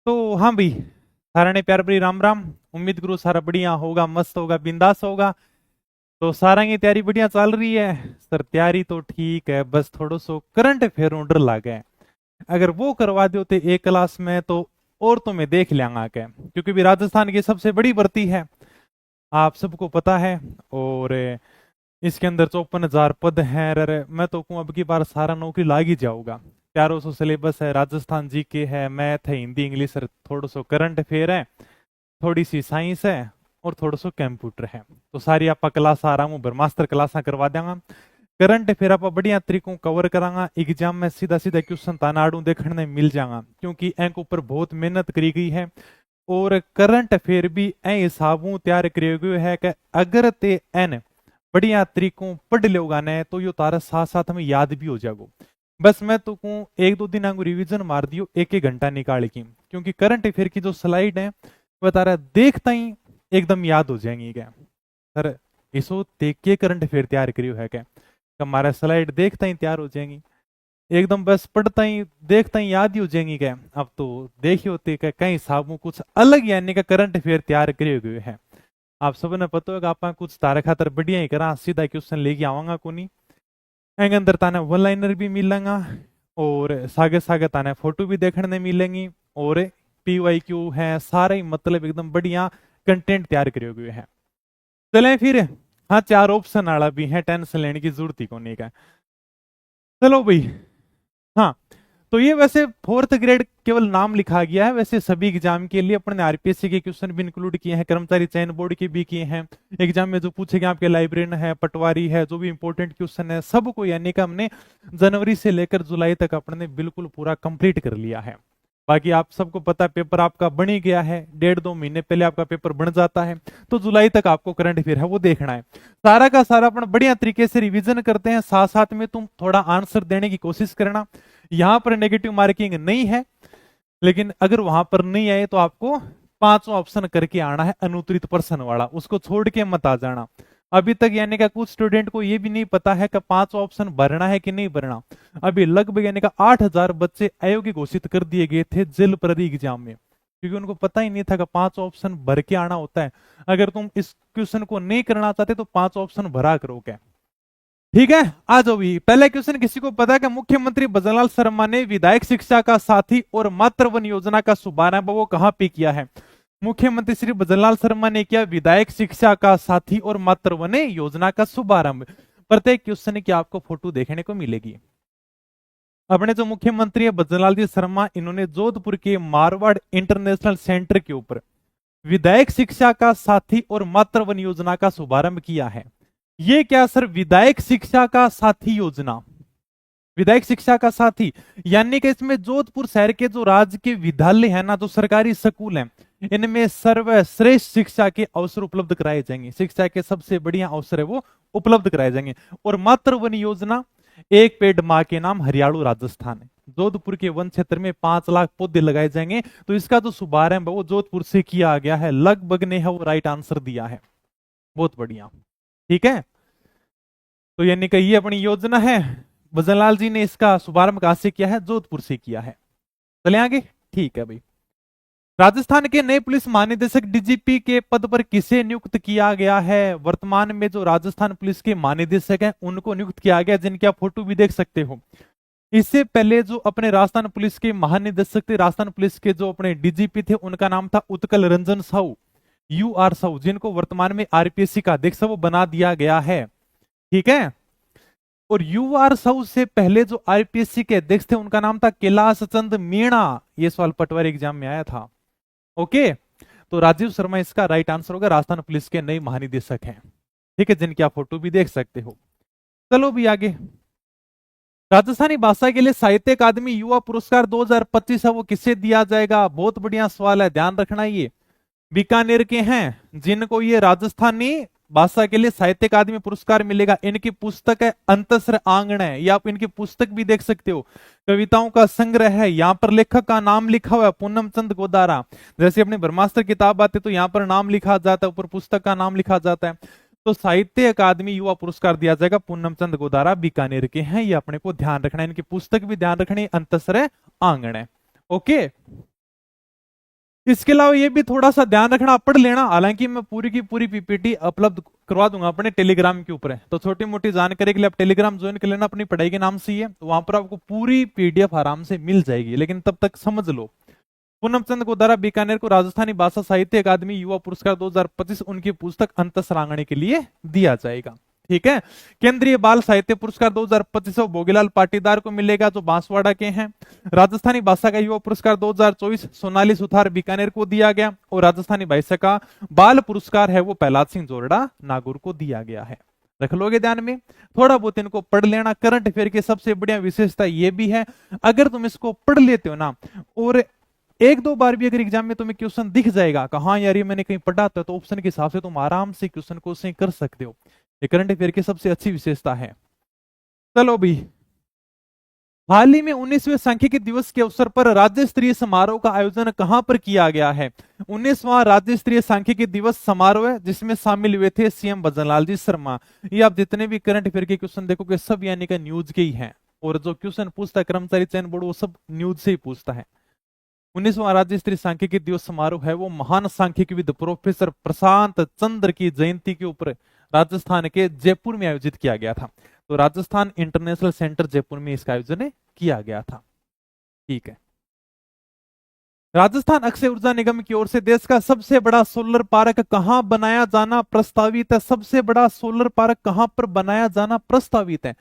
तो हाँ भाई, सारा ने प्यार भरी राम राम। उम्मीद करूँ सारा बढ़िया होगा, मस्त होगा, बिंदास होगा। तो सारा की तैयारी बढ़िया चल रही है। सर तैयारी तो ठीक है, बस थोड़ा सो करंट अफेयर डर लागे है। अगर वो करवा दो तो एक क्लास में तो और तो मैं देख लेंगा क्या, क्योंकि भी राजस्थान की सबसे बड़ी भर्ती है, आप सबको पता है। और इसके अंदर 54,000 पद हैं। अरे मैं तो कहूँ अब की बार सारा नौकरी लाग ही जाऊंगा। प्यारो सो सिलेबस है, राजस्थान जीके है, मैथ है, हिंदी इंग्लिश है, थोड़ा सो करंट अफेयर है, थोड़ी सी साइंस है, और थोड़ा सो कंप्यूटर है। तो सारी आप क्लास आराम ब्रह्मास्त्र क्लासा करवा देंगे। करंट अफेयर आप बढ़िया तरीकों कवर करांगा। एग्जाम में सीधा सीधा क्वेश्चन तानाड़ू देखने में मिल जाएगा, क्योंकि एंक ऊपर बहुत मेहनत करी गई है। और करंट अफेयर भी ए हिसाबों तैयार करे गए है कि अगर ते एन बढ़िया तरीकों पढ़ लोगा ने तो यो तारा साथ साथ हमें याद भी हो जाएगा। बस मैं तो कहूँ एक दो दिन आगू रिवीजन मार दियो, एक एक घंटा निकाल की, क्योंकि करंट अफेयर की जो स्लाइड है वह तारा देखता ही एकदम याद हो जाएंगी। क्या सर इसो देख के करंट अफेयर तैयार करियो है क्या? हमारा स्लाइड देखता ही तैयार हो जाएंगी, एकदम बस पढ़ता ही देखता ही याद ही हो जाएंगी। क्या अब तो देखिए होते क्या कई हिसाबों कुछ अलग यानी का करंट अफेयर तैयार करे हुए हैं। आप सबने पता होगा आप कुछ तारा खातर बढ़िया ही करा, सीधा क्वेश्चन लेके आवांगा को नहीं। एंग अंदर ताने वन लाइनर भी मिलेगा, और सागे सागे ताने फोटो भी देखने मिलेंगी, और PYQ है, सारे मतलब एकदम बढ़िया कंटेंट तैयार करे हुए हैं। चले फिर, हाँ 4 ऑप्शन वाला भी है, टेंशन लेने की जरूरत ही को नहीं का। चलो भाई, हाँ तो ये वैसे फोर्थ ग्रेड केवल नाम लिखा गया है, वैसे सभी एग्जाम के लिए अपन ने आरपीएससी के क्वेश्चन भी इंक्लूड किए हैं, कर्मचारी चयन बोर्ड के भी किए हैं। एग्जाम में जो पूछे गए आपके लाइब्रेरियन है, पटवारी है, जो भी इंपॉर्टेंट क्वेश्चन है सबको यानी कि हमने जनवरी से लेकर जुलाई तक अपन ने बिल्कुल पूरा कंप्लीट कर लिया है। बाकी आप सबको पता है पेपर आपका बन ही गया है, 1.5-2 महीने पहले आपका पेपर बन जाता है। तो जुलाई तक आपको करंट अफेयर है वो देखना है। सारा का सारा अपन बढ़िया तरीके से रिवीजन करते हैं, साथ साथ में तुम थोड़ा आंसर देने की कोशिश करना। यहां पर नेगेटिव मार्किंग नहीं है, लेकिन अगर वहां पर नहीं आए तो आपको पांचों ऑप्शन करके आना है, अनुत्तरित प्रश्न वाला, उसको छोड़ के मत आ जाना। अभी तक यानी का कुछ स्टूडेंट को यह भी नहीं पता है कि 5 ऑप्शन भरना है कि नहीं भरना। अभी लगभग यानी का 8,000 बच्चे अयोग्य घोषित कर दिए गए थे जेल प्ररी एग्जाम में, क्योंकि उनको पता ही नहीं था कि 5 ऑप्शन भर के आना होता है। अगर तुम इस क्वेश्चन को नहीं करना चाहते तो 5 ऑप्शन भरा करो। क्या ठीक है, आ जाओ भी पहला क्वेश्चन। किसी को पता है कि मुख्यमंत्री भजनलाल शर्मा ने विधायक शिक्षा का साथी और मातृ वन योजना का शुभारंभ वो कहां पे किया है? मुख्यमंत्री श्री भजनलाल शर्मा ने किया विधायक शिक्षा का साथी और मातृ वन योजना का शुभारंभ। प्रत्येक क्वेश्चन की आपको फोटो देखने को मिलेगी। अपने जो मुख्यमंत्री है भजनलाल जी शर्मा, इन्होंने जोधपुर के मारवाड़ इंटरनेशनल सेंटर के ऊपर विधायक शिक्षा का साथी और मातृ वन योजना का शुभारंभ किया है। ये क्या सर, विधायक शिक्षा का साथी योजना, विधायक शिक्षा का साथी यानी कि इसमें जोधपुर शहर के जो राज्य के विद्यालय है ना, जो सरकारी स्कूल हैं, इनमें सर्वश्रेष्ठ शिक्षा के अवसर उपलब्ध कराए जाएंगे। शिक्षा के सबसे बढ़िया अवसर है वो उपलब्ध कराए जाएंगे। और मातृ वन योजना, एक पेड़ मां के नाम, हरियाणु राजस्थान है। जोधपुर के वन क्षेत्र में 5 लाख पौधे लगाए जाएंगे। तो इसका जो शुभारंभ है वो जोधपुर से किया गया है। लगभग ने है वो राइट आंसर दिया है, बहुत बढ़िया। ठीक है, तो यानी कि ये अपनी योजना है, भजनलाल जी ने इसका शुभारंभ कहां से किया है? जोधपुर से किया है। चले आगे, ठीक है भाई। राजस्थान के नए पुलिस महानिदेशक DGP के पद पर किसे नियुक्त किया गया है? वर्तमान में जो राजस्थान पुलिस के महानिदेशक हैं उनको नियुक्त किया गया, जिनकी आप फोटो भी देख सकते हो। इससे पहले जो अपने राजस्थान पुलिस के महानिदेशक थे, राजस्थान पुलिस के जो अपने DGP थे, उनका नाम था उत्कल रंजन साहू, UR साहू, जिनको वर्तमान में RPSC का अध्यक्ष वो बना दिया गया है। ठीक है, और UR साहू से पहले जो RPSC के अध्यक्ष थे उनका नाम था कैलाश चंद मीणा। ये सवाल पटवारी एग्जाम में आया था। ओके, तो राजीव शर्मा इसका राइट आंसर होगा, राजस्थान पुलिस के नए महानिदेशक हैं। ठीक है, जिनकी आप फोटो भी देख सकते हो। चलो भी आगे। राजस्थानी भाषा के लिए साहित्य अकादमी युवा पुरस्कार 2025 है वो किसे दिया जाएगा? बहुत बढ़िया सवाल है, ध्यान रखना। ये बीकानेर के हैं जिनको ये राजस्थानी भाषा के लिए साहित्य अकादमी पुरस्कार मिलेगा। इनकी पुस्तक है अंतस्र आंगन है, या आप इनकी पुस्तक भी देख सकते हो। कविताओं का संग्रह है, यहाँ पर लेखक का नाम लिखा हुआ है पूनम चंद गोदारा। जैसे अपने ब्रह्मास्त्र किताब आते तो यहाँ पर नाम लिखा जाता है, ऊपर पुस्तक का नाम लिखा जाता है। तो साहित्य अकादमी युवा पुरस्कार दिया जाएगा, पूनम चंद गोदारा बीकानेर के हैं, ये अपने को ध्यान रखना है। इनकी पुस्तक भी ध्यान रखनी, अंतस्र आंगन है। ओके, इसके अलावा ये भी थोड़ा सा ध्यान रखना, पढ़ लेना, हालांकि मैं पूरी की पूरी पीपीटी उपलब्ध करवा दूंगा अपने टेलीग्राम के ऊपर है, तो छोटी मोटी जानकारी के लिए आप टेलीग्राम ज्वाइन कर लेना, अपनी पढ़ाई के नाम से ही है, तो वहां पर आपको पूरी पीडीएफ आराम से मिल जाएगी। लेकिन तब तक समझ लो, पूनम चंद गोदारा बीकानेर को राजस्थानी भाषा साहित्य अकादमी युवा पुरस्कार 2025 उनकी पुस्तक अंतसरांगणी के लिए दिया जाएगा। ठीक है। केंद्रीय बाल साहित्य पुरस्कार 2025 भोगीलाल पाटीदार को मिलेगा, जो बांसवाड़ा के हैं। राजस्थानी भाषा का युवा पुरस्कार 2024 सोनाली सुथार बीकानेर को दिया गया, और राजस्थानी भाषा का बाल पुरस्कार है वो प्रहलाद सिंह जोरडा नागौर को दिया गया है। रख लोगे ध्यान में, थोड़ा बहुत इनको पढ़ लेना। करंट अफेयर की सबसे बढ़िया विशेषता ये भी है, अगर तुम इसको पढ़ लेते हो ना, और एक दो बार भी अगर एग्जाम में तुम्हें क्वेश्चन दिख जाएगा कि हाँ यार ये मैंने कहीं पढ़ा था, तो ऑप्शन के हिसाब से तुम आराम से क्वेश्चन को सही कर सकते हो। ये करंट अफेयर की सबसे अच्छी विशेषता है। चलो भी, हाल ही में 19वें सांख्यिकी दिवस के अवसर पर राज्य स्तरीय समारोह का आयोजन कहां पर किया गया है? 19वां राज्य स्तरीय सांख्यिकी दिवस समारोह है, जिसमें शामिल हुए थे सीएम भजनलाल जी शर्मा। ये आप जितने भी करंट अफेयर के क्वेश्चन देखोगे सब यानी का न्यूज के ही हैं, और जो क्वेश्चन पूछता है कर्मचारी चयन बोर्ड वो सब न्यूज से ही पूछता है। 19वां राज्य स्तरीय सांख्यिकी दिवस समारोह है वो महान सांख्यिकीविद प्रोफेसर प्रशांत चंद्र की जयंती के ऊपर राजस्थान के जयपुर में आयोजित किया गया था। तो राजस्थान इंटरनेशनल सेंटर जयपुर में इसका आयोजन किया गया था। ठीक है। राजस्थान अक्षय ऊर्जा निगम की ओर से देश का सबसे बड़ा सोलर पार्क कहां बनाया जाना प्रस्तावित है? सबसे बड़ा सोलर पार्क कहां पर बनाया जाना प्रस्तावित है?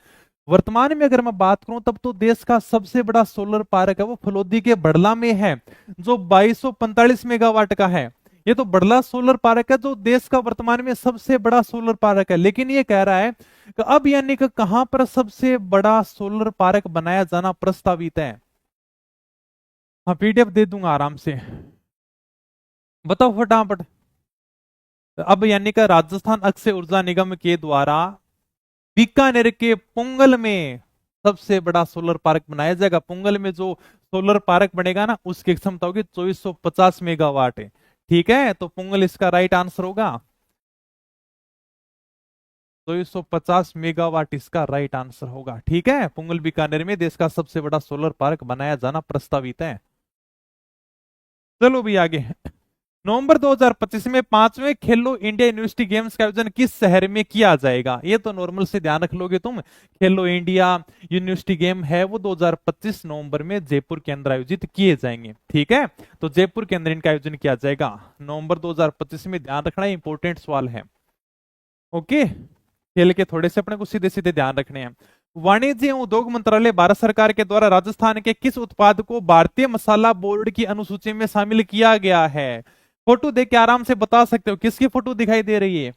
वर्तमान में अगर मैं बात करूं तब तो देश का सबसे बड़ा सोलर पार्क है वो फलोदी के बड़ला में है, जो 2245 मेगावाट का है। ये तो बड़ला सोलर पार्क है जो देश का वर्तमान में सबसे बड़ा सोलर पार्क है। लेकिन ये कह रहा है कि अब यानी कि कहां पर सबसे बड़ा सोलर पार्क बनाया जाना प्रस्तावित है? हाँ पीडीएफ दे दूंगा आराम से, बताओ फटाफट। अब यानी कि राजस्थान अक्षय ऊर्जा निगम के द्वारा बीकानेर के पुंगल में सबसे बड़ा सोलर पार्क बनाया जाएगा। पुंगल में जो सोलर पार्क बनेगा ना, उसकी क्षमता होगी 2450 मेगावाट। ठीक है, तो पुंगल इसका राइट आंसर होगा। 2450 मेगावाट इसका राइट आंसर होगा। ठीक है, पुंगल बीकानेर में देश का सबसे बड़ा सोलर पार्क बनाया जाना प्रस्तावित है। चलो भी आगे। नवंबर 2025 में 5वें खेलो इंडिया यूनिवर्सिटी गेम्स का आयोजन किस शहर में किया जाएगा? ये तो नॉर्मल से ध्यान रख लोगे तुम। खेलो इंडिया यूनिवर्सिटी गेम है वो 2025 नवंबर में जयपुर के अंदर आयोजित किए जाएंगे। ठीक है, तो जयपुर के अंदर इनका आयोजन किया जाएगा नवंबर 2025 में। ध्यान रखना, इंपॉर्टेंट सवाल है। ओके, खेल के थोड़े से अपने को सीधे सीधे ध्यान रखने हैं। वाणिज्य एवं उद्योग मंत्रालय भारत सरकार के द्वारा राजस्थान के किस उत्पाद को भारतीय मसाला बोर्ड की अनुसूची में शामिल किया गया है? फोटो देख के आराम से बता सकते हो किसकी फोटो दिखाई दे रही है,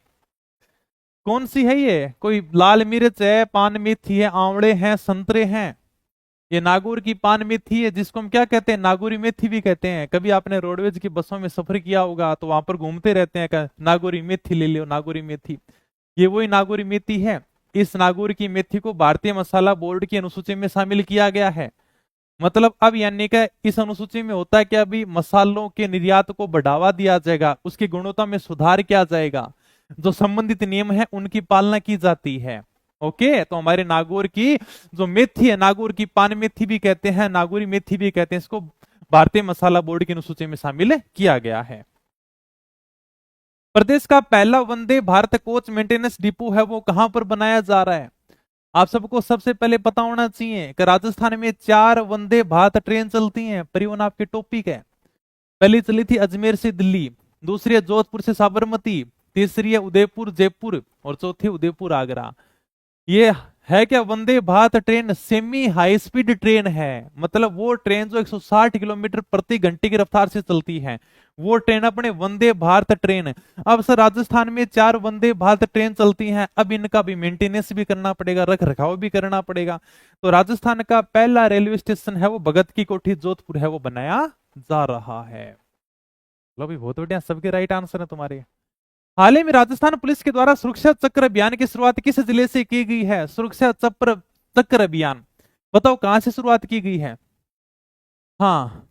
कौन सी है ये? कोई लाल मिर्च है, पान मेथी है, आंवले हैं, संतरे हैं। ये नागौर की पान मेथी है, जिसको हम क्या कहते हैं? नागौरी मेथी भी कहते हैं। कभी आपने रोडवेज की बसों में सफर किया होगा तो वहां पर घूमते रहते हैं, नागौरी मेथी ले लो, नागौरी मेथी। ये वही नागौरी मेथी है। इस नागौर की मेथी को भारतीय मसाला बोर्ड की अनुसूची में शामिल किया गया है। मतलब अब यानी कि इस अनुसूची में होता है कि अभी मसालों के निर्यात को बढ़ावा दिया जाएगा, उसकी गुणवत्ता में सुधार किया जाएगा, जो संबंधित नियम है उनकी पालना की जाती है। ओके, तो हमारे नागौर की जो मेथी है, नागौर की पान मेथी भी कहते हैं, नागौरी मेथी भी कहते हैं, इसको भारतीय मसाला बोर्ड की अनुसूची में शामिल किया गया है। प्रदेश का पहला Vande Bharat coach maintenance depot है वो कहां पर बनाया जा रहा है? आप सबको सबसे पहले पता होना चाहिए कि राजस्थान में 4 वंदे भारत ट्रेन चलती हैं। परिवहन आपके टॉपिक है। पहली चली थी अजमेर से दिल्ली, दूसरी है जोधपुर से साबरमती, तीसरी है उदयपुर जयपुर, और चौथी उदयपुर आगरा। ये है क्या Vande Bharat train? Semi high speed train है, मतलब वो ट्रेन जो 160 किलोमीटर प्रति घंटे की रफ्तार से चलती है, वो ट्रेन अपने वंदे भारत ट्रेन। अब सर राजस्थान में 4 वंदे भारत ट्रेन चलती हैं, अब इनका भी मेंटेनेंस भी करना पड़ेगा, रख रखाव भी करना पड़ेगा। तो राजस्थान का पहला रेलवे स्टेशन है वो भगत की कोठी जोधपुर है वो बनाया जा रहा है। लो भी बहुत बढ़िया, सबके राइट आंसर है तुम्हारे। हाल ही में राजस्थान पुलिस के द्वारा सुरक्षा चक्र अभियान की शुरुआत किस जिले से की गई है? सुरक्षा चक्र अभियान, बताओ कहां से शुरुआत की गई है? हाँ,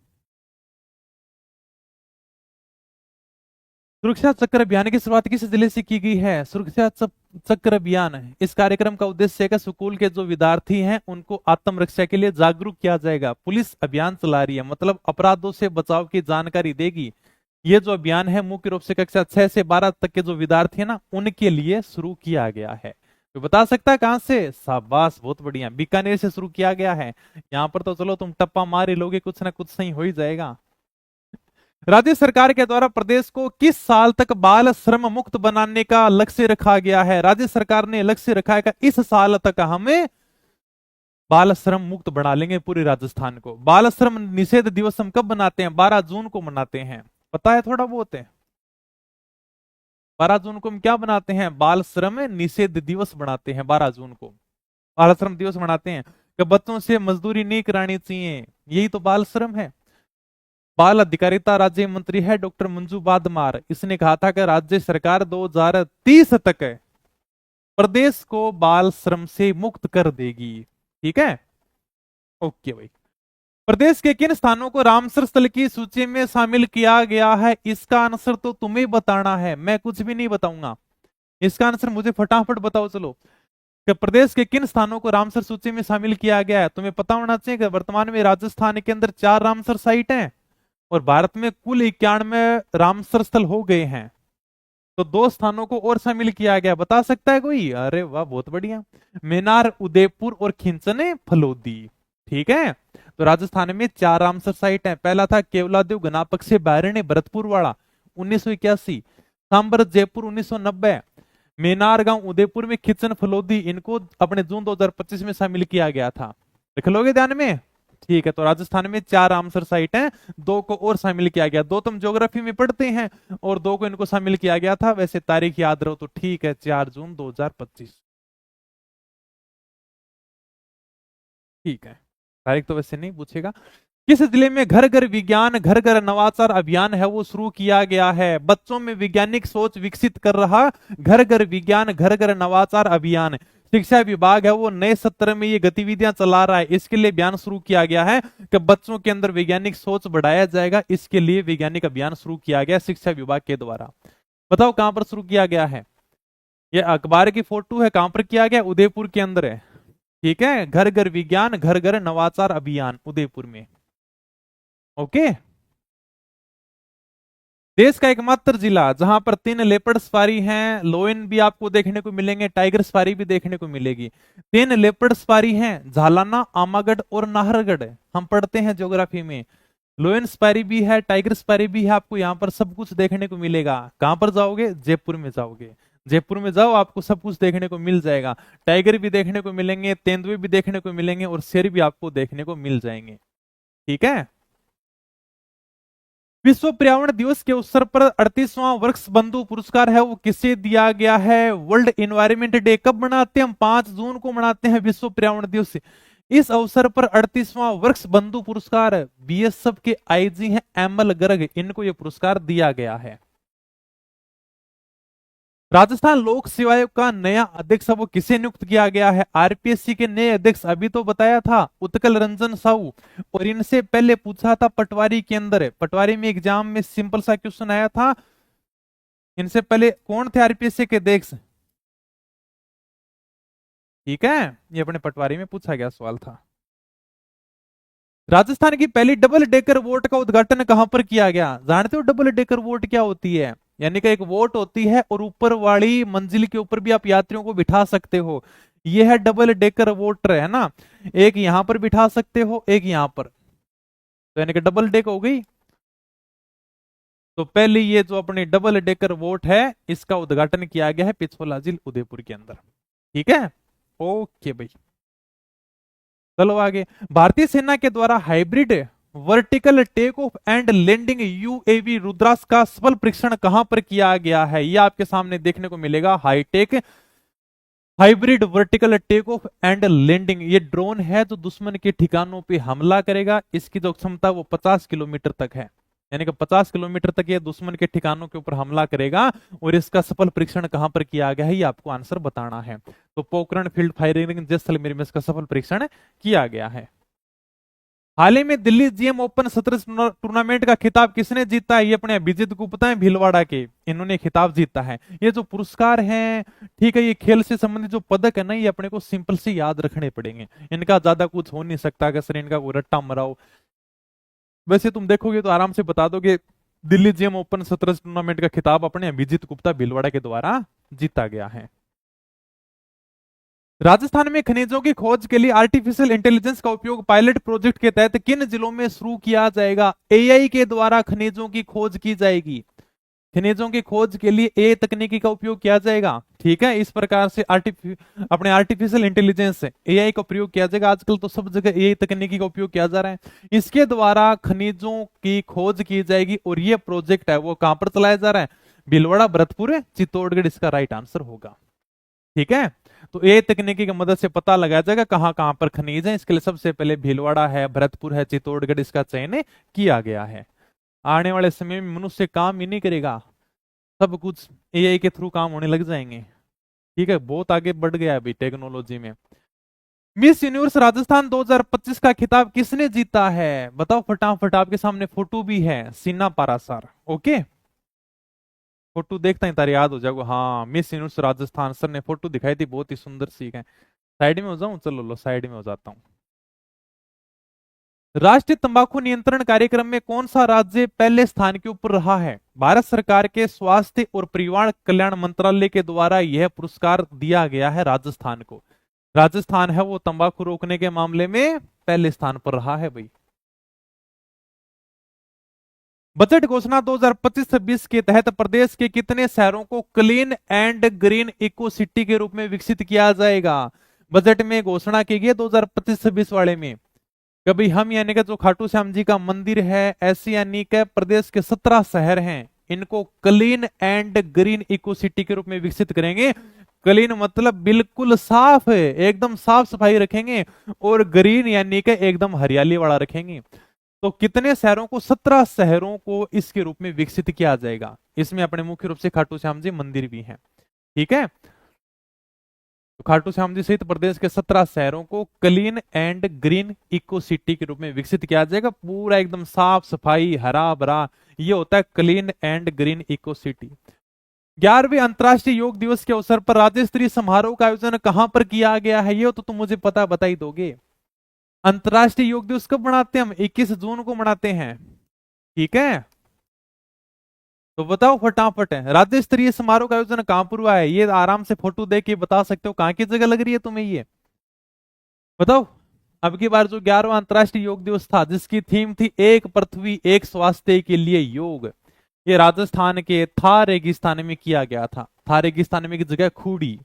सुरक्षा चक्र अभियान की शुरुआत किस जिले से की गई है? सुरक्षा चक्र अभियान, इस कार्यक्रम का उद्देश्य है कि स्कूल के जो विद्यार्थी हैं उनको आत्मरक्षा के लिए जागरूक किया जाएगा। पुलिस अभियान चला रही है, मतलब अपराधों से बचाव की जानकारी देगी, ये जो अभियान है मुख्य रूप से कक्षा 6 से 12 तक के जो विद्यार्थी है ना उनके लिए शुरू किया गया है। तो बता सकता है कहां से? शाबाश, बहुत बढ़िया, बीकानेर से शुरू किया गया है। यहां पर तो चलो तुम टप्पा मार ही लोगे, कुछ ना कुछ सही हो ही जाएगा। राज्य सरकार के द्वारा प्रदेश को किस साल तक बाल श्रम मुक्त बनाने का लक्ष्य रखा गया है? राज्य सरकार ने लक्ष्य रखा है कि इस साल तक हमें बाल श्रम मुक्त बना लेंगे पूरे राजस्थान को। बाल श्रम निषेध दिवस हम कब मनाते हैं? 12 जून को मनाते हैं। पता है थोड़ा बहुत है? 12 जून को हम क्या बनाते हैं? बाल श्रम निषेध दिवस बनाते हैं। 12 जून को बाल श्रम दिवस मनाते हैं कि बच्चों से मजदूरी नहीं करानी चाहिए, यही तो बाल श्रम है। बाल अधिकारिता राज्य मंत्री है डॉक्टर मंजू बादमार, इसने कहा था कि राज्य सरकार 2030 तक प्रदेश को बाल श्रम से मुक्त कर देगी। ठीक है, ओके भाई। प्रदेश के किन स्थानों को रामसर स्थल की सूची में शामिल किया गया है? इसका आंसर तो तुम्हें बताना है, मैं कुछ भी नहीं बताऊंगा। इसका आंसर मुझे फटाफट बताओ चलो, कि प्रदेश के किन स्थानों को रामसर सूची में शामिल किया गया है। तुम्हें पता होना चाहिए कि वर्तमान में राजस्थान के अंदर 4 रामसर साइट हैं और भारत में कुल 91 रामसर स्थल हो गए हैं। तो 2 स्थानों को और शामिल किया गया, बता सकता है कोई? अरे वाह, बहुत बढ़िया, मेनार उदयपुर और खिंचने फलोदी। ठीक है, तो राजस्थान में 4 रामसर साइट हैं। पहला था केवलादेव गनापक से बैरने भरतपुर वाला 1981, सांबर जयपुर 1990, मेनार गांव उदयपुर में खिचन फलोदी, इनको अपने जून 2025 में शामिल किया गया था। लिख लोगे ध्यान में? ठीक है, तो राजस्थान में 4 रामसर साइट हैं, 2 को और शामिल किया गया। 2 तुम ज्योग्राफी में पढ़ते हैं और 2 को इनको शामिल किया गया था। वैसे तारीख याद रहो तो ठीक है, 4 जून 2025। ठीक है, तारीख तो वैसे नहीं पूछेगा। किस जिले में घर घर विज्ञान घर घर नवाचार अभियान है वो शुरू किया गया है? बच्चों में वैज्ञानिक सोच विकसित कर रहा घर घर विज्ञान घर घर नवाचार अभियान, शिक्षा विभाग है वो नए सत्र में ये गतिविधियां चला रहा है। इसके लिए अभियान शुरू किया गया है कि बच्चों के अंदर वैज्ञानिक सोच बढ़ाया जाएगा, इसके लिए वैज्ञानिक अभियान शुरू किया गया शिक्षा विभाग के द्वारा। बताओ कहां पर शुरू किया गया है? ये अखबार की फोटो है, कहां पर किया गया? उदयपुर के अंदर है। ठीक है, घर घर विज्ञान घर घर नवाचार अभियान उदयपुर में। ओके, देश का एकमात्र जिला जहां पर 3 लेपर्ड सफारी हैं, लोयन भी आपको देखने को मिलेंगे, टाइगर सफारी भी देखने को मिलेगी। 3 लेपर्ड सफारी हैं, झालाना, आमागढ़ और नाहरगढ़, हम पढ़ते हैं ज्योग्राफी में। लोयन सफारी भी है, टाइगर सफारी भी है, आपको यहाँ पर सब कुछ देखने को मिलेगा। कहां पर जाओगे? जयपुर में जाओगे। जयपुर में जाओ, आपको सब कुछ देखने को मिल जाएगा। टाइगर भी देखने को मिलेंगे, तेंदुए भी देखने को मिलेंगे और शेर भी आपको देखने को मिल जाएंगे। ठीक है, विश्व पर्यावरण दिवस के अवसर पर 38वां वृक्ष बंधु पुरस्कार है वो किसे दिया गया है? वर्ल्ड एनवायरमेंट डे कब मनाते हैं हम? 5 जून को मनाते हैं विश्व पर्यावरण दिवस। इस अवसर पर 38वां वृक्ष बंधु पुरस्कार बीएसएफ के आईजी हैं एमएल गर्ग, इनको यह पुरस्कार दिया गया है। राजस्थान लोक सेवा आयोग का नया अध्यक्ष वो किसे नियुक्त किया गया है? आरपीएससी के नए अध्यक्ष अभी तो बताया था उत्कल रंजन साहू, और इनसे पहले पूछा था पटवारी के अंदर, पटवारी में एग्जाम में सिंपल सा क्वेश्चन आया था। इनसे पहले कौन थे आरपीएससी के अध्यक्ष? ठीक है, ये अपने पटवारी में पूछा गया सवाल था। राजस्थान की पहली डबल डेकर वोट का उद्घाटन कहां पर किया गया? जानते हो डबल डेकर वोट क्या होती है? यानी कि एक वोट होती है और ऊपर वाली मंजिल के ऊपर भी आप यात्रियों को बिठा सकते हो। यह है डबल डेकर वोटर, है ना। एक यहां पर बिठा सकते हो, एक यहां पर, तो यानी कि डबल डेक हो गई। तो पहले ये जो अपनी डबल डेकर वोट है इसका उद्घाटन किया गया है पिछोला जिल उदयपुर के अंदर। ठीक है, ओके भाई, चलो आगे। भारतीय सेना के द्वारा hybrid vertical take off and landing UAV Rudras का सफल परीक्षण कहां पर किया गया है? ये आपके सामने देखने को मिलेगा, hi-tech hybrid vertical take off and landing. ये ड्रोन है जो दुश्मन के ठिकानों पे हमला करेगा। इसकी जो क्षमता वो 50 किलोमीटर तक है, यानी कि 50 किलोमीटर तक ये दुश्मन के ठिकानों के ऊपर हमला करेगा। और इसका सफल परीक्षण कहां पर किया गया है ये आपको आंसर बताना है। तो पोखरण फील्ड फायरिंग जैसलमेर में इसका सफल परीक्षण किया गया है। हाल ही में दिल्ली जीएम ओपन शतरंज टूर्नामेंट का खिताब किसने जीता है? ये अपने अभिजीत गुप्ता है भीलवाड़ा के, इन्होंने खिताब जीता है। ये जो पुरस्कार है, ठीक है, ये खेल से संबंधित जो पदक है ना, ये अपने को सिंपल से याद रखने पड़ेंगे, इनका ज्यादा कुछ हो नहीं सकता कि सर इनका कोई रट्टा मराओ। वैसे तुम देखोगे तो आराम से बता दोगे दिल्ली जेम ओपन शतरंज टूर्नामेंट का खिताब अपने अभिजीत गुप्ता भीलवाड़ा के द्वारा जीता गया है। राजस्थान में खनिजों की खोज के लिए आर्टिफिशियल इंटेलिजेंस का उपयोग पायलट प्रोजेक्ट के तहत किन जिलों में शुरू किया जाएगा? एआई के द्वारा खनिजों की खोज की जाएगी। खनिजों की खोज के लिए ए तकनीकी का उपयोग किया जाएगा। ठीक है, इस प्रकार से अपने आर्टिफिशियल इंटेलिजेंस से एआई का प्रयोग किया जाएगा। आजकल तो सब जगह एआई तकनीकी का उपयोग किया जा रहा है। इसके द्वारा खनिजों की खोज की जाएगी और ये प्रोजेक्ट है वो कहां पर चलाया जा रहा है? भीलवाड़ा, भरतपुर, चित्तौड़गढ़ इसका राइट आंसर होगा। ठीक है, तो ए तकनीकी की मदद से पता लगाया जाएगा कहां कहां पर खनिज है। इसके लिए सबसे पहले भीलवाड़ा है, भरतपुर है, चित्तौड़गढ़ इसका चयन किया गया है। आने वाले समय में मनुष्य काम ही नहीं करेगा, सब कुछ एआई के थ्रू काम होने लग जाएंगे। ठीक है, बहुत आगे बढ़ गया है अभी टेक्नोलॉजी में। मिस यूनिवर्स राजस्थान 2025 का खिताब किसने जीता है? बताओ फटाफट, आपके सामने फोटो भी है, सीना पारासर। ओके, फोटो देखता ही तारे याद हो जाएगा। हाँ, मिस यूनिवर्स राजस्थान सर ने फोटो दिखाई थी, बहुत ही सुंदर सी है। साइड में हो जाऊं? चलो लो, साइड में हो जाता हूं। राष्ट्रीय तंबाकू नियंत्रण कार्यक्रम में कौन सा राज्य पहले स्थान के ऊपर रहा है? भारत सरकार के स्वास्थ्य और परिवार कल्याण मंत्रालय के द्वारा यह पुरस्कार दिया गया है राजस्थान को। राजस्थान है वो तंबाकू रोकने के मामले में पहले स्थान पर रहा है भाई। बजट घोषणा 2025-26 के तहत प्रदेश के कितने शहरों को clean and green eco city के रूप में विकसित किया जाएगा? बजट में घोषणा की गई 2025-26 वाले में। कभी हम यानी कि जो खाटू श्याम जी का मंदिर है, ऐसे यानी कि प्रदेश के 17 शहर हैं, इनको clean and green eco city के रूप में विकसित करेंगे। क्लीन मतलब बिल्कुल साफ है, एकदम साफ सफाई रखेंगे, और ग्रीन यानी कि एकदम हरियाली वाला रखेंगे। तो कितने शहरों को? 17 शहरों को इसके रूप में विकसित किया जाएगा। इसमें अपने मुख्य रूप से खाटू श्याम जी मंदिर भी है। ठीक है, तो खाटू श्याम जी सहित प्रदेश के 17 शहरों को clean and green eco city के रूप में विकसित किया जाएगा। पूरा एकदम साफ सफाई, हरा भरा, ये होता है clean and green eco city. 11वें अंतर्राष्ट्रीय योग दिवस के अवसर पर राज्य स्तरीय समारोह का आयोजन कहां पर किया गया है? ये तो तुम मुझे पता बता ही दोगे। अंतर्राष्ट्रीय योग दिवस कब मनाते हैं हम? 21 जून को मनाते हैं। ठीक है, तो बताओ फटाफट, राज्य स्तरीय समारोह का आयोजन कहां पर हुआ है? ये आराम से फोटो देख के बता सकते हो कहां की जगह लग रही है तुम्हें, ये बताओ। अब की बार जो 11वां अंतर्राष्ट्रीय योग दिवस था, जिसकी थीम थी एक पृथ्वी एक स्वास्थ्य के लिए योग, ये राजस्थान के थार रेगिस्तान में किया गया था। थार रेगिस्तान में की जगह खूड़ी,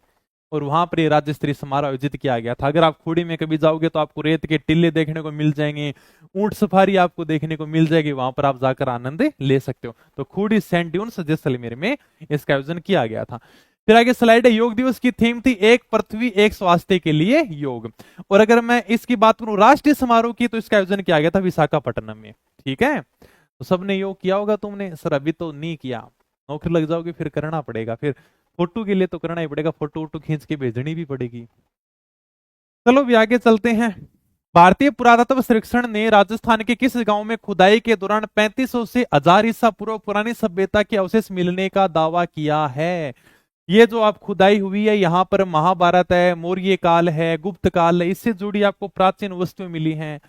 और वहां पर ये राज्य स्तरीय समारोह आयोजित किया गया था। अगर आप खूड़ी में कभी जाओगे तो आपको रेत के टिल्ले देखने को मिल जाएंगे, ऊंट सफारी आपको देखने को मिल जाएगी, वहां पर आप जाकर आनंद ले सकते हो। तो खूड़ी सैंड ड्यून्स जैसलमेर में इसका आयोजन किया गया था। फिर आगे स्लाइड है, योग दिवस की थीम थी एक पृथ्वी एक स्वास्थ्य के लिए योग। और अगर मैं इसकी बात करूं राष्ट्रीय समारोह की, तो इसका आयोजन किया गया था विशाखापट्टनम में। ठीक है, तो सबने योग किया होगा तुमने? सर अभी तो नहीं किया, नौकरी लग जाओगे फिर करना पड़ेगा, फिर फोटो के लिए तो करना ही पड़ेगा, फोटो वोटो खींच के भेजनी भी पड़ेगी। चलो भी आगे चलते हैं। भारतीय पुरातत्व सर्वेक्षण ने राजस्थान के किस गांव में खुदाई के दौरान 3500 से 1000 ईसा पूर्व पुरानी सभ्यता के अवशेष मिलने का दावा किया है? ये जो आप खुदाई हुई है, यहाँ पर महाभारत है, मौर्य काल है, गुप्त काल है, इससे जुड़ी आपको प्राचीन वस्तुएं मिली हैं।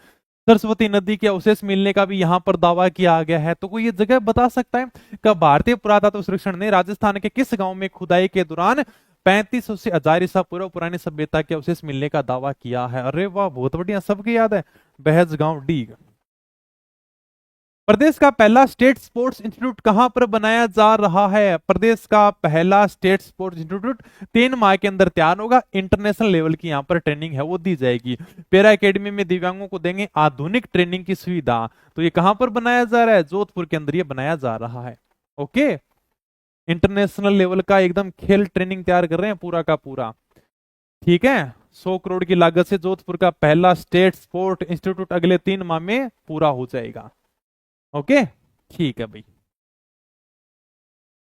सरस्वती नदी के अवशेष मिलने का भी यहाँ पर दावा किया गया है। तो कोई ये जगह बता सकता है कि भारतीय पुरातत्व सर्वेक्षण ने राजस्थान के किस गांव में खुदाई के दौरान 3500 से 1000 ईसा पूर्व पुरानी सभ्यता के अवशेष मिलने का दावा किया है? अरे वाह, बहुत बढ़िया, सबके याद है। बहज गांव डीग। प्रदेश का पहला स्टेट स्पोर्ट्स इंस्टीट्यूट कहां पर बनाया जा रहा है? प्रदेश का पहला स्टेट स्पोर्ट्स इंस्टीट्यूट 3 माह के अंदर तैयार होगा। इंटरनेशनल लेवल की यहां पर ट्रेनिंग है वो दी जाएगी। पैरा एकेडमी में दिव्यांगों को देंगे आधुनिक ट्रेनिंग की सुविधा। तो ये कहां पर बनाया जा रहा है? जोधपुर के अंदर ये बनाया जा रहा है। ओके, इंटरनेशनल लेवल का एकदम खेल ट्रेनिंग तैयार कर रहे हैं पूरा का पूरा। ठीक है, 100 करोड़ की लागत से जोधपुर का पहला स्टेट स्पोर्ट इंस्टीट्यूट अगले 3 माह में पूरा हो जाएगा। ओके, ठीक है भाई।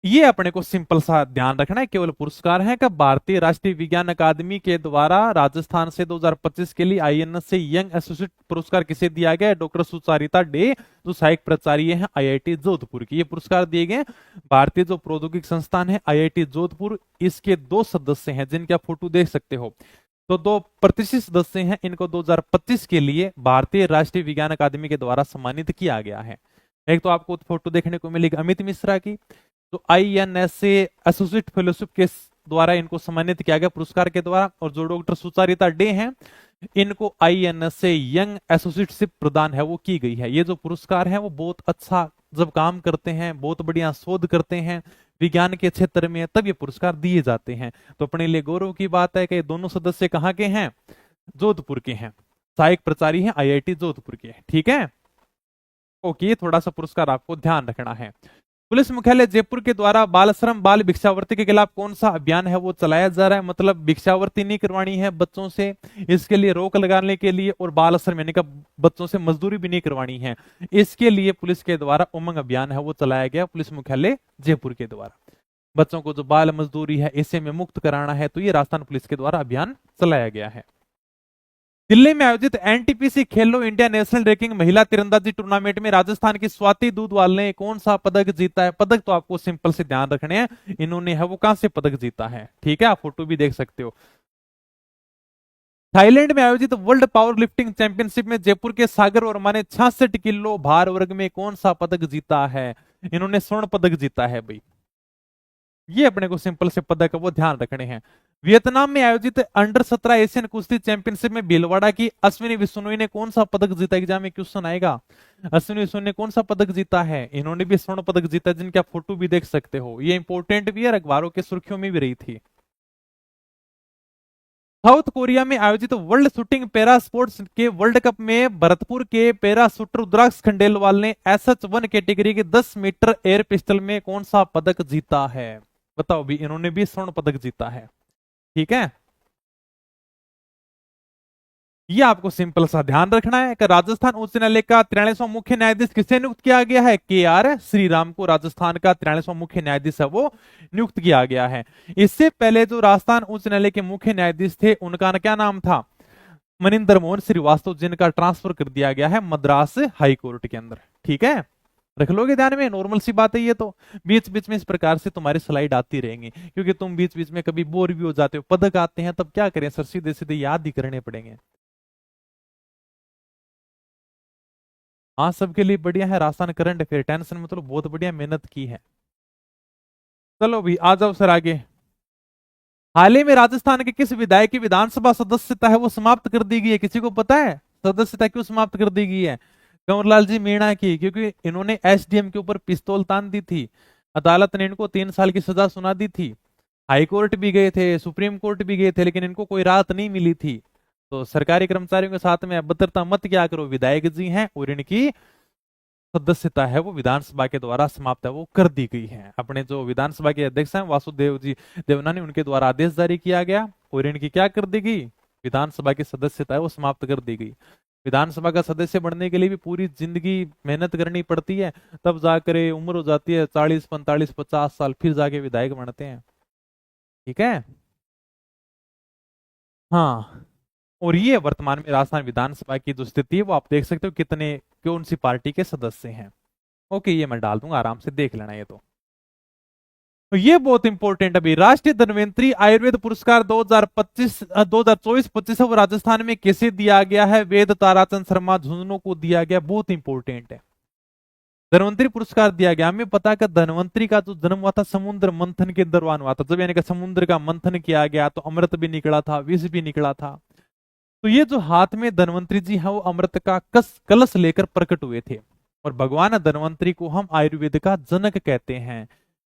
ये अपने को सिंपल सा ध्यान रखना है, केवल पुरस्कार है कि भारतीय राष्ट्रीय विज्ञान अकादमी के द्वारा राजस्थान से 2025 के लिए आईएनएस से यंग एसोसिएट पुरस्कार किसे दिया गया है? डॉक्टर सुचारिता डे, जो सहायक प्राचार्य हैं आईआईटी जोधपुर की। ये पुरस्कार दिए गए भारतीय जो प्रौद्योगिक संस्थान है आईआईटी जोधपुर, इसके 2 सदस्य हैं जिनके आप फोटो देख सकते हो। तो 2 प्रतिष्ठित सदस्य हैं, इनको 2025 के लिए भारतीय राष्ट्रीय विज्ञान अकादमी के द्वारा सम्मानित किया गया है। एक तो आपको फोटो देखने को मिलेगी अमित मिश्रा की, तो INSA एसोसिएट फेलोशिप के द्वारा इनको सम्मानित किया गया पुरस्कार के द्वारा। और जो डॉक्टर सुचारिता डे हैं, इनको INSA यंग एसोसिएटशिप प्रदान है वो की गई है। ये जो पुरस्कार है वो बहुत अच्छा जब काम करते हैं, बहुत बढ़िया शोध करते हैं विज्ञान के क्षेत्र में, तब ये पुरस्कार दिए जाते हैं। तो अपने लिए गौरव की बात है कि ये दोनों सदस्य कहाँ के हैं, जोधपुर के हैं, सहायक प्राचार्य हैं IIT जोधपुर के, ठीक है। ओके, थोड़ा सा पुरस्कार आपको ध्यान रखना है। पुलिस मुख्यालय जयपुर के द्वारा बाल श्रम बाल भिक्षावृत्ति के खिलाफ कौन सा अभियान है वो चलाया जा रहा है। मतलब भिक्षावृत्ति नहीं करवानी है बच्चों से, इसके लिए रोक लगाने के लिए, और बाल श्रम यानी कि बच्चों से मजदूरी भी नहीं करवानी है, इसके लिए पुलिस के द्वारा उमंग अभियान है वो चलाया गया पुलिस मुख्यालय जयपुर के द्वारा। बच्चों को जो बाल मजदूरी है इसे में मुक्त कराना है, तो ये राजस्थान पुलिस के द्वारा अभियान चलाया गया है। दिल्ली में आयोजित NTPC खेलो इंडिया नेशनल रैंकिंग महिला तीरंदाजी टूर्नामेंट में राजस्थान की स्वाति दूधवाल ने कौन सा पदक जीता है। पदक तो आपको सिंपल से ध्यान रखने हैं, इन्होंने है वो कांस्य पदक जीता है, ठीक है, आप फोटो भी देख सकते हो। थाईलैंड में आयोजित वर्ल्ड पावर लिफ्टिंग चैंपियनशिप में जयपुर के सागर वर्मा ने 66 किलो भार वर्ग में कौन सा पदक जीता है। इन्होंने स्वर्ण पदक जीता है भाई, ये अपने को सिंपल से पदक वो ध्यान रखने हैं। वियतनाम में आयोजित अंडर-17 एशियन कुश्ती चैंपियनशिप में भीलवाड़ा की अश्विनी बिश्नोई ने कौन सा पदक जीता। एग्जाम में क्वेश्चन आएगा, अश्विनी बिश्नोई ने कौन सा पदक जीता है। इन्होंने भी स्वर्ण पदक जीता, जिनके आप फोटो भी देख सकते हो, ये इंपॉर्टेंट भी है, अखबारों के सुर्खियों में भी रही थी। साउथ कोरिया में आयोजित वर्ल्ड शूटिंग पैरा स्पोर्ट्स के वर्ल्ड कप में भरतपुर के पैरा शूटर रुद्राक्ष खंडेलवाल ने SH1 कैटेगरी के 10 मीटर एयर पिस्टल में कौन सा पदक जीता है। बताओ भी, इन्होंने भी स्वर्ण पदक जीता है, ठीक है। ये आपको सिंपल सा ध्यान रखना है कि राजस्थान उच्च न्यायालय का 43वां मुख्य न्यायाधीश किसे नियुक्त किया गया है। KR श्रीराम को राजस्थान का 43वां मुख्य न्यायाधीश है वो नियुक्त किया गया है। इससे पहले जो राजस्थान उच्च न्यायालय के मुख्य न्यायाधीश थे उनका क्या नाम था, मनिंदर मोहन श्रीवास्तव, जिनका ट्रांसफर कर दिया गया है मद्रास हाई कोर्ट के अंदर, ठीक है। रख लोगे ध्यान में, नॉर्मल सी बात है ये तो। बीच बीच में इस प्रकार से तुम्हारी स्लाइड आती रहेंगी, क्योंकि तुम बीच बीच में कभी बोर भी हो जाते हो, पदक आते हैं तब क्या करें सर, सीधे सीधे याद ही करने पड़ेंगे। हाँ, सबके लिए बढ़िया है राजस्थान करंट अफेयर, टेंशन मतलब बहुत बढ़िया मेहनत की है। चलो भी आ जाओ सर आगे। हाल ही में राजस्थान के किस विधायक की विधानसभा सदस्यता है वो समाप्त कर दी गई है। किसी को पता है सदस्यता क्यों समाप्त कर दी गई है। कंवरलाल जी मीणा की, क्योंकि इन्होंने SDM के ऊपर पिस्तौल तान दी थी, अदालत ने इनको 3 साल की सजा सुना दी थी, हाई कोर्ट भी गए थे, सुप्रीम कोर्ट भी गए थे, लेकिन इनको कोई राहत नहीं मिली थी। तो सरकारी कर्मचारियों के साथ में अभद्रता मत क्या करो, विधायक जी हैं और इनकी सदस्यता है वो विधानसभा के द्वारा समाप्त है वो कर दी गई है। अपने जो विधानसभा के अध्यक्ष हैं वासुदेव जी देवनानी, उनके द्वारा आदेश जारी किया गया और इनकी क्या कर दी गई, विधानसभा की सदस्यता है वो समाप्त कर दी गई। विधानसभा का सदस्य बनने के लिए भी पूरी जिंदगी मेहनत करनी पड़ती है, तब जाकर उम्र हो जाती है 40, 45, 50 साल, फिर जाके विधायक बनते हैं, ठीक है। हाँ, और ये वर्तमान में राजस्थान विधानसभा की जो स्थिति है वो आप देख सकते हो, कितने कौन सी पार्टी के सदस्य हैं। ओके, ये मैं डाल दूंगा, आराम से देख लेना ये तो ये बहुत इंपॉर्टेंट अभी राष्ट्रीय धन्वंतरी आयुर्वेद पुरस्कार 2024-25 वो राजस्थान में किसे दिया गया है। वेद ताराचंद शर्मा झुंझुनू को दिया गया, बहुत इंपॉर्टेंट है। धन्वंतरी पुरस्कार दिया गया, हमें पता है कि धन्वंतरी का जो जन्म हुआ था समुद्र मंथन के दौरान हुआ था, जब यानी कि समुद्र का मंथन किया गया तो अमृत भी निकला था, विष भी निकला था। तो ये जो हाथ में धन्वंतरी जी है वो अमृत का कलश लेकर प्रकट हुए थे, और भगवान धन्वंतरी को हम आयुर्वेद का जनक कहते हैं,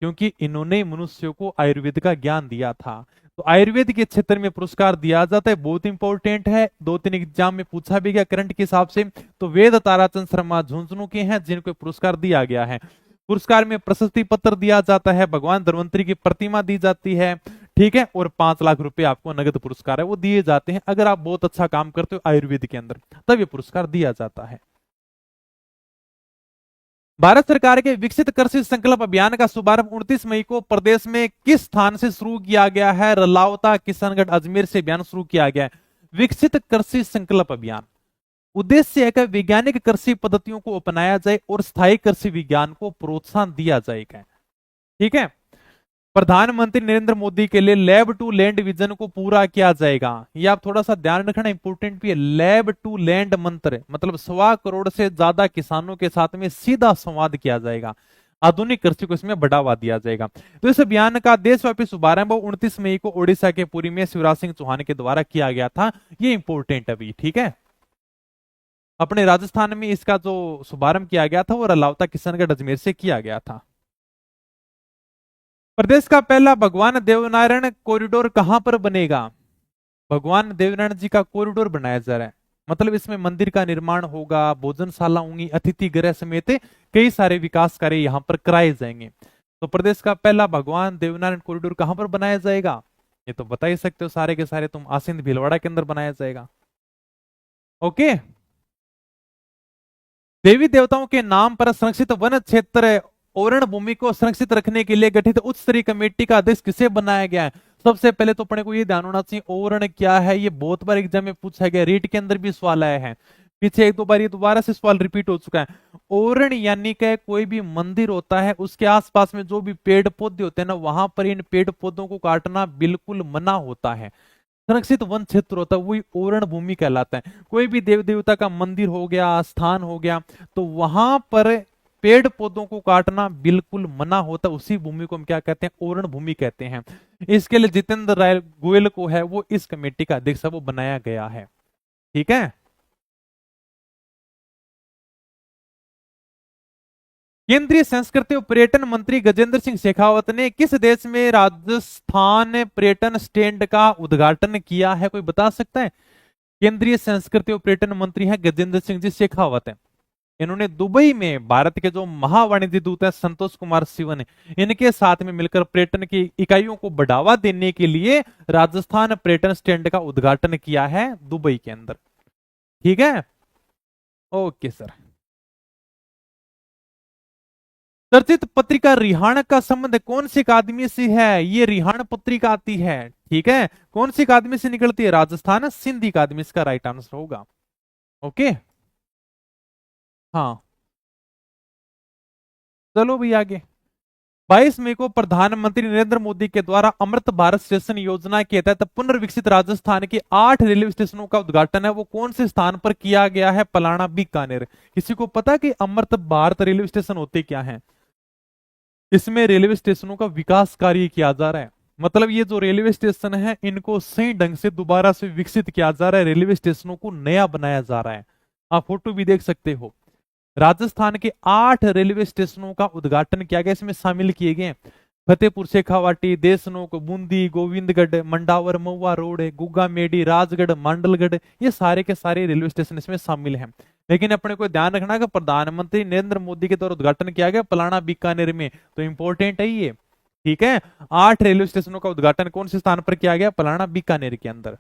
क्योंकि इन्होंने मनुष्यों को आयुर्वेद का ज्ञान दिया था। तो आयुर्वेद के क्षेत्र में पुरस्कार दिया जाता है, बहुत इंपॉर्टेंट है, 2-3 एग्जाम में पूछा भी गया करंट के हिसाब से। तो वेद ताराचंद शर्मा झुंझुनू के हैं जिनको पुरस्कार दिया गया है। पुरस्कार में प्रशस्ति पत्र दिया जाता है, भगवान धन्वंतरी की प्रतिमा दी जाती है, ठीक है, और 5 लाख रुपए आपको नगद पुरस्कार है वो दिए जाते हैं। अगर आप बहुत अच्छा काम करते हो आयुर्वेद के अंदर तब ये पुरस्कार दिया जाता है। भारत सरकार के विकसित कृषि संकल्प अभियान का शुभारंभ 29 मई को प्रदेश में किस स्थान से शुरू किया गया है। रलावता, किशनगढ़, अजमेर से अभियान शुरू किया गया है। विकसित कृषि संकल्प अभियान उद्देश्य है कि वैज्ञानिक कृषि पद्धतियों को अपनाया जाए और स्थायी कृषि विज्ञान को प्रोत्साहन दिया जाएगा, ठीक है। प्रधानमंत्री नरेंद्र मोदी के लिए लैब टू लैंड विजन को पूरा किया जाएगा। ये आप थोड़ा सा ध्यान रखना, इंपोर्टेंट भी है। लैब टू लैंड मंत्र मतलब 1.25 करोड़ से ज्यादा किसानों के साथ में सीधा संवाद किया जाएगा, आधुनिक कृषि को इसमें बढ़ावा दिया जाएगा। तो इस अभियान का देशव्यापी शुभारंभ 29 मई को ओडिशा के पुरी में शिवराज सिंह चौहान के द्वारा किया गया था। ये इंपोर्टेंट अभी, ठीक है। अपने राजस्थान में इसका जो शुभारंभ किया गया था वो रलावता किशनगढ़ अजमेर से किया गया था। प्रदेश का पहला भगवान देवनारायण कॉरिडोर कहां पर बनेगा? भगवान देवनारायण जी का कॉरिडोर बनाया जा रहा है, मतलब इसमें मंदिर का निर्माण होगा, भोजनशाला होंगी, अतिथि गृह समेत कई सारे विकास कार्य यहां पर कराए जाएंगे। तो प्रदेश का पहला भगवान देवनारायण कॉरिडोर कहां पर बनाया जाएगा? ये तो बता ही सकते हो सारे के सारे तुम, आसिंद भीलवाड़ा के अंदर बनाया जाएगा। ओके। देवी देवताओं के नाम पर संरक्षित वन क्षेत्र ओरण भूमि को संरक्षित रखने के लिए गठित उच्च स्तरीय कमेटी का अध्यक्ष किसे बनाया गया है? सबसे पहले तो अपने को ये ध्यान होना चाहिए ओरण क्या है। ये बहुत बार एग्जाम में पूछा गया, रीट के अंदर भी सवाल आया है, पीछे 1-2 बार ये दोबारा से सवाल रिपीट हो चुका है। ओरण यानी कि कोई भी मंदिर होता है उसके आसपास में जो भी पेड़ पौधे होते हैं ना, वहां पर इन पेड़ पौधों को काटना बिल्कुल मना होता है। संरक्षित वन क्षेत्र होता है वही ओरण भूमि कहलाता है। कोई भी देव देवता का मंदिर हो गया, स्थान हो गया, तो वहां पर पेड़ पौधों को काटना बिल्कुल मना होता है। उसी भूमि को हम क्या कहते हैं? ओरण भूमि कहते हैं। इसके लिए जितेंद्र राय गोयल को है वो इस कमेटी का अध्यक्ष वो बनाया गया है, ठीक है। केंद्रीय संस्कृति और पर्यटन मंत्री गजेंद्र सिंह शेखावत ने किस देश में राजस्थान पर्यटन स्टैंड का उद्घाटन किया है? कोई बता सकता है? केंद्रीय संस्कृति और पर्यटन मंत्री हैं गजेंद्र सिंह जी शेखावत है। इन्होंने दुबई में भारत के जो महावाणिज्य दूत हैं संतोष कुमार सिवन, इनके साथ में मिलकर पर्यटन की इकाइयों को बढ़ावा देने के लिए राजस्थान पर्यटन स्टैंड का उद्घाटन किया है दुबई के अंदर, ठीक है। Okay sir. चर्चित पत्रिका रिहाण का संबंध कौन सी अकादमी से है? ये रिहाण पत्रिका आती है, ठीक है। कौन सी अकादमी से निकलती है? राजस्थान सिंधी अकादमी इसका राइट आंसर होगा। ओके, हाँ चलो भाई आगे। 22 मई को प्रधानमंत्री नरेंद्र मोदी के द्वारा अमृत भारत स्टेशन योजना के तहत पुनर्विकसित राजस्थान के 8 रेलवे स्टेशनों का उद्घाटन है वो कौन से स्थान पर किया गया है? पलाना बीकानेर। किसी को पता कि अमृत भारत रेलवे स्टेशन होते क्या हैं? इसमें रेलवे स्टेशनों का विकास कार्य किया जा रहा है, मतलब ये जो रेलवे स्टेशन है इनको सही ढंग से दोबारा से विकसित किया जा रहा है, रेलवे स्टेशनों को नया बनाया जा रहा है। आप फोटो भी देख सकते हो। राजस्थान के 8 रेलवे स्टेशनों का उद्घाटन किया गया, इसमें शामिल किए गए फतेहपुर शेखावाटी, देशनोक, बूंदी, गोविंदगढ़, मंडावर, महुआ रोड, गुग्गा मेडी, राजगढ़, मांडलगढ़, ये सारे के सारे रेलवे स्टेशन इसमें शामिल हैं। लेकिन अपने को ध्यान रखना कि प्रधानमंत्री नरेंद्र मोदी के द्वारा उद्घाटन किया गया पलाना बीकानेर में, तो इंपॉर्टेंट है ये, ठीक है। 8 रेलवे स्टेशनों का उद्घाटन कौन से स्थान पर किया गया? पलाना बीकानेर के अंदर।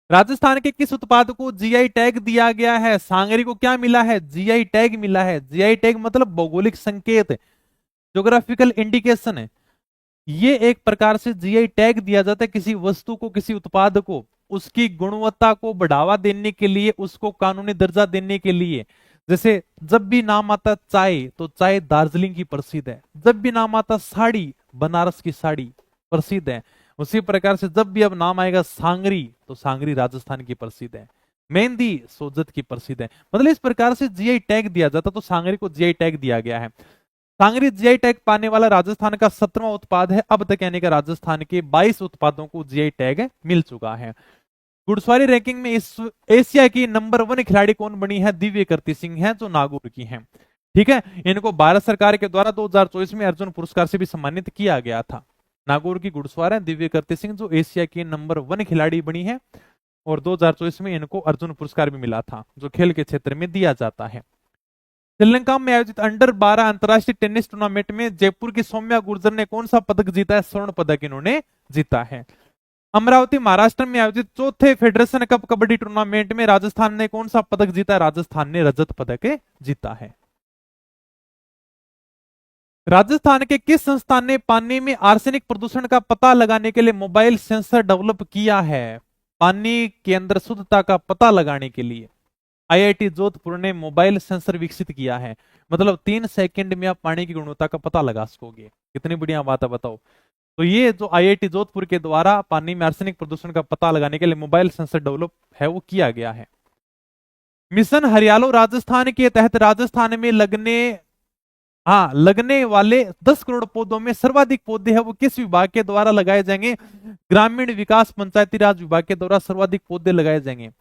राजस्थान के किस उत्पाद को जीआई टैग दिया गया है? सांगरी को क्या मिला है? जीआई टैग मिला है। जीआई टैग मतलब भौगोलिक संकेत, ज्योग्राफिकल इंडिकेशन है। ये एक प्रकार से जीआई टैग दिया जाता है किसी वस्तु को, किसी उत्पाद को, उसकी गुणवत्ता को बढ़ावा देने के लिए, उसको कानूनी दर्जा देने के लिए। जैसे जब भी नाम आता चाय, तो चाय दार्जिलिंग की प्रसिद्ध है। जब भी नाम आता साड़ी, बनारस की साड़ी प्रसिद्ध है। उसी प्रकार से जब भी अब नाम आएगा सांगरी, तो सांगरी राजस्थान की प्रसिद्ध है। मेहंदी सोजत की प्रसिद्ध है। मतलब इस प्रकार से जीआई टैग दिया जाता, तो सांगरी को जीआई टैग दिया गया है। सांगरी जीआई टैग पाने वाला राजस्थान का 17वां उत्पाद है अब तक, यानी कि राजस्थान के 22 उत्पादों को जीआई टैग मिल चुका है। घुड़सवारी रैंकिंग में इस एशिया की नंबर 1 खिलाड़ी कौन बनी है? दिव्य कीर्ति सिंह है, जो नागौर की हैं, ठीक है। इनको भारत सरकार के द्वारा 2024 में अर्जुन पुरस्कार से भी सम्मानित किया गया था। नागौर की घुड़सवार है दिव्य कीर्ति सिंह, जो एशिया की नंबर 1 खिलाड़ी बनी है, और 2024 में इनको अर्जुन पुरस्कार भी मिला था, जो खेल के क्षेत्र में दिया जाता है। श्रीलंका में आयोजित अंडर 12 अंतरराष्ट्रीय टेनिस टूर्नामेंट में जयपुर की सौम्या गुर्जर ने कौन सा पदक जीता है? स्वर्ण पदक इन्होंने जीता है। अमरावती महाराष्ट्र में आयोजित चौथे फेडरेशन कप कबड्डी टूर्नामेंट में राजस्थान ने कौन सा पदक जीता है? राजस्थान ने रजत पदक जीता है। राजस्थान के किस संस्थान ने पानी में आर्सेनिक प्रदूषण का पता लगाने के लिए मोबाइल सेंसर डेवलप किया है? पानी के अंदर शुद्धता का पता लगाने के लिए आईआईटी जोधपुर ने मोबाइल सेंसर विकसित किया है। मतलब 3 सेकंड में आप पानी की गुणवत्ता का पता लगा सकोगे। कितनी बढ़िया बात है बताओ। तो ये जो आईआईटी जोधपुर के द्वारा पानी में आर्सेनिक प्रदूषण का पता लगाने के लिए मोबाइल सेंसर डेवलप है वो किया गया है। मिशन हरियालो राजस्थान के तहत राजस्थान में लगने वाले 10 करोड़ पौधों में सर्वाधिक पौधे हैं वो किस विभाग के द्वारा लगाए जाएंगे? ग्रामीण विकास पंचायती राज विभाग के द्वारा सर्वाधिक पौधे लगाए जाएंगे।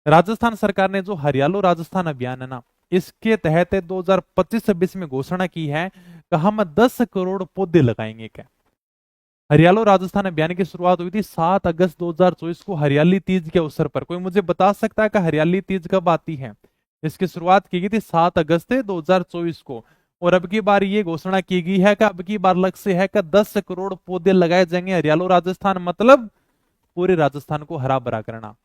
राजस्थान सरकार ने जो हरियालो राजस्थान अभियान है ना, इसके तहत 2025-26 में घोषणा की है कि हम 10 करोड़ पौधे लगाएंगे। क्या हरियालो राजस्थान अभियान की शुरुआत हुई थी 7 अगस्त 2024 को हरियाली तीज के अवसर पर। कोई मुझे बता सकता है कि हरियाली तीज कब आती है? इसकी शुरुआत की गई थी 7 अगस्त 2024 को। और अब की बार ये घोषणा की गई है कि अब की बार लक्ष्य है कि 10 करोड़ पौधे लगाए जाएंगे। हरियालो राजस्थान मतलब पूरे राजस्थान को हरा भरा करना।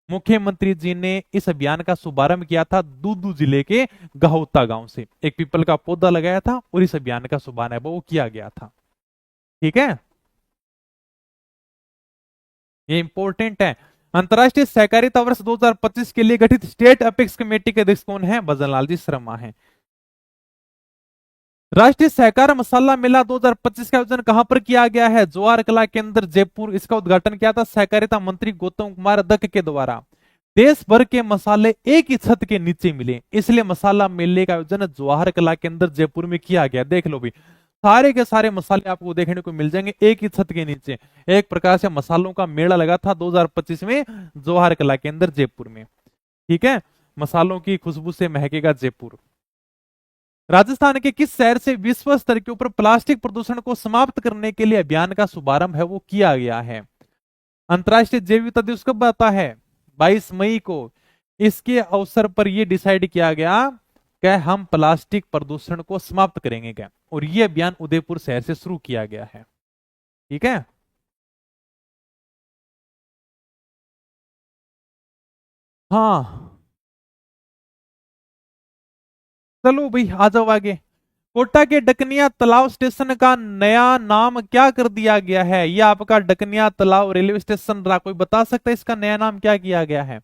मुख्यमंत्री जी ने इस अभियान का शुभारंभ किया था दूदू जिले के गहोता गांव से। एक पीपल का पौधा लगाया था और इस अभियान का शुभारंभ वो किया गया था। ठीक है, ये इंपॉर्टेंट है। अंतर्राष्ट्रीय सहकारिता वर्ष 2025 के लिए गठित स्टेट अपेक्स कमेटी के अध्यक्ष कौन है? भजन लाल जी शर्मा है। राष्ट्रीय सहकार मसाला मेला 2025 का आयोजन कहां पर किया गया है? जवाहर कला केंद्र जयपुर। इसका उद्घाटन किया था सहकारिता मंत्री गौतम कुमार अध्यक्ष के द्वारा। देश भर के मसाले एक ही छत के नीचे मिले, इसलिए मसाला मेले का आयोजन जवाहर कला केंद्र जयपुर में किया गया। देख लो भी, सारे के सारे मसाले आपको देखने को मिल जाएंगे एक ही छत के नीचे। एक प्रकार से मसालों का मेला लगा था 2025 में जवाहर कला केंद्र जयपुर में। ठीक है, मसालों की खुशबू से महकेगा जयपुर। राजस्थान के किस शहर से विश्व स्तर के ऊपर प्लास्टिक प्रदूषण को समाप्त करने के लिए अभियान का शुभारंभ है वो किया गया है? अंतर्राष्ट्रीय जैव विविधता दिवस कब आता है? 22 मई को। इसके अवसर पर यह डिसाइड किया गया कि हम प्लास्टिक प्रदूषण को समाप्त करेंगे क्या, और यह अभियान उदयपुर शहर से शुरू किया गया है। ठीक है, हाँ चलो भाई आ जाओ आगे। कोटा के डकनिया तालाब स्टेशन का नया नाम क्या कर दिया गया है? यह आपका डकनिया तालाब रेलवे स्टेशन रहा। कोई बता सकता है इसका नया नाम क्या किया गया है?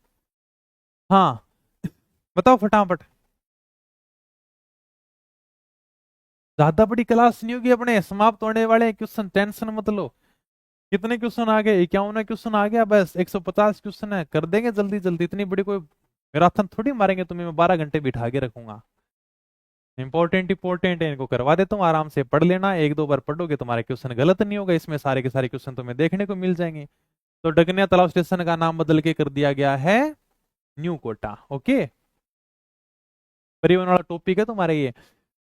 हाँ बताओ फटाफट। ज्यादा बड़ी क्लास नहीं होगी, अपने समाप्त होने वाले क्वेश्चन, टेंशन मत लो। कितने क्वेश्चन आ गए? 51 क्वेश्चन आ गया, बस 150 क्वेश्चन है, कर देंगे जल्दी जल्दी। इतनी बड़ी कोई मैराथन थोड़ी मारेंगे तुम्हें, मैं 12 घंटे बिठा के रखूंगा। इंपॉर्टेंट इंपॉर्टेंट है, इनको करवा देता हूँ, आराम से पढ़ लेना। एक दो बार पढ़ोगे तुम्हारे क्वेश्चन गलत नहीं होगा, इसमें सारे के सारे क्वेश्चन तुम्हें देखने को मिल जाएंगे। तो डगनिया तालाब स्टेशन का नाम बदल के कर दिया गया है न्यू कोटा। ओके, परिवहन वाला टॉपिक है तुम्हारे ये।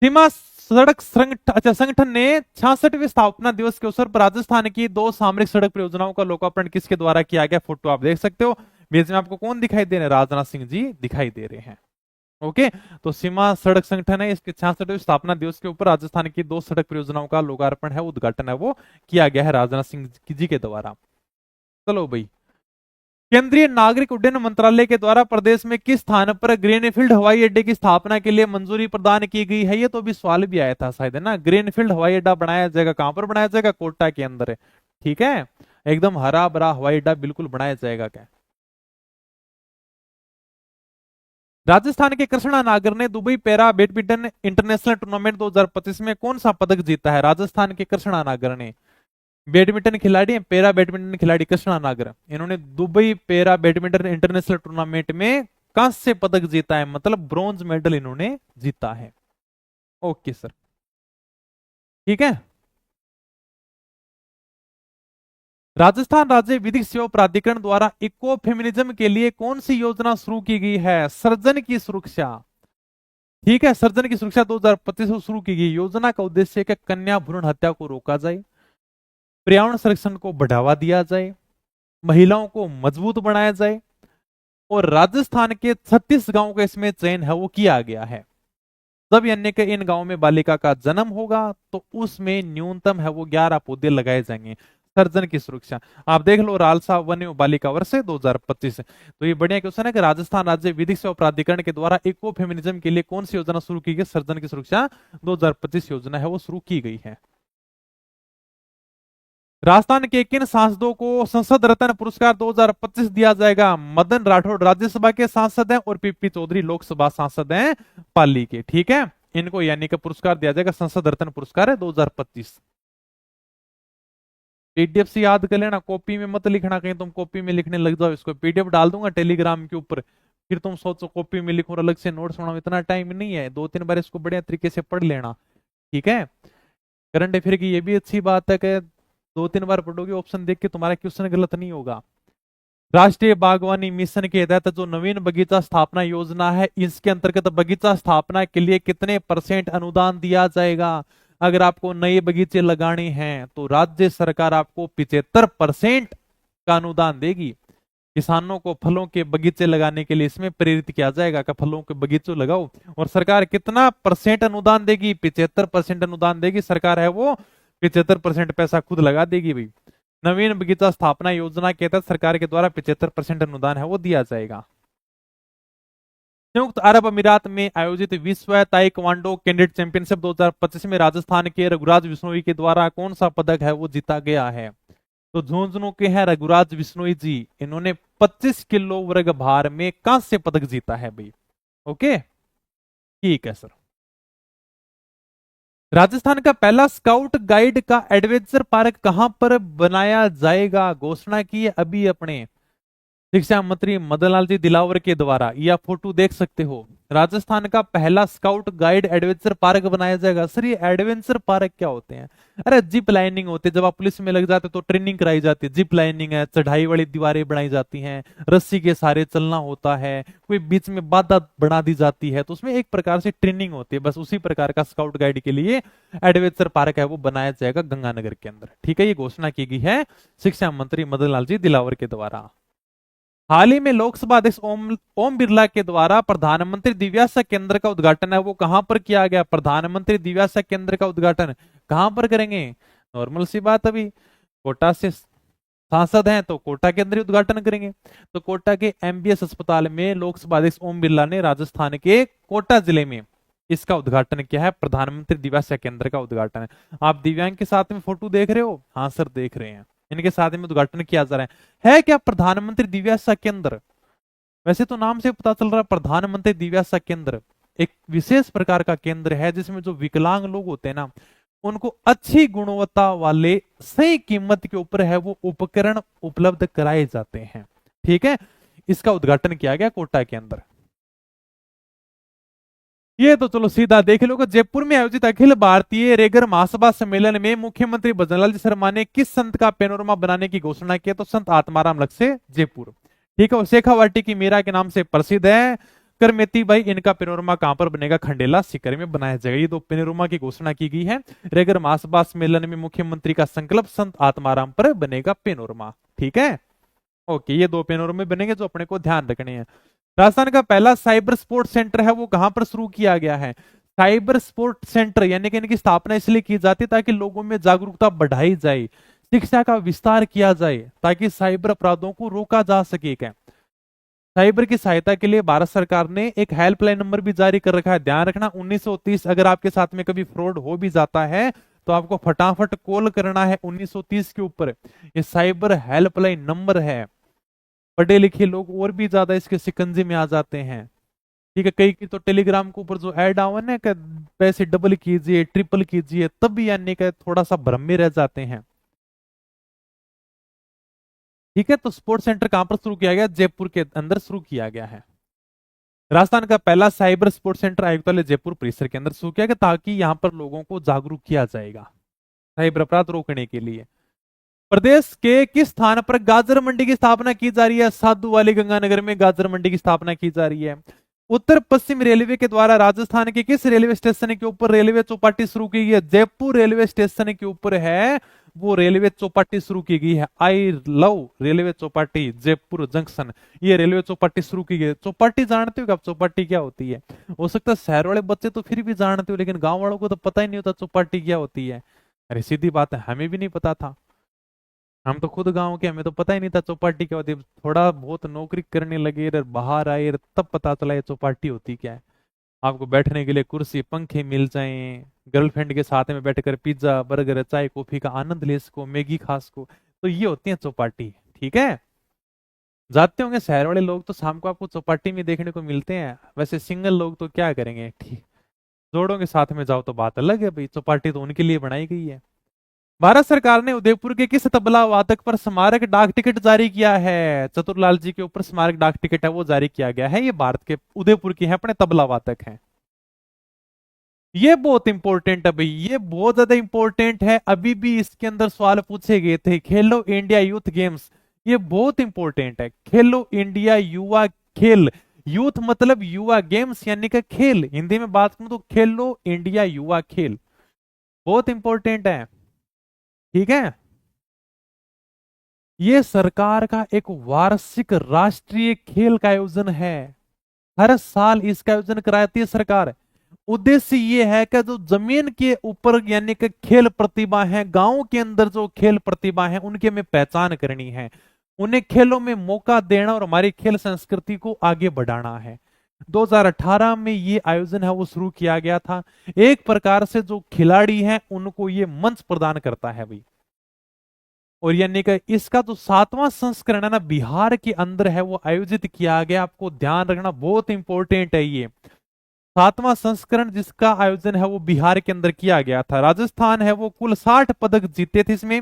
सीमा सड़क संगठन ने 66वें स्थापना दिवस के अवसर पर राजस्थान की 2 सामरिक सड़क परियोजनाओं का लोकार्पण किसके द्वारा किया गया? फोटो आप देख सकते हो। बीच में आपको कौन दिखाई दे रहे हैं? राजनाथ सिंह जी दिखाई दे रहे हैं। ओके, तो सीमा सड़क संगठन है, इसके 66वें स्थापना दिवस के ऊपर राजस्थान की 2 सड़क परियोजनाओं का लोकार्पण है, उद्घाटन है वो किया गया है राजनाथ सिंह जी के द्वारा। चलो भाई, केंद्रीय नागरिक उड्डयन मंत्रालय के द्वारा प्रदेश में किस स्थान पर ग्रीनफील्ड हवाई अड्डे की स्थापना के लिए मंजूरी प्रदान की गई है? ये तो भी सवाल भी आया था शायद, है ना। ग्रीनफील्ड हवाई अड्डा बनाया जाएगा, कहां पर बनाया जाएगा? कोटा के अंदर है। ठीक है, एकदम हरा भरा हवाई अड्डा बिल्कुल बनाया जाएगा। क्या राजस्थान के कृष्णा नागर ने Dubai para badminton international tournament 2025 में कौन सा पदक जीता है? राजस्थान के कृष्णा नागर ने, बैडमिंटन खिलाड़ी हैं, पैरा बैडमिंटन खिलाड़ी कृष्णा नागर, इन्होंने Dubai para badminton international tournament में कांस्य पदक जीता है, मतलब ब्रॉन्ज मेडल इन्होंने जीता है। ओके सर, ठीक है। राजस्थान राज्य विधिक सेवा प्राधिकरण द्वारा इको फेमिनिज्म के लिए कौन सी योजना शुरू की गई है? सर्जन की सुरक्षा। ठीक है, सर्जन की सुरक्षा 2025 में शुरू की गई योजना का उद्देश्य है कि कन्या भ्रूण हत्या को रोका जाए, पर्यावरण संरक्षण को बढ़ावा दिया जाए, महिलाओं को मजबूत बनाया जाए, और राजस्थान के 36 गांवों का इसमें चयन है वो किया गया है। जब यानी कि इन गांवों में बालिका का जन्म होगा तो उसमें न्यूनतम है वो 11 पौधे लगाए जाएंगे। सर्जन की सुरक्षा आप देख लो, रालसा वन बालिका वर्ष 2025। तो ये बढ़िया क्वेश्चन है कि राजस्थान राज्य विधिक सेवा प्राधिकरण के द्वारा इको फेमिनिज्म के लिए कौन सी योजना शुरू की गई? सर्जन की सुरक्षा 2025 योजना है वो शुरू की गई है। राजस्थान के किन सांसदों को संसद रत्न पुरस्कार 2025 दिया जाएगा? मदन राठौड़ राज्यसभा के सांसद हैं और पीपी चौधरी लोकसभा सांसद हैं पाली के। ठीक है, इनको यानी कि पुरस्कार दिया जाएगा, संसद रत्न पुरस्कार है 2025। पीडीएफ से याद कर लेना, कॉपी में मत लिखना, कहीं तुम कॉपी में लिखने लग जाओ। इसको पीडीएफ डाल दूंगा टेलीग्राम के ऊपर, फिर तुम सोचो कॉपी में लिखो और अलग से नोट्स बनाओ, इतना टाइम नहीं है। 2-3 बार इसको बढ़िया तरीके से पढ़ लेना। ठीक है, करंट अफेयर की ये भी अच्छी बात है कि 2-3 बार पढ़ोगे, ऑप्शन देख के तुम्हारा क्वेश्चन गलत नहीं होगा। राष्ट्रीय बागवानी मिशन के तहत जो नवीन बगीचा स्थापना योजना है, इसके अंतर्गत बगीचा स्थापना के लिए कितने % अनुदान दिया जाएगा? अगर आपको नए बगीचे लगाने हैं तो राज्य सरकार आपको 75% का अनुदान देगी। किसानों को फलों के बगीचे लगाने के लिए इसमें प्रेरित किया जाएगा कि फलों के बगीचे लगाओ। और सरकार कितना % अनुदान देगी? 75% अनुदान देगी सरकार, है वो 75% पैसा खुद लगा देगी भाई। नवीन बगीचा स्थापना योजना के तहत सरकार के द्वारा 75% अनुदान है वो दिया जाएगा। संयुक्त अरब अमीरात में आयोजित विश्व ताइक्वांडो कैंडिडेट चैंपियनशिप 2025 में राजस्थान के रघुराज बिश्नोई के द्वारा कौन सा पदक है वो जीता गया है? तो झुंझुनू के हैं रघुराज बिश्नोई जी, इन्होंने 25 किलो वर्ग भार में कांस्य पदक जीता है भाई। ओके, ठीक है सर। राजस्थान का पहला स्काउट गाइड का एडवेंचर पार्क कहां पर बनाया जाएगा? घोषणा की है अभी अपने शिक्षा मंत्री मदन लाल जी दिलावर के द्वारा। यह फोटो देख सकते हो, राजस्थान का पहला स्काउट गाइड एडवेंचर पार्क बनाया जाएगा। सर ये एडवेंचर पार्क क्या होते हैं? अरे जिप लाइनिंग होती है, जब आप पुलिस में लग जाते तो ट्रेनिंग कराई जाती है, जिप लाइनिंग है, चढ़ाई वाली दीवारें बनाई जाती हैं, रस्सी के सहारे चलना होता है, कोई बीच में बाधा बना दी जाती है, तो उसमें एक प्रकार से ट्रेनिंग होती है। बस उसी प्रकार का स्काउट गाइड के लिए एडवेंचर पार्क है वो बनाया जाएगा गंगानगर के अंदर। ठीक है, ये घोषणा की गई है शिक्षा मंत्री मदन लाल जी दिलावर के द्वारा। हाल ही में लोकसभा अध्यक्ष ओम बिरला के द्वारा प्रधानमंत्री दिव्यासा केंद्र का उद्घाटन है वो कहां पर किया गया? प्रधानमंत्री दिव्यासा केंद्र का उद्घाटन कहां पर करेंगे? नॉर्मल सी बात, अभी कोटा से सांसद हैं तो कोटा के अंदर ही उद्घाटन करेंगे। तो कोटा के एमबीएस अस्पताल में लोकसभा अध्यक्ष ओम बिरला ने राजस्थान के कोटा जिले में इसका उद्घाटन किया है, प्रधानमंत्री दिव्यासा केंद्र का उद्घाटन है। आप दिव्यांग के साथ में फोटो देख रहे हो? हाँ सर देख रहे हैं, इनके साथ में उद्घाटन किया जा रहा है क्या प्रधानमंत्री दिव्यासा केंद्र? वैसे तो नाम से पता चल रहा है प्रधानमंत्री दिव्यासा केंद्र एक विशेष प्रकार का केंद्र है जिसमें जो विकलांग लोग होते हैं ना, उनको अच्छी गुणवत्ता वाले सही कीमत के ऊपर है वो उपकरण उपलब्ध कराए जाते हैं। ठीक है, इसका उद्घाटन किया गया कोटा के अंदर। ये तो चलो सीधा देख लो कि जयपुर में आयोजित अखिल भारतीय रेगर महासभा सम्मेलन में मुख्यमंत्री भजनलाल जी शर्मा ने किस संत का पेनोरमा बनाने की घोषणा की? तो संत आत्माराम लक्ष्य जयपुर। ठीक है, और शेखावाटी की मीरा के नाम से प्रसिद्ध है करमेती भाई, इनका पेनोरमा कहां पर बनेगा? खंडेला सीकर में बनाया जाएगा। ये दो पेनोरमा की घोषणा की गई है। रेगर महासभा सम्मेलन में मुख्यमंत्री का संकल्प संत आत्माराम पर बनेगा पेनोरमा। ठीक है, ओके, ये दो पेनोरमा बनेंगे जो अपने को ध्यान रखने हैं। राजस्थान का पहला साइबर स्पोर्ट सेंटर है वो कहां पर शुरू किया गया है? साइबर स्पोर्ट सेंटर यानी कि इनकी स्थापना इसलिए की जाती है ताकि लोगों में जागरूकता बढ़ाई जाए, शिक्षा का विस्तार किया जाए, ताकि साइबर अपराधों को रोका जा सके। क्या साइबर की सहायता के लिए भारत सरकार ने एक हेल्पलाइन नंबर भी जारी कर रखा है, ध्यान रखना 1930। अगर आपके साथ में कभी फ्रॉड हो भी जाता है तो आपको फटाफट कॉल करना है 1930 के ऊपर। ये साइबर हेल्पलाइन नंबर है। पढ़े लिखे लोग और भी ज्यादा इसके शिकंजे में आ जाते हैं। ठीक है, कई की तो टेलीग्राम के ऊपर जो ऐड आवा ना कि पैसे डबल कीजिए ट्रिपल कीजिए, तब भी यानी कि थोड़ा सा भ्रम में रह जाते हैं। ठीक है, तो स्पोर्ट्स सेंटर कहां पर शुरू किया गया? जयपुर के अंदर शुरू किया गया है। राजस्थान का पहला साइबर स्पोर्ट्स सेंटर आयुक्तालय जयपुर परिसर के अंदर शुरू किया गया ताकि यहां पर लोगों को जागरूक किया जाएगा साइबर अपराध रोकने के लिए। प्रदेश के किस स्थान पर गाजर मंडी की स्थापना की जा रही है? साधु वाली गंगानगर में गाजर मंडी की स्थापना की जा रही है। उत्तर पश्चिम रेलवे के द्वारा राजस्थान के किस रेलवे स्टेशन के ऊपर रेलवे चौपाटी शुरू की गई है? जयपुर रेलवे स्टेशन के ऊपर है वो रेलवे चौपाटी शुरू की गई है। I love railway Chowpatty Jaipur junction, ये रेलवे चौपाटी शुरू की गई है। चौपाटी जानते हो आप चौपाटी क्या होती है? हो सकता है शहर वाले बच्चे तो फिर भी जानते हो, लेकिन गांव वालों को तो पता ही नहीं होता चौपाटी क्या होती है। अरे सीधी बात है, हमें भी नहीं पता था, हम तो खुद गांव के, हमें तो पता ही नहीं था चौपाटी क्या होती है। थोड़ा बहुत नौकरी करने लगे बाहर आए तब पता चला ये चौपाटी होती क्या है। आपको बैठने के लिए कुर्सी पंखे मिल जाएं, गर्लफ्रेंड के साथ में बैठकर पिज्जा बर्गर चाय कॉफी का आनंद ले सको, मैगी खा सको, तो ये होती है चौपाटी। ठीक है, जाते होंगे शहर वाले लोग तो शाम को आपको चौपाटी में देखने को मिलते हैं, वैसे सिंगल लोग तो क्या करेंगे, ठीक, जोड़ों के साथ में जाओ तो बात अलग है भाई, चौपाटी तो उनके लिए बनाई गई है। भारत सरकार ने उदयपुर के किस तबला वादक पर स्मारक डाक टिकट जारी किया है? चतुरलाल जी के ऊपर स्मारक डाक टिकट है वो जारी किया गया है, ये भारत के उदयपुर के हैं, अपने तबला वादक हैं। ये बहुत इंपॉर्टेंट है भाई, ये बहुत ज्यादा इंपॉर्टेंट है, अभी भी इसके अंदर सवाल पूछे गए थे। खेलो इंडिया यूथ गेम्स, ये बहुत इंपॉर्टेंट है। खेलो इंडिया युवा खेल, यूथ मतलब युवा, गेम्स यानी कि खेल, हिंदी में बात करूं तो खेलो इंडिया युवा खेल, बहुत इंपॉर्टेंट है। ठीक है, ये सरकार का एक वार्षिक राष्ट्रीय खेल का आयोजन है, हर साल इसका आयोजन कराती है सरकार। उद्देश्य ये है कि जो जमीन के ऊपर यानी कि खेल प्रतिभा है, गांव के अंदर जो खेल प्रतिभा है उनकी हमें पहचान करनी है, उन्हें खेलों में मौका देना और हमारी खेल संस्कृति को आगे बढ़ाना है। 2018 में ये आयोजन है वो शुरू किया गया था। एक प्रकार से जो खिलाड़ी हैं उनको ये मंच प्रदान करता है भाई। और यानी कि इसका जो 7वां संस्करण है ना, बिहार के अंदर है वो आयोजित किया गया, आपको ध्यान रखना बहुत इंपॉर्टेंट है ये। 7वां संस्करण जिसका आयोजन है वो बिहार के अंदर किया गया था। राजस्थान है वो कुल 60 पदक जीते थे, इसमें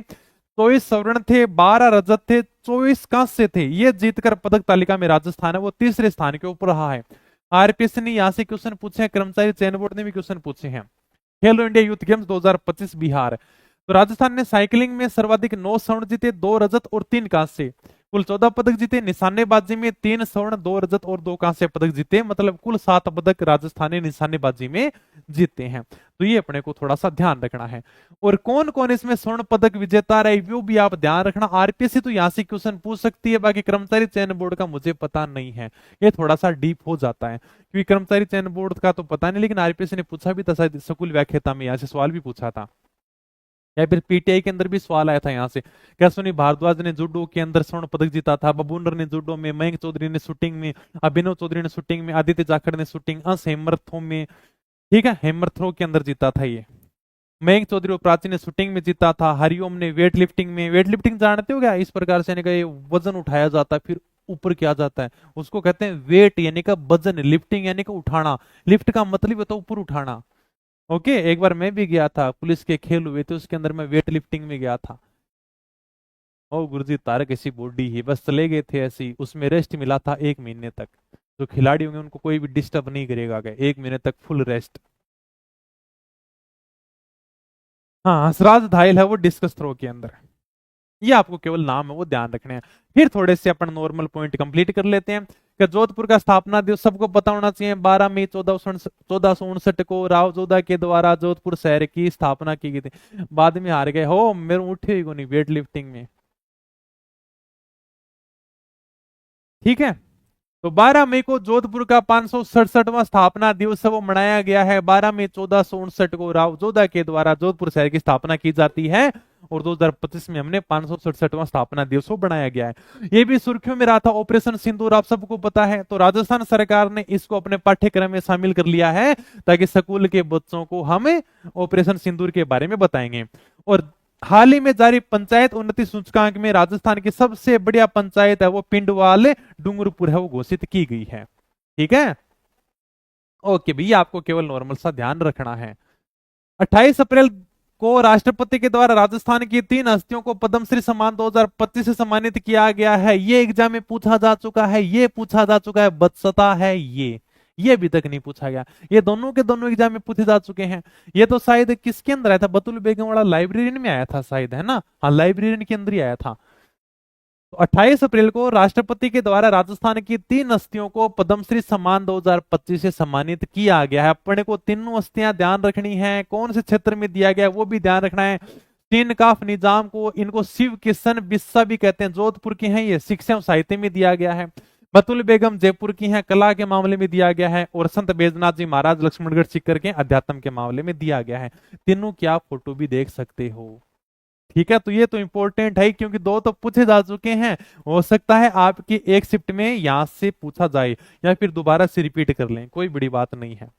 24 स्वर्ण थे, 12 रजत थे, 24 कांस्य थे। ये जीतकर पदक तालिका में राजस्थान है वो तीसरे स्थान के ऊपर रहा है। आरपीएस ने यहां से क्वेश्चन पूछे हैं, कर्मचारी चयन बोर्ड ने भी क्वेश्चन पूछे हैं। खेलो इंडिया यूथ गेम्स 2025 बिहार, तो राजस्थान ने साइकिलिंग में सर्वाधिक 9 स्वर्ण जीते, 2 रजत और 3 कांस्य, कुल 14 पदक जीते। निशानेबाजी में 3 स्वर्ण, 2 रजत और 2 कांस्य पदक जीते, मतलब कुल 7 पदक राजस्थान ने निशानेबाजी में जीते हैं। तो ये अपने को थोड़ा सा ध्यान रखना है। और कौन कौन इसमें स्वर्ण पदक विजेता रहे वो भी आप ध्यान रखना। आरपीएससी तो यहाँ से क्वेश्चन पूछ सकती है, बाकी कर्मचारी चयन बोर्ड का मुझे पता नहीं है, ये थोड़ा सा डीप हो जाता है, क्योंकि कर्मचारी चयन बोर्ड का तो पता नहीं, लेकिन आरपीएससी ने पूछा भी था शायद, स्कूल व्याख्याता में यहाँ से सवाल भी पूछा था, या फिर पीटीआई के अंदर भी सवाल आया था यहाँ से। कैसोनी भारद्वाज ने जूडो के अंदर स्वर्ण पदक जीता था, बबूनर ने जूडो में, मयंक चौधरी ने शूटिंग में, अभिनव चौधरी ने शूटिंग में, आदित्य जाखड़ ने शूटिंग, अंश हेमर थ्रो में, ठीक है, हेमर थ्रो के अंदर जीता था ये। मयंक चौधरी और प्राची ने शूटिंग में जीता था। हरिओम ने वेट लिफ्टिंग में, वेट लिफ्टिंग जानते हो क्या, इस प्रकार से यानी कि वजन उठाया जाता है फिर ऊपर किया जाता है, उसको कहते हैं वेट यानी का वजन, लिफ्टिंग यानी का उठाना, लिफ्ट का मतलब होता है ऊपर उठाना। ओके, एक बार मैं भी गया था, पुलिस के खेल हुए थे उसके अंदर मैं वेट लिफ्टिंग में गया था। ओ गुरुजी तारक ऐसी बॉडी ही, बस चले गए थे ऐसी, उसमें रेस्ट मिला था 1 महीने तक। जो खिलाड़ी होंगे उनको कोई भी डिस्टर्ब नहीं करेगा, 1 महीने तक फुल रेस्ट। हाँ, हंसराज धाइल है वो डिस्कस थ्रो के अंदर, ये आपको केवल नाम है वो ध्यान रखने हैं। फिर थोड़े से अपन नॉर्मल पॉइंट कंप्लीट कर लेते हैं कि जोधपुर का स्थापना दिवस सबको पता होना चाहिए, 12 मई 1459 को राव जोधा के द्वारा जोधपुर शहर की स्थापना की गई थी। बाद में हार गए हो, मेरे उठे ही को नहीं वेट लिफ्टिंग में। ठीक है, तो 12 मई को जोधपुर का 567वां स्थापना दिवस वो मनाया गया है। 12 मई 1459 को राव जोधा के द्वारा जोधपुर शहर की स्थापना की जाती है, और 2025 में हमने 567वां स्थापना दिवस को बनाया गया है। ये भी सुर्खियों में रहा था ऑपरेशन सिंदूर, आप सबको पता है, तो राजस्थान सरकार ने इसको अपने पाठ्यक्रम में शामिल कर लिया है, ताकि स्कूल के बच्चों को हमें ऑपरेशन सिंदूर के बारे में बताएंगे। और हाल ही में जारी पंचायत उन्नति सूचकांक में राजस्थान की सबसे बढ़िया पंचायत है वो पिंडवाल डूंगरपुर है वो घोषित की गई है। ठीक है, ओके भैया, आपको केवल नॉर्मल सा ध्यान रखना है। 28 अप्रैल को राष्ट्रपति के द्वारा राजस्थान की 3 हस्तियों को पद्मश्री सम्मान 2025 से सम्मानित किया गया है। ये एग्जाम में पूछा जा चुका है, ये पूछा जा चुका है, बदसता है ये अभी तक नहीं पूछा गया। ये दोनों के दोनों एग्जाम में पूछे जा चुके हैं। ये तो शायद किसके अंदर आया था, बतुल बेगम वाला लाइब्रेरियन में आया था शायद, है ना, हाँ लाइब्रेरियन के अंदर ही आया था। तो 28 अप्रैल को राष्ट्रपति के द्वारा राजस्थान की 3 हस्तियों को पद्मश्री सम्मान 2025 से सम्मानित किया गया है। अपने को तीनों हस्तियां ध्यान रखनी है, कौन से क्षेत्र में दिया गया है वो भी ध्यान रखना है। तीन काफ निजाम को, इनको शिव किशन बिस्सा भी कहते हैं, जोधपुर के हैं ये, शिक्षा और साहित्य में दिया गया है। बतुल बेगम जयपुर की हैं, कला के मामले में दिया गया है। और संत बैजनाथ जी महाराज लक्ष्मणगढ़ सीकर के अध्यात्म के मामले में दिया गया है। तीनों की आप फोटो भी देख सकते हो। ठीक है, तो ये तो इंपॉर्टेंट है, क्योंकि 2 तो पूछे जा चुके हैं, हो सकता है आपकी एक शिफ्ट में यहां से पूछा जाए, या फिर दोबारा से रिपीट कर लें, कोई बड़ी बात नहीं है।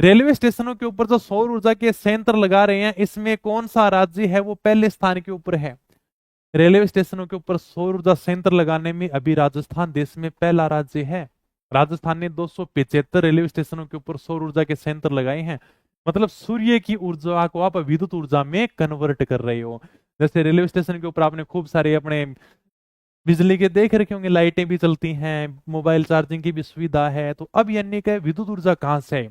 रेलवे स्टेशनों के ऊपर जो सौर ऊर्जा के संयंत्र लगा रहे हैं, इसमें कौन सा राज्य है वो पहले स्थान के ऊपर है? रेलवे स्टेशनों के ऊपर सौर ऊर्जा संयंत्र लगाने में अभी राजस्थान देश में पहला राज्य है। राजस्थान ने 275 रेलवे स्टेशनों के ऊपर सौर ऊर्जा के संयंत्र लगाए हैं। मतलब सूर्य की ऊर्जा को आप विद्युत ऊर्जा में कन्वर्ट कर रहे हो। जैसे रेलवे स्टेशन के ऊपर आपने खूब सारे अपने बिजली के देख रखे होंगे, लाइटें भी चलती हैं, मोबाइल चार्जिंग की भी सुविधा है। तो अब यानी कि विद्युत ऊर्जा कहां से है?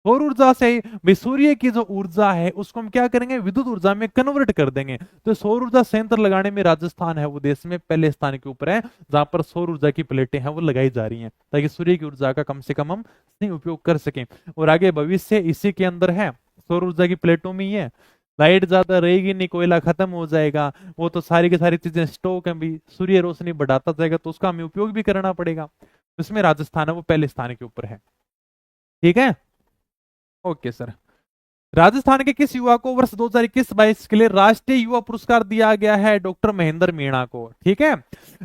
सौर ऊर्जा से। भाई सूर्य की जो ऊर्जा है उसको हम क्या करेंगे? विद्युत ऊर्जा में कन्वर्ट कर देंगे। तो सौर ऊर्जा संयंत्र लगाने में राजस्थान है वो देश में पहले स्थान के ऊपर है, जहां पर सौर ऊर्जा की प्लेटें हैं वो लगाई जा रही हैं, ताकि सूर्य की ऊर्जा का कम से कम हम सही उपयोग कर सकें। और आगे भविष्य इसी के अंदर है, सौर ऊर्जा की प्लेटों में ही है। लाइट ज्यादा रहेगी नहीं, कोयला खत्म हो जाएगा, वो तो सारी की सारी चीजें स्टॉक है भी, सूर्य रोशनी बढ़ाता जाएगा तो उसका हमें उपयोग भी करना पड़ेगा। इसमें राजस्थान है वो पहले स्थान के ऊपर है। ठीक है, ओके सर। राजस्थान के किस युवा को वर्ष 2021-22 के लिए राष्ट्रीय युवा पुरस्कार दिया गया है? डॉक्टर महेंद्र मीणा को। ठीक है।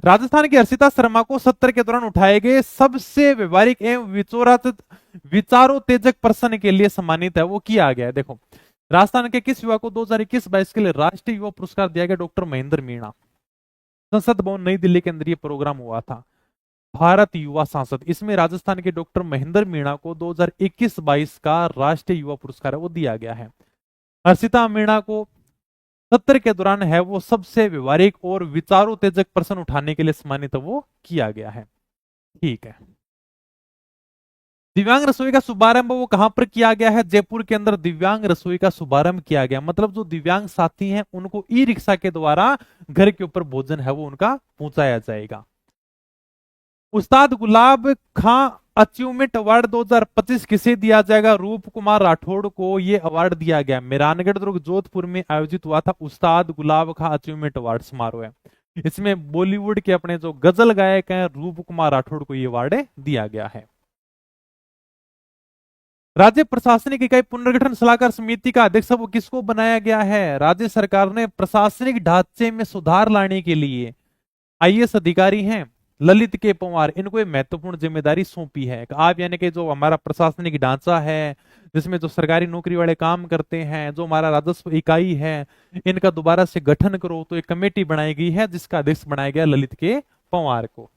राजस्थान की हर्षिता शर्मा को सत्र के दौरान उठाए गए सबसे व्यवहारिक एवं विचारोत्तेजक प्रश्न के लिए सम्मानित है वो किया गया है। देखो, राजस्थान के किस युवा को 2021-22 के लिए राष्ट्रीय युवा पुरस्कार दिया गया? डॉक्टर महेंद्र मीणा। संसद भवन नई दिल्ली के अंदर ये प्रोग्राम हुआ था। भारत युवा सांसद, इसमें राजस्थान के डॉक्टर महेंद्र मीणा को 2021-22 का राष्ट्रीय युवा पुरस्कार है वो दिया गया है। हर्षिता मीणा को सत्र के दौरान है वो सबसे व्यवहारिक और विचारोत्तेजक प्रश्न उठाने के लिए सम्मानित वो किया गया है। ठीक है। दिव्यांग रसोई का शुभारंभ वो कहां पर किया गया है? जयपुर के अंदर दिव्यांग रसोई का शुभारंभ किया गया। मतलब जो दिव्यांग साथी हैं उनको ई रिक्शा के द्वारा घर के ऊपर भोजन है वो उनका पहुंचाया जाएगा। उस्ताद गुलाब खां अचीवमेंट अवार्ड 2025 किसे दिया जाएगा? रूप कुमार राठौड़ को ये अवार्ड दिया गया। मेहरानगढ़ दुर्ग जोधपुर में आयोजित हुआ था उस्ताद गुलाब खां अचीवमेंट अवार्ड समारोह है। इसमें बॉलीवुड के अपने जो गजल गायक हैं रूप कुमार राठौड़ को ये अवार्ड दिया गया है। राज्य प्रशासनिक इकाई पुनर्गठन सलाहकार समिति का अध्यक्ष वो किसको बनाया गया है? राज्य सरकार ने प्रशासनिक ढांचे में सुधार लाने के लिए आईएएस अधिकारी हैं ललित के पंवार, इनको एक महत्वपूर्ण जिम्मेदारी सौंपी है। आप यानी कि जो हमारा प्रशासनिक ढांचा है, जिसमें जो सरकारी नौकरी वाले काम करते हैं, जो हमारा राजस्व इकाई है, इनका दोबारा से गठन करो। तो एक कमेटी बनाई गई है जिसका अध्यक्ष बनाया गया ललित के पंवार को।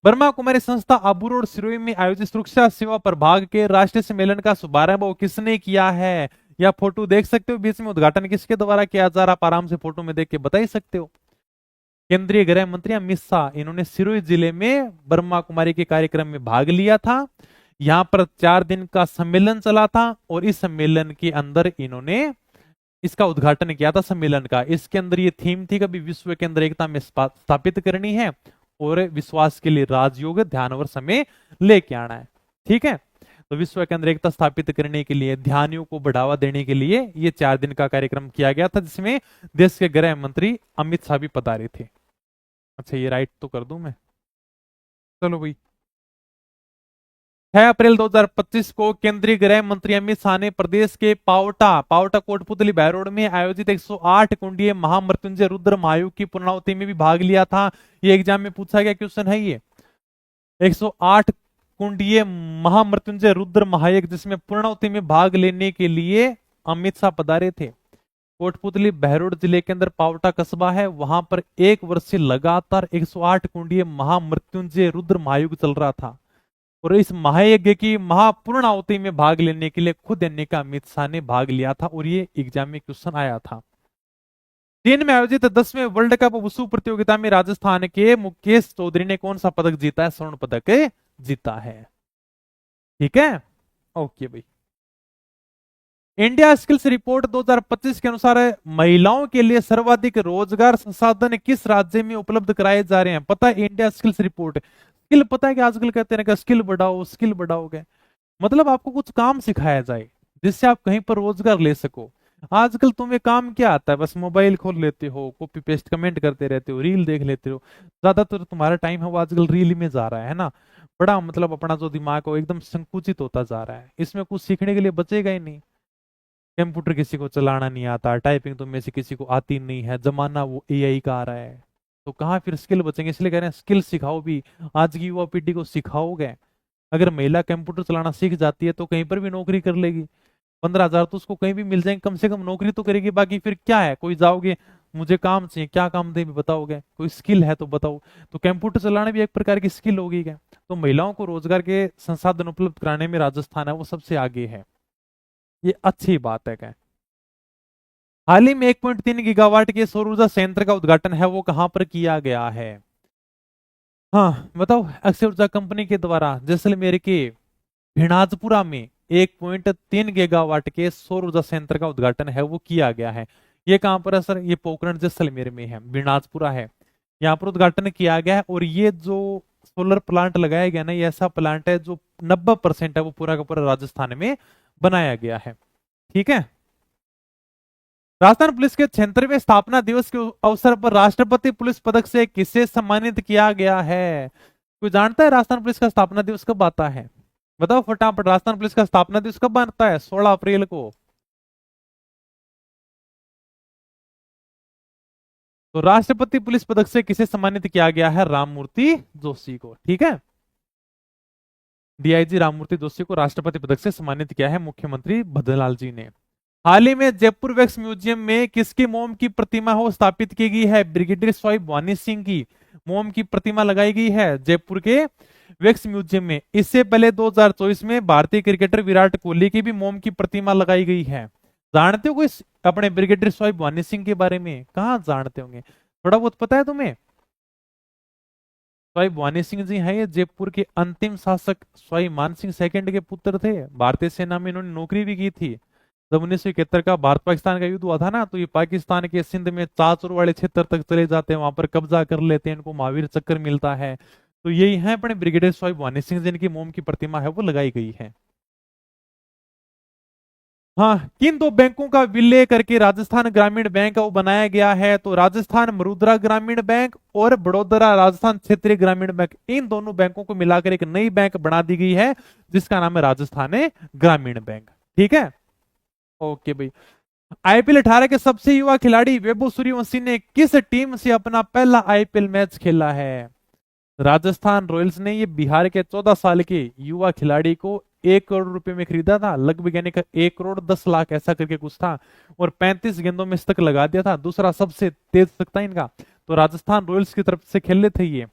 ब्रह्मा कुमारी संस्था आबू रोड सिरोही में आयोजित सुरक्षा सेवा प्रभाग के राष्ट्रीय सम्मेलन का शुभारंभ वो किसने किया है? या फोटो देख सकते हो, बीच में उद्घाटन किसके द्वारा किया जा रहा? आप आराम से फोटो में देख के बता ही सकते हो। केंद्रीय गृह मंत्री अमित शाह, इन्होंने सिरोही जिले में ब्रह्मा कुमारी के कार्यक्रम में भाग लिया था। यहां पर 4 दिन का सम्मेलन चला था और इस सम्मेलन के अंदर इन्होंने इसका उद्घाटन किया था सम्मेलन का। इसके अंदर ये थीम थी कभी विश्व के अंदर एकता में स्थापित करनी है और विश्वास के लिए राजयोग ध्यान और समय लेके आना है। ठीक है, तो विश्व के अंदर एकता स्थापित करने के लिए, ध्यानियों को बढ़ावा देने के लिए ये 4 दिन का कार्यक्रम किया गया था, जिसमें देश के गृह मंत्री अमित शाह भी पधारे थे। अच्छा, ये राइट तो कर दूं मैं, चलो भाई। 6 अप्रैल 2025 को केंद्रीय गृह मंत्री अमित शाह ने प्रदेश के पावटा कोटपुतली बहरोड में आयोजित 108 कुंडीय महामृत्युंजय रुद्र महायोग की पूर्णाहुति में भी भाग लिया था। ये एग्जाम में पूछा गया क्वेश्चन है ये। 108 कुंडीय महामृत्युंजय रुद्र महायज्ञ, जिसमें पूर्णाहुति में भाग लेने के लिए अमित शाह पधारे थे। कोटपुतली बहरोड जिले के अंदर पावटा कस्बा है, वहां पर 1 वर्ष से लगातार 108 कुंडीय महामृत्युंजय रुद्र महायुग चल रहा था। और इस महायज्ञ की महापूर्णाहुति में भाग लेने के लिए खुद यानी का अमित शाह ने भाग लिया था और ये एग्जाम में क्वेश्चन आया था। चीन में आयोजित 10वें वर्ल्ड कप वुशु प्रतियोगिता में राजस्थान के मुकेश चौधरी ने कौन सा पदक जीता है? स्वर्ण पदक जीता है। ठीक है, ओके भाई। इंडिया स्किल्स रिपोर्ट 2025 के अनुसार महिलाओं के लिए सर्वाधिक रोजगार संसाधन किस राज्य में उपलब्ध कराए जा रहे हैं? पता है इंडिया स्किल्स रिपोर्ट। स्किल पता है कि आजकल कहते हैं कि स्किल बढ़ाओ, स्किल बढ़ाओगे, मतलब आपको कुछ काम सिखाया जाए जिससे आप कहीं पर रोजगार ले सको। आजकल तुम्हें काम क्या आता है? बस मोबाइल खोल लेते हो, कॉपी पेस्ट कमेंट करते रहते हो, रील देख लेते हो। ज्यादातर तुम्हारा टाइम है वो आजकल रील में जा रहा है ना। बड़ा मतलब अपना जो दिमाग हो एकदम संकुचित होता जा रहा है, इसमें कुछ सीखने के लिए बचेगा ही नहीं। कंप्यूटर किसी को चलाना नहीं आता, टाइपिंग तो में से किसी को आती नहीं है, जमाना वो एआई का आ रहा है, तो कहाँ फिर स्किल बचेंगे? इसलिए कह रहे हैं स्किल सिखाओ भी, आज की युवा पीढ़ी को सिखाओगे अगर महिला कंप्यूटर चलाना सीख जाती है तो कहीं पर भी नौकरी कर लेगी। 15,000 तो उसको कहीं भी मिल जाएंगे, कम से कम नौकरी तो करेगी। बाकी फिर क्या है, कोई जाओगे मुझे काम चाहिए, क्या काम दे बताओगे, कोई स्किल है तो बताओ। तो कंप्यूटर चलाना भी एक प्रकार की स्किल होगी क्या। तो महिलाओं को रोजगार के संसाधन उपलब्ध कराने में राजस्थान है वो सबसे आगे है, ये अच्छी बात है क्या। हाल ही में 1.3 गीगावाट के सौर ऊर्जा संयंत्र का उद्घाटन है वो कहां पर किया गया है। हाँ बताओ, अक्षय ऊर्जा कंपनी के द्वारा जैसलमेर के भिनाजपुरा में 1.3 गीगावाट के सौर ऊर्जा संयंत्र का उद्घाटन है वो किया गया है। ये कहां पर है सर, ये पोखरण जैसलमेर में है, भिनाजपुरा है, यहाँ पर उद्घाटन किया गया है। और ये जो सोलर प्लांट लगाया गया ना, ये ऐसा प्लांट है जो 90% है वो पूरा का पूरा राजस्थान में बनाया गया है। ठीक है। राजस्थान पुलिस के 76वें स्थापना दिवस के अवसर पर राष्ट्रपति पुलिस पदक से किसे सम्मानित किया गया है। कोई जानता है राजस्थान पुलिस का स्थापना दिवस कब आता है? बताओ फटाफट, राजस्थान पुलिस का स्थापना दिवस कब बनता है? 16 अप्रैल को। तो राष्ट्रपति पुलिस पदक से किसे सम्मानित किया गया है? राममूर्ति जोशी को। ठीक है, डीआईजी राममूर्ति जोशी को राष्ट्रपति पदक से सम्मानित किया है मुख्यमंत्री भद्रलाल जी ने। हाल ही में जयपुर वैक्स म्यूजियम में किसकी मोम की प्रतिमा हो स्थापित की गई है? ब्रिगेडियर स्वाई भवानी सिंह की मोम की प्रतिमा लगाई गई है जयपुर के वैक्स म्यूजियम में। इससे पहले 2024 में भारतीय क्रिकेटर विराट कोहली की भी मोम की प्रतिमा लगाई गई है। जानते हो कोई अपने ब्रिगेडियर स्वाई भवानी सिंह के बारे में? कहाँ जानते होंगे, थोड़ा बहुत पता है तुम्हें? स्वाई भवानी सिंह जी हैं ये जयपुर के अंतिम शासक स्वाई मान सिंह सेकंड के पुत्र थे। भारतीय सेना में इन्होंने नौकरी भी की थी। जब 1971 का भारत पाकिस्तान का युद्ध हुआ था ना, तो ये पाकिस्तान के सिंध में चाचौर वाले क्षेत्र तक चले जाते हैं, वहां पर कब्जा कर लेते हैं, इनको महावीर चक्र मिलता है। तो यही है अपने ब्रिगेडियर स्वाई भवानी सिंह जिनकी मोम की प्रतिमा है वो लगाई गई है। हाँ, किन दो बैंकों का विलय करके राजस्थान ग्रामीण बैंक वो बनाया गया है? तो राजस्थान मरुद्रा ग्रामीण बैंक और बड़ौदा राजस्थान क्षेत्रीय ग्रामीण बैंक, इन दोनों बैंकों को मिलाकर एक नई बैंक बना दी गई है जिसका नाम है राजस्थान ग्रामीण बैंक। ठीक है, ओके भाई। आईपीएल 18 के सबसे युवा खिलाड़ी वैभव सूर्यवंशी ने किस टीम से अपना पहला आईपीएल मैच खेला है? राजस्थान रॉयल्स ने ये बिहार के 14 साल के युवा खिलाड़ी को 1 करोड़ रुपए में खरीदा था, लगभग यानी कि 1 करोड़ 10 लाख ऐसा करके कुछ था, और 35 गेंदों में शतक लगा दिया था। दूसरा सबसे तेज शतक था इनका। तो राजस्थान रॉयल्स की तरफ से खेले थे, ये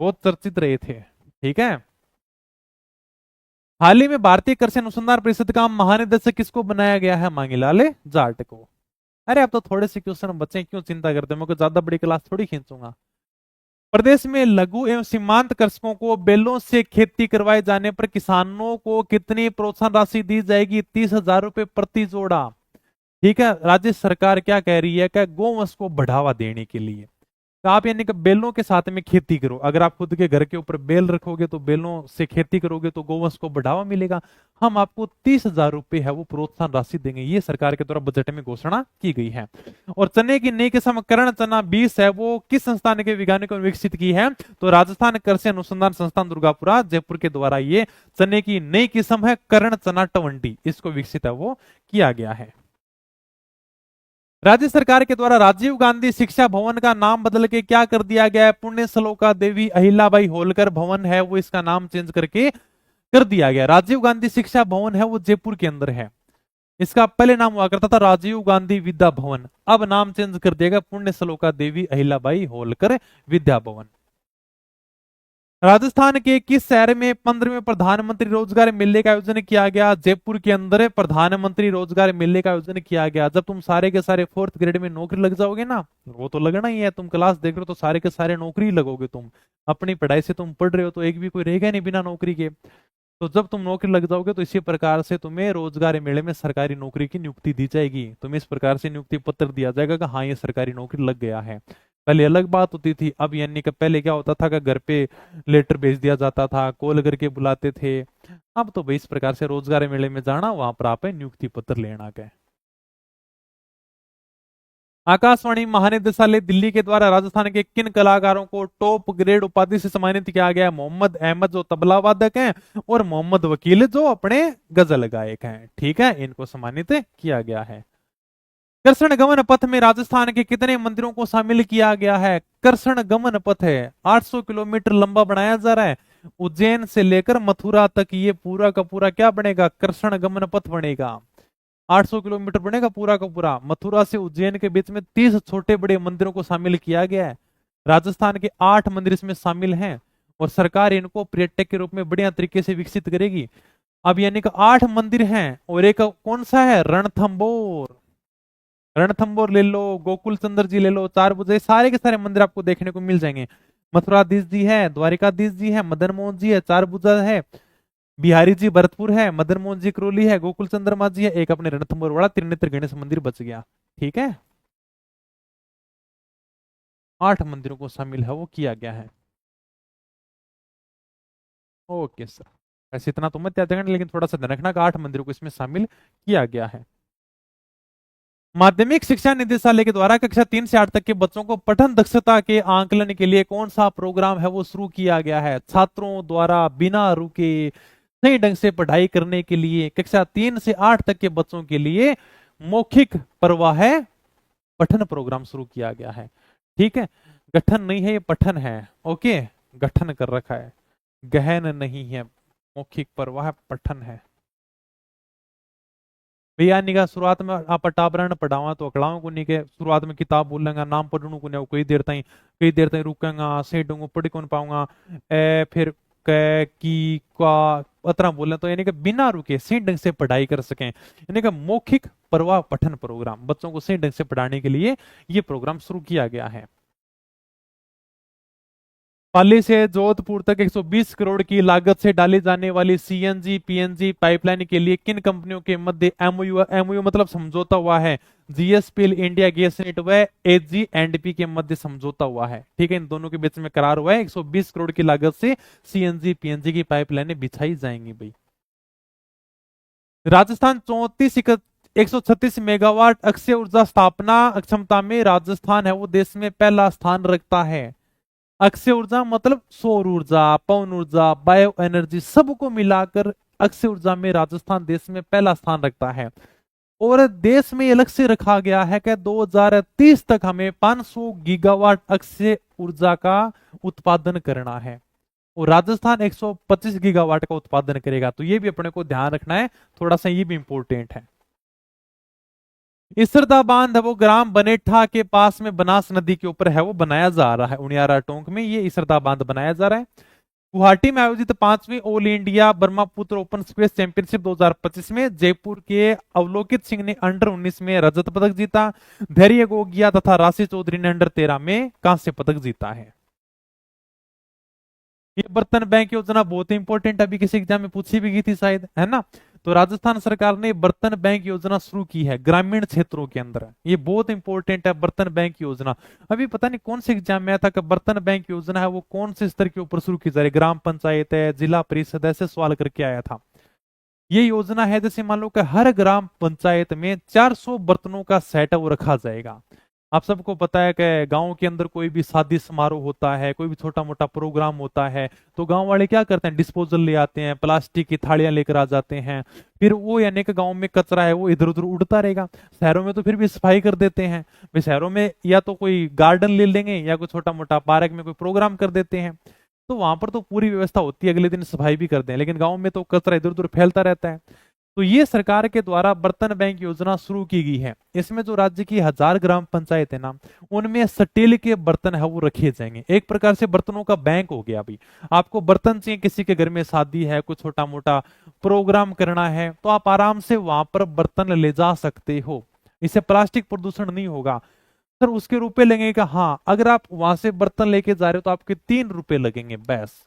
बहुत चर्चित रहे थे। ठीक है। हाल ही में भारतीय कृषि अनुसंधान परिषद का महानिदेशक किसको बनाया गया है? मांगीलाल जाट को। अरे अब तो थोड़े से क्वेश्चन बच्चे, क्यों चिंता करते हैं, मैं कोई ज्यादा बड़ी क्लास थोड़ी खींचूंगा। प्रदेश में लघु एवं सीमांत कृषकों को बैलों से खेती करवाए जाने पर किसानों को कितनी प्रोत्साहन राशि दी जाएगी? 30,000 रुपए प्रति जोड़ा। ठीक है, राज्य सरकार क्या कह रही है कि गौवंश को बढ़ावा देने के लिए तो आप यानी कि बैलों के साथ में खेती करो। अगर आप खुद के घर के ऊपर बैल रखोगे तो बैलों से खेती करोगे तो गौवंश को बढ़ावा मिलेगा। हम आपको 30,000 रुपए है वो प्रोत्साहन राशि देंगे, ये सरकार के द्वारा बजट में घोषणा की गई है। और चने की नई किस्म करण चना 20 है वो किस संस्थान के वैज्ञानिकों ने विकसित की है? तो राजस्थान कृषि अनुसंधान संस्थान दुर्गापुरा जयपुर के द्वारा ये चने की नई किस्म है करण चना 20, इसको विकसित है वो किया गया है। राज्य सरकार के द्वारा राजीव गांधी शिक्षा भवन का नाम बदल के क्या कर दिया गया है? पुण्य श्लोका देवी अहिल्याबाई होलकर भवन है वो इसका नाम चेंज करके कर दिया गया। राजीव गांधी शिक्षा भवन है वो जयपुर के अंदर है, इसका पहले नाम हुआ करता था राजीव गांधी विद्या भवन, अब नाम चेंज कर दिया गया पुण्य श्लोका देवी अहिल्याबाई होलकर विद्या भवन। राजस्थान के किस शहर में 15वें प्रधानमंत्री रोजगार मेले का आयोजन किया गया? जयपुर के अंदर प्रधानमंत्री रोजगार मेले का आयोजन किया गया। जब तुम सारे के सारे 4th ग्रेड में नौकरी लग जाओगे ना, वो तो लगना ही है, तुम क्लास देख रहे हो तो सारे के सारे नौकरी लगोगे। तुम अपनी पढ़ाई से तुम पढ़ रहे हो तो एक भी कोई रहेगा नहीं बिना नौकरी के। तो जब तुम नौकरी लग जाओगे तो इसी प्रकार से तुम्हें रोजगार मेले में सरकारी नौकरी की नियुक्ति दी जाएगी। तुम्हें इस प्रकार से नियुक्ति पत्र दिया जाएगा कि हाँ ये सरकारी नौकरी लग गया है। पहले अलग बात होती थी, अब यानी कि पहले क्या होता था कि घर पे लेटर भेज दिया जाता था, कॉल करके बुलाते थे। अब तो भाई इस प्रकार से रोजगार मेले में जाना, वहां पर आप नियुक्ति पत्र लेना गए। आकाशवाणी महानिदेशालय दिल्ली के द्वारा राजस्थान के किन कलाकारों को टॉप ग्रेड उपाधि से सम्मानित किया गया? मोहम्मद अहमद जो तबला वादक हैं और मोहम्मद वकील जो अपने गजल गायक हैं। ठीक है, इनको सम्मानित किया गया है। कृष्ण गमन पथ में राजस्थान के कितने मंदिरों को शामिल किया गया है? कृष्ण गमन पथ है 800 किलोमीटर लंबा बनाया जा रहा है, उज्जैन से लेकर मथुरा तक ये पूरा का पूरा क्या बनेगा, कृष्ण गमन पथ बनेगा। 800 किलोमीटर बनेगा पूरा का पूरा। मथुरा से उज्जैन के बीच में 30 छोटे बड़े मंदिरों को शामिल किया गया है। राजस्थान के 8 मंदिर इसमें शामिल हैं और सरकार इनको पर्यटक के रूप में बढ़िया तरीके से विकसित करेगी। अब यानी कि 8 मंदिर हैं और एक कौन सा है, रणथंबोर। रणथंबोर ले लो, गोकुल चंद्र जी ले लो, चार भुजा, सारे के सारे मंदिर आपको देखने को मिल जाएंगे। मथुराधीश जी है, द्वारिकाधीश जी है, मदन मोहन जी है, चार भुजा है, बिहारी जी भरतपुर है, मदन मोहन जी करौली है, गोकुल चंद्रमा जी है, एक अपने रणथंबोर वाला त्रिनेत्र गणेश मंदिर बच गया। ठीक है, 8 मंदिरों को शामिल है वो किया गया है। ओके सर, वैसे इतना तो मत याद रखना, लेकिन थोड़ा सा ध्यान रखना कि 8 मंदिरों को इसमें शामिल किया गया है। माध्यमिक शिक्षा निदेशालय के द्वारा कक्षा 3 से 8 तक के बच्चों को पठन दक्षता के आंकलन के लिए कौन सा प्रोग्राम है वो शुरू किया गया है। छात्रों द्वारा बिना रुके सही ढंग से पढ़ाई करने के लिए कक्षा 3 से 8 तक के बच्चों के लिए मौखिक प्रवाह पठन प्रोग्राम शुरू किया गया है। ठीक है, गठन नहीं है, ये पठन है। ओके, गठन कर रखा है, गहन नहीं है, मौखिक प्रवाह पठन है। भैया निका शुरुआत में आप टाबरण पढ़ावा तो अकड़ाओ को नहीं के शुरुआत में किताब बोलेंगा, नाम पढ़ू को नहीं, कई देर तक रुकेगा, सही ढंग पढ़ कौन पाऊंगा, ए फिर क की का अतरा बोले, तो यानी कि बिना रुके सही ढंग से पढ़ाई कर सकें, यानी कि मौखिक प्रवाह पठन प्रोग्राम बच्चों को सही ढंग से पढ़ाने के लिए ये प्रोग्राम शुरू किया गया है। पाली से जोधपुर तक 120 करोड़ की लागत से डाली जाने वाली सीएनजी पीएनजी पाइपलाइन के लिए किन कंपनियों के मध्य एमओयू मतलब समझौता हुआ है। जीएसपीएल, इंडिया गैस नेट व एचजी एंड पी के मध्य समझौता हुआ है। ठीक है, इन दोनों के बीच में करार हुआ है। 120 करोड़ की लागत से सीएनजी पीएनजी की पाइपलाइनें बिछाई जाएंगी। भाई राजस्थान 136 मेगावाट अक्षय ऊर्जा स्थापना क्षमता में राजस्थान है वो देश में पहला स्थान रखता है। अक्षय ऊर्जा मतलब सौर ऊर्जा, पवन ऊर्जा, बायो एनर्जी सबको मिलाकर अक्षय ऊर्जा में राजस्थान देश में पहला स्थान रखता है। और देश में अलग से रखा गया है कि 2030 तक हमें 500 गीगावाट अक्षय ऊर्जा का उत्पादन करना है और राजस्थान 125 गीगावाट का उत्पादन करेगा। तो ये भी अपने को ध्यान रखना है, थोड़ा सा ये भी इंपॉर्टेंट है। इसरदा बांध है वो ग्राम बनेठा के पास में बनास नदी के ऊपर है वो बनाया जा रहा है। उनियारा टोंक में ये इसरदा बांध बनाया जा रहा है। गुवाहाटी में आयोजित 5वीं all India Brahmaputra open squash championship 2025 में जयपुर के अवलोकित सिंह ने अंडर 19 में रजत पदक जीता। धैर्य गोगिया तथा राशि चौधरी ने अंडर 13 में कांस्य पदक जीता है। ये बर्तन बैंक योजना बहुत इंपॉर्टेंट, अभी किसी एग्जाम में पूछी भी गई थी शायद, है ना। तो राजस्थान सरकार ने बर्तन बैंक योजना शुरू की है ग्रामीण क्षेत्रों के अंदर। ये बहुत इंपॉर्टेंट है बर्तन बैंक योजना। अभी पता नहीं कौन से एग्जाम में आया था कि बर्तन बैंक योजना है वो कौन से स्तर के ऊपर शुरू की जा रही है, ग्राम पंचायत है, जिला परिषद, ऐसे सवाल करके आया था। ये योजना है जैसे मान लो कि हर ग्राम पंचायत में 400 बर्तनों का सेट वो रखा जाएगा। आप सबको पता है कि गांव के अंदर कोई भी शादी समारोह होता है, कोई भी छोटा मोटा प्रोग्राम होता है, तो गांव वाले क्या करते हैं, डिस्पोजल ले आते हैं, प्लास्टिक की थालियां लेकर आ जाते हैं। फिर वो यानी कि गांव में कचरा है वो इधर उधर उड़ता रहेगा। शहरों में तो फिर भी सफाई कर देते हैं। भाई शहरों में या तो कोई गार्डन ले लेंगे या कोई छोटा मोटा पार्क में कोई प्रोग्राम कर देते हैं, तो वहां पर तो पूरी व्यवस्था होती है, अगले दिन सफाई भी करते हैं। लेकिन गाँव में तो कचरा इधर उधर फैलता रहता है। तो ये सरकार के द्वारा बर्तन बैंक योजना शुरू की गई है। इसमें जो राज्य की 1000 ग्राम पंचायत है ना, उनमें स्टील के बर्तन है वो रखे जाएंगे। एक प्रकार से बर्तनों का बैंक हो गया। अभी आपको बर्तन चाहिए, किसी के घर में शादी है, कुछ छोटा मोटा प्रोग्राम करना है, तो आप आराम से वहां पर बर्तन ले जा सकते हो। इससे प्लास्टिक प्रदूषण नहीं होगा। सर उसके रुपए लगेगा, हाँ अगर आप वहां से बर्तन लेके जा रहे हो तो आपके 3 रुपए लगेंगे, बस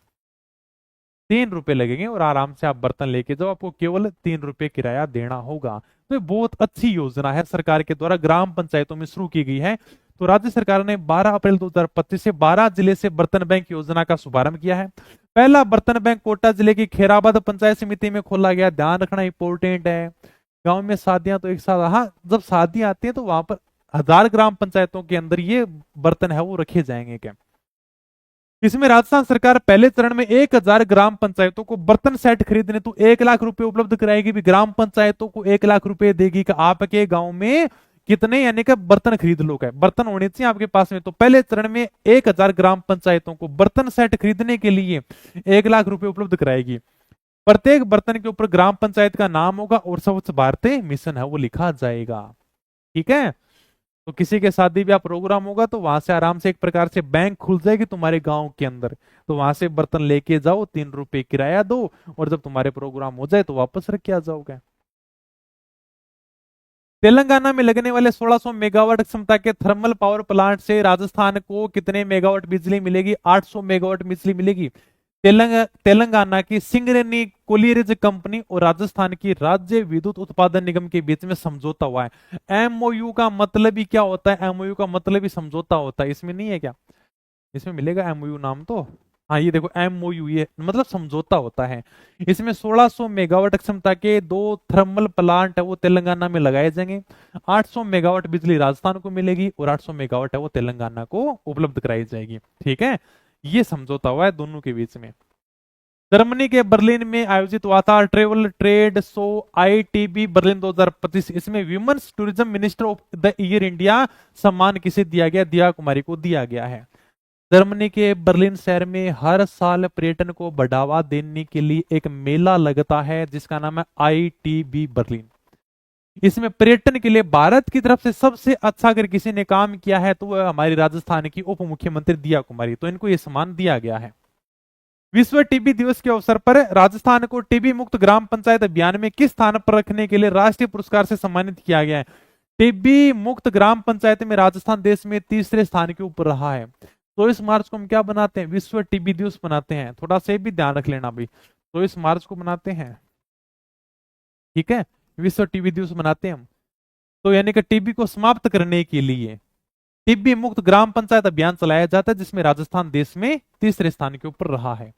3 रुपए लगेंगे और आराम से आप बर्तन लेके जाओ, आपको केवल 3 रुपए किराया देना होगा। तो ये बहुत अच्छी योजना है सरकार के द्वारा ग्राम पंचायतों में शुरू की गई है। तो राज्य सरकार ने 12 अप्रैल 2025 से 12 जिले से बर्तन बैंक योजना का शुभारंभ किया है। पहला बर्तन बैंक कोटा जिले की खैराबाद पंचायत समिति में खोला गया। ध्यान रखना इंपॉर्टेंट है। गांव में शादियां तो एक साथ, हाँ जब शादियां आती है तो वहां पर 1000 ग्राम पंचायतों के अंदर ये बर्तन है वो रखे जाएंगे। क्या इसमें राजस्थान सरकार पहले चरण में 1000 ग्राम पंचायतों को बर्तन सेट खरीदने तो 1 लाख रुपए उपलब्ध कराएगी। भी ग्राम पंचायतों को 1 लाख रुपए देगी कि आपके गांव में कितने यानी कि बर्तन खरीद लो, क्या बर्तन होने चाहिए आपके पास में। तो पहले चरण में 1,000 ग्राम पंचायतों को बर्तन सेट खरीदने के लिए 1 लाख रुपए उपलब्ध कराएगी। प्रत्येक बर्तन के ऊपर ग्राम पंचायत का नाम होगा और स्वच्छ भारत मिशन है वो लिखा जाएगा। ठीक है। तो किसी के शादी ब्याह प्रोग्राम होगा तो वहां से आराम से एक प्रकार से बैंक खुल जाएगी तुम्हारे गांव के अंदर। तो वहां से बर्तन लेके जाओ, 3 रुपए किराया दो, और जब तुम्हारे प्रोग्राम हो जाए तो वापस रख के आ जाओगे। तेलंगाना में लगने वाले 1600 मेगावाट क्षमता के थर्मल पावर प्लांट से राजस्थान को कितने मेगावाट बिजली मिलेगी? 800 मेगावाट बिजली मिलेगी। तेलंगाना की सिंगरेनी कोलियरेज कंपनी और राजस्थान की राज्य विद्युत उत्पादन निगम के बीच में समझौता हुआ है। एमओयू का मतलब ही क्या होता है? एमओयू का मतलब ही समझौता होता है, इसमें नहीं है क्या? इसमें मिलेगा एमओयू नाम तो। हाँ ये देखो एमओयू, ये मतलब समझौता होता है। इसमें 1600 मेगावाट क्षमता के 2 थर्मल प्लांट है वो तेलंगाना में लगाए जाएंगे। 800 मेगावाट बिजली राजस्थान को मिलेगी और 800 मेगावाट है वो तेलंगाना को उपलब्ध कराई जाएगी। ठीक है, ये समझौता हुआ है दोनों के बीच में। जर्मनी के बर्लिन में आयोजित हुआ था travel trade show ITB Berlin 2025। इसमें women's tourism minister of the year India सम्मान किसे दिया गया? दिया कुमारी को दिया गया है। जर्मनी के बर्लिन शहर में हर साल पर्यटन को बढ़ावा देने के लिए एक मेला लगता है जिसका नाम है आईटीबी बर्लिन। इसमें पर्यटन के लिए भारत की तरफ से सबसे अच्छा अगर किसी ने काम किया है तो वह हमारी राजस्थान की उप मुख्यमंत्री दिया कुमारी, तो इनको यह सम्मान दिया गया है। विश्व टीबी दिवस के अवसर पर राजस्थान को टीबी मुक्त ग्राम पंचायत अभियान में किस स्थान पर रखने के लिए राष्ट्रीय पुरस्कार से सम्मानित किया गया है? टीबी मुक्त ग्राम पंचायत में राजस्थान देश में तीसरे स्थान के ऊपर रहा है। 24 मार्च को हम क्या बनाते हैं? विश्व टीबी दिवस बनाते हैं। थोड़ा सा भी ध्यान रख लेना भाई, 24 मार्च को बनाते हैं। ठीक है, विश्व टीबी दिवस मनाते हैं हम। तो यानी कि टीबी को समाप्त करने के लिए टीबी मुक्त ग्राम पंचायत अभियान चलाया जाता है जिसमें राजस्थान देश में तीसरे स्थान के ऊपर रहा है।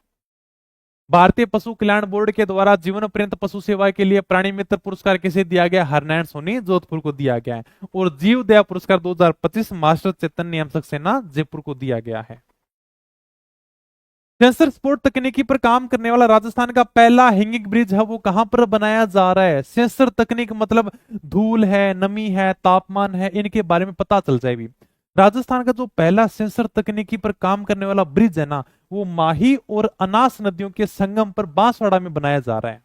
भारतीय पशु कल्याण बोर्ड के द्वारा जीवन पर्यंत पशु सेवा के लिए प्राणी मित्र पुरस्कार किसे दिया गया? हरनारायण सोनी जोधपुर को दिया गया है। और जीव दया पुरस्कार 2025 मास्टर चैतन्य एम सक्सेना जयपुर को दिया गया है। सेंसर स्पोर्ट तकनीकी पर काम करने वाला राजस्थान का पहला हैंगिंग ब्रिज है वो कहां पर बनाया जा रहा है? सेंसर तकनीक मतलब धूल है, नमी है, तापमान है, इनके बारे में पता चल जाएगी। राजस्थान का जो पहला सेंसर तकनीकी पर काम करने वाला ब्रिज है ना, वो माही और अनास नदियों के संगम पर बांसवाड़ा में बनाया जा रहा है।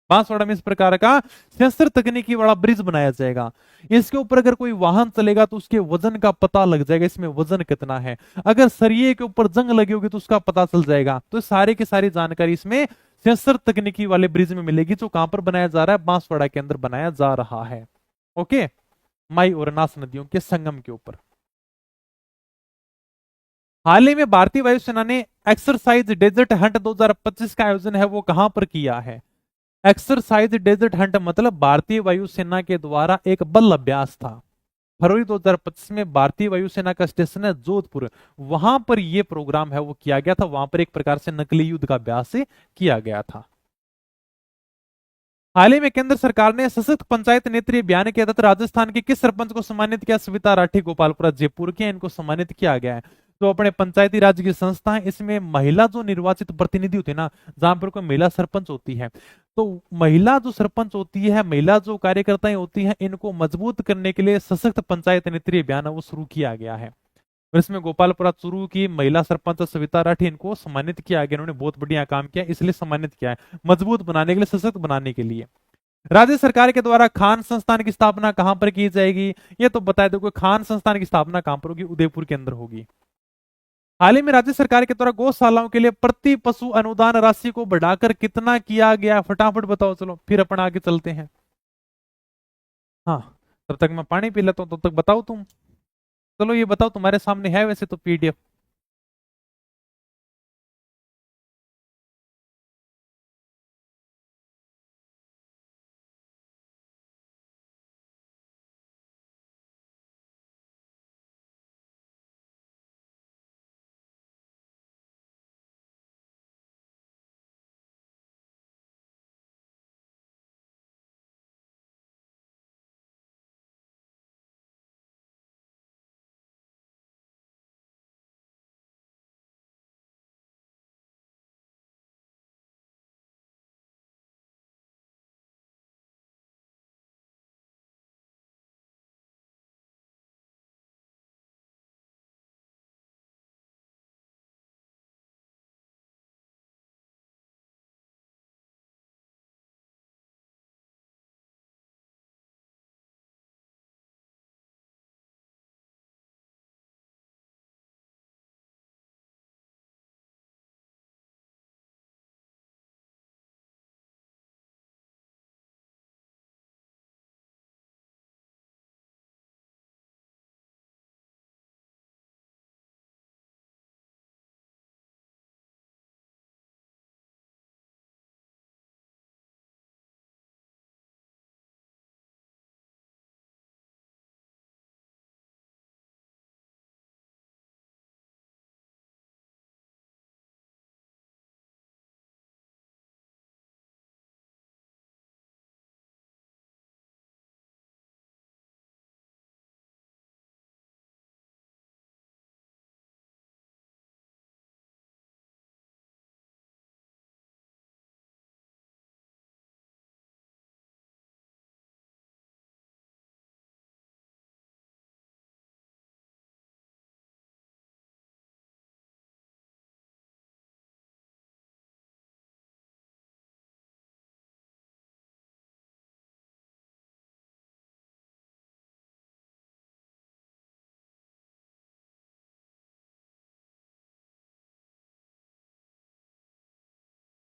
बांसवाड़ा में इस प्रकार का सेंसर तकनीकी वाला ब्रिज बनाया जाएगा। इसके ऊपर अगर कोई वाहन चलेगा तो उसके वजन का पता लग जाएगा, इसमें वजन कितना है। अगर सरिये के ऊपर जंग लगी होगी तो उसका पता चल जाएगा। तो सारी की सारी जानकारी इसमें सेंसर तकनीकी वाले ब्रिज में मिलेगी, जो कहां पर बनाया जा रहा है? बांसवाड़ा के अंदर बनाया जा रहा है। ओके, माई और नास नदियों के संगम के ऊपर। हाल ही में भारतीय वायुसेना ने एक्सरसाइज डेजर्ट हंट 2025 का आयोजन है वो कहां पर किया है? एक्सरसाइज डेजर्ट हंट मतलब भारतीय वायुसेना के द्वारा एक बल अभ्यास था। फरवरी 2025 में भारतीय वायुसेना का स्टेशन है जोधपुर, वहां पर यह प्रोग्राम है वो किया गया था। वहां पर एक प्रकार से नकली युद्ध का अभ्यास किया गया था। हाल ही में केंद्र सरकार ने सशक्त पंचायत नेत्री अभियान के तहत राजस्थान के किस सरपंच को सम्मानित किया? सविता राठी गोपालपुरा जयपुर के, इनको सम्मानित किया गया है। तो अपने पंचायती राज की संस्था है, इसमें महिला जो निर्वाचित प्रतिनिधि होती है ना, जहां पर कोई महिला सरपंच होती है, तो महिला जो सरपंच होती है, महिला जो कार्यकर्ताएं होती हैं, इनको मजबूत करने के लिए सशक्त पंचायत नेत्री अभियान है वो शुरू किया गया है। और इसमें गोपालपुरा चुरू की महिला सरपंच सविता राठी, इनको सम्मानित किया गया। इन्होंने बहुत बढ़िया काम किया इसलिए सम्मानित किया है, मजबूत बनाने के लिए, सशक्त बनाने के लिए। राज्य सरकार के द्वारा खान संस्थान की स्थापना कहां पर की जाएगी? ये तो बता दो, खान संस्थान की स्थापना कहां पर होगी? उदयपुर के अंदर होगी। हाल ही में राज्य सरकार के द्वारा गौशालाओं के लिए प्रति पशु अनुदान राशि को बढ़ाकर कितना किया गया? फटाफट बताओ, चलो फिर अपन आगे चलते हैं। हाँ, तब तक मैं पानी पी लेता हूं, तब तक बताओ तुम। चलो ये बताओ, तुम्हारे सामने है वैसे तो पीडीएफ।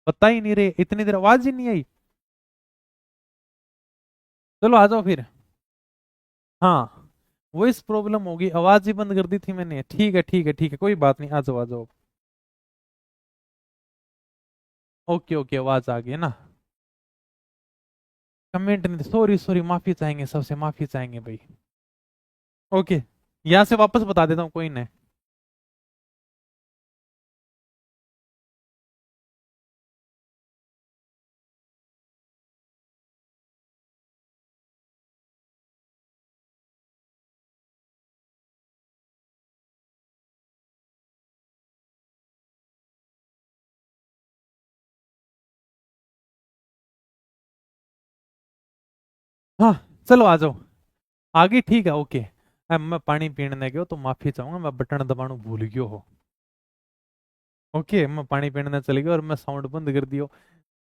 बता ही नहीं रहे, इतनी देर आवाज ही नहीं आई। चलो आ जाओ फिर। हाँ, वॉइस प्रॉब्लम होगी, आवाज ही बंद कर दी थी मैंने। ठीक है ठीक है ठीक है, कोई बात नहीं, आ जाओ आ जाओ। ओके ओके, आवाज आ गई है ना। कमेंट नहीं, सॉरी सॉरी, माफी चाहेंगे, सबसे माफी चाहेंगे भाई। ओके, यहाँ से वापस बता देता हूँ, कोई नहीं। हाँ, चलो आ जाओ। आगे ठीक है, ओके। अब मैं पानी पीने गयो तो माफी चाहूंगा, मैं बटन दबाना भूल गयो हो। ओके, मैं पानी पीने चले गया और मैं साउंड बंद कर दियो,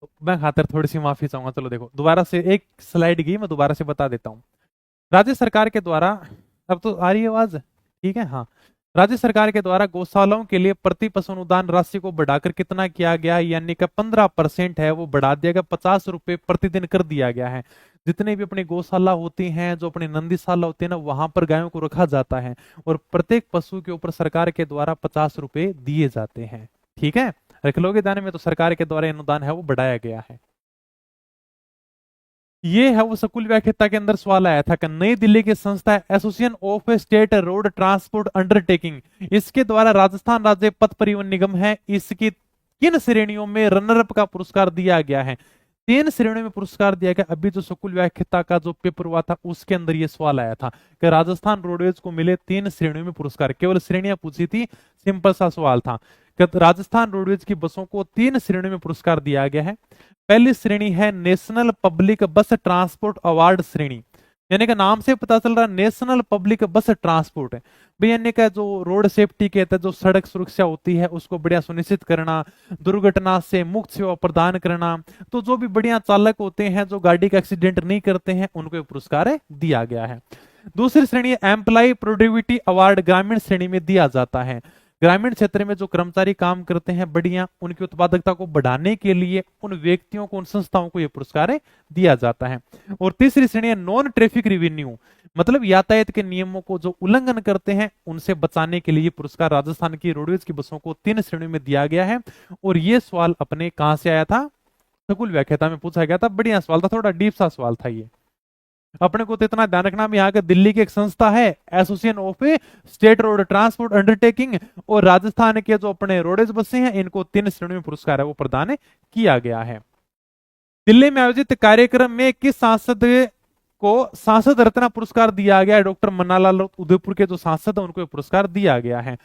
तो मैं खातर थोड़ी सी माफी चाहूंगा। चलो देखो, दोबारा से एक स्लाइड गई, मैं दोबारा से बता देता हूँ। राज्य सरकार के द्वारा, अब तो आ रही है आवाज, ठीक है हाँ। राज्य सरकार के द्वारा गौशालाओं के लिए प्रति पशु अनुदान राशि को बढ़ाकर कितना किया गया, यानी कि 15% है वो बढ़ा दिया गया, 50 रुपए प्रतिदिन कर दिया गया है। जितने भी अपनी गौशाला होती हैं, जो अपनी नंदीशाला होती है ना, वहां पर गायों को रखा जाता है, और प्रत्येक पशु के ऊपर सरकार के द्वारा 50 रुपए दिए जाते हैं। ठीक है, रख लोगे ध्यान में, तो सरकार के द्वारा अनुदान है वो बढ़ाया गया है। ये है वो स्कूल व्याख्याता के अंदर सवाल आया था कि नई दिल्ली की संस्था association of state road transport undertaking, इसके द्वारा राजस्थान राज्य पथ परिवहन निगम है, इसकी किन श्रेणियों में रनर अप का पुरस्कार दिया गया है। 3 श्रेणियों में पुरस्कार दिया गया। अभी जो स्कूल व्याख्याता का जो पेपर हुआ था उसके अंदर ये सवाल आया था कि राजस्थान रोडवेज को मिले 3 श्रेणियों में पुरस्कार, केवल श्रेणियां पूछी थी, सिंपल सा सवाल था कि राजस्थान रोडवेज की बसों को 3 श्रेणियों में पुरस्कार दिया गया है। पहली श्रेणी है नेशनल पब्लिक बस ट्रांसपोर्ट अवार्ड श्रेणी, यानी कि नाम से पता चल रहा है नेशनल पब्लिक बस ट्रांसपोर्ट है भाई, यानी कि जो रोड सेफ्टी के तहत जो सड़क सुरक्षा होती है उसको बढ़िया सुनिश्चित करना, दुर्घटना से मुक्त सेवा प्रदान करना, तो जो भी बढ़िया चालक होते हैं जो गाड़ी का एक्सीडेंट नहीं करते हैं उनको ये पुरस्कार दिया गया है। दूसरी श्रेणी एम्प्लॉय प्रोडक्टिविटी अवार्ड, ग्रामीण श्रेणी में दिया जाता है। ग्रामीण क्षेत्र में जो कर्मचारी काम करते हैं बढ़िया, उनकी उत्पादकता को बढ़ाने के लिए उन व्यक्तियों को, उन संस्थाओं को यह पुरस्कार दिया जाता है। और तीसरी श्रेणी है नॉन ट्रैफिक रिवेन्यू, मतलब यातायात के नियमों को जो उल्लंघन करते हैं उनसे बचाने के लिए पुरस्कार राजस्थान की रोडवेज की बसों को 3 श्रेणियों में दिया गया है। और यह सवाल अपने कहां से आया था, स्कूल व्याख्याता में पूछा गया था। बढ़िया सवाल था, थोड़ा डीप सा सवाल था ये। अपने को तो इतना ध्यान रखना भी, यहाँ के दिल्ली की एक संस्था है association of state road transport undertaking, और राजस्थान के जो अपने रोडेज बसें हैं इनको 3 श्रेणियों में पुरस्कार है वो प्रदान किया गया है। दिल्ली में आयोजित कार्यक्रम में किस सांसद को सांसद रत्न पुरस्कार दिया गया है। डॉक्टर मन्नालाल उदयपुर के जो सांसद है उनको पुरस्कार दिया गया है।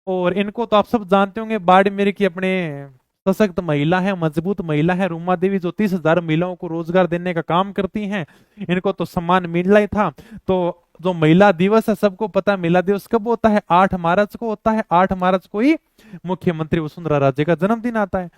और इनको तो आप सब जानते होंगे, बाड़मेर की अपने सशक्त महिला है, मजबूत महिला है रूमा देवी, जो 30,000 महिलाओं को रोजगार देने का काम करती हैं, इनको तो सम्मान मिला ही था। तो जो महिला दिवस है, सबको पता है महिला दिवस कब होता है, 8 मार्च को होता है। 8 मार्च को ही मुख्यमंत्री वसुंधरा राजे का जन्मदिन आता है।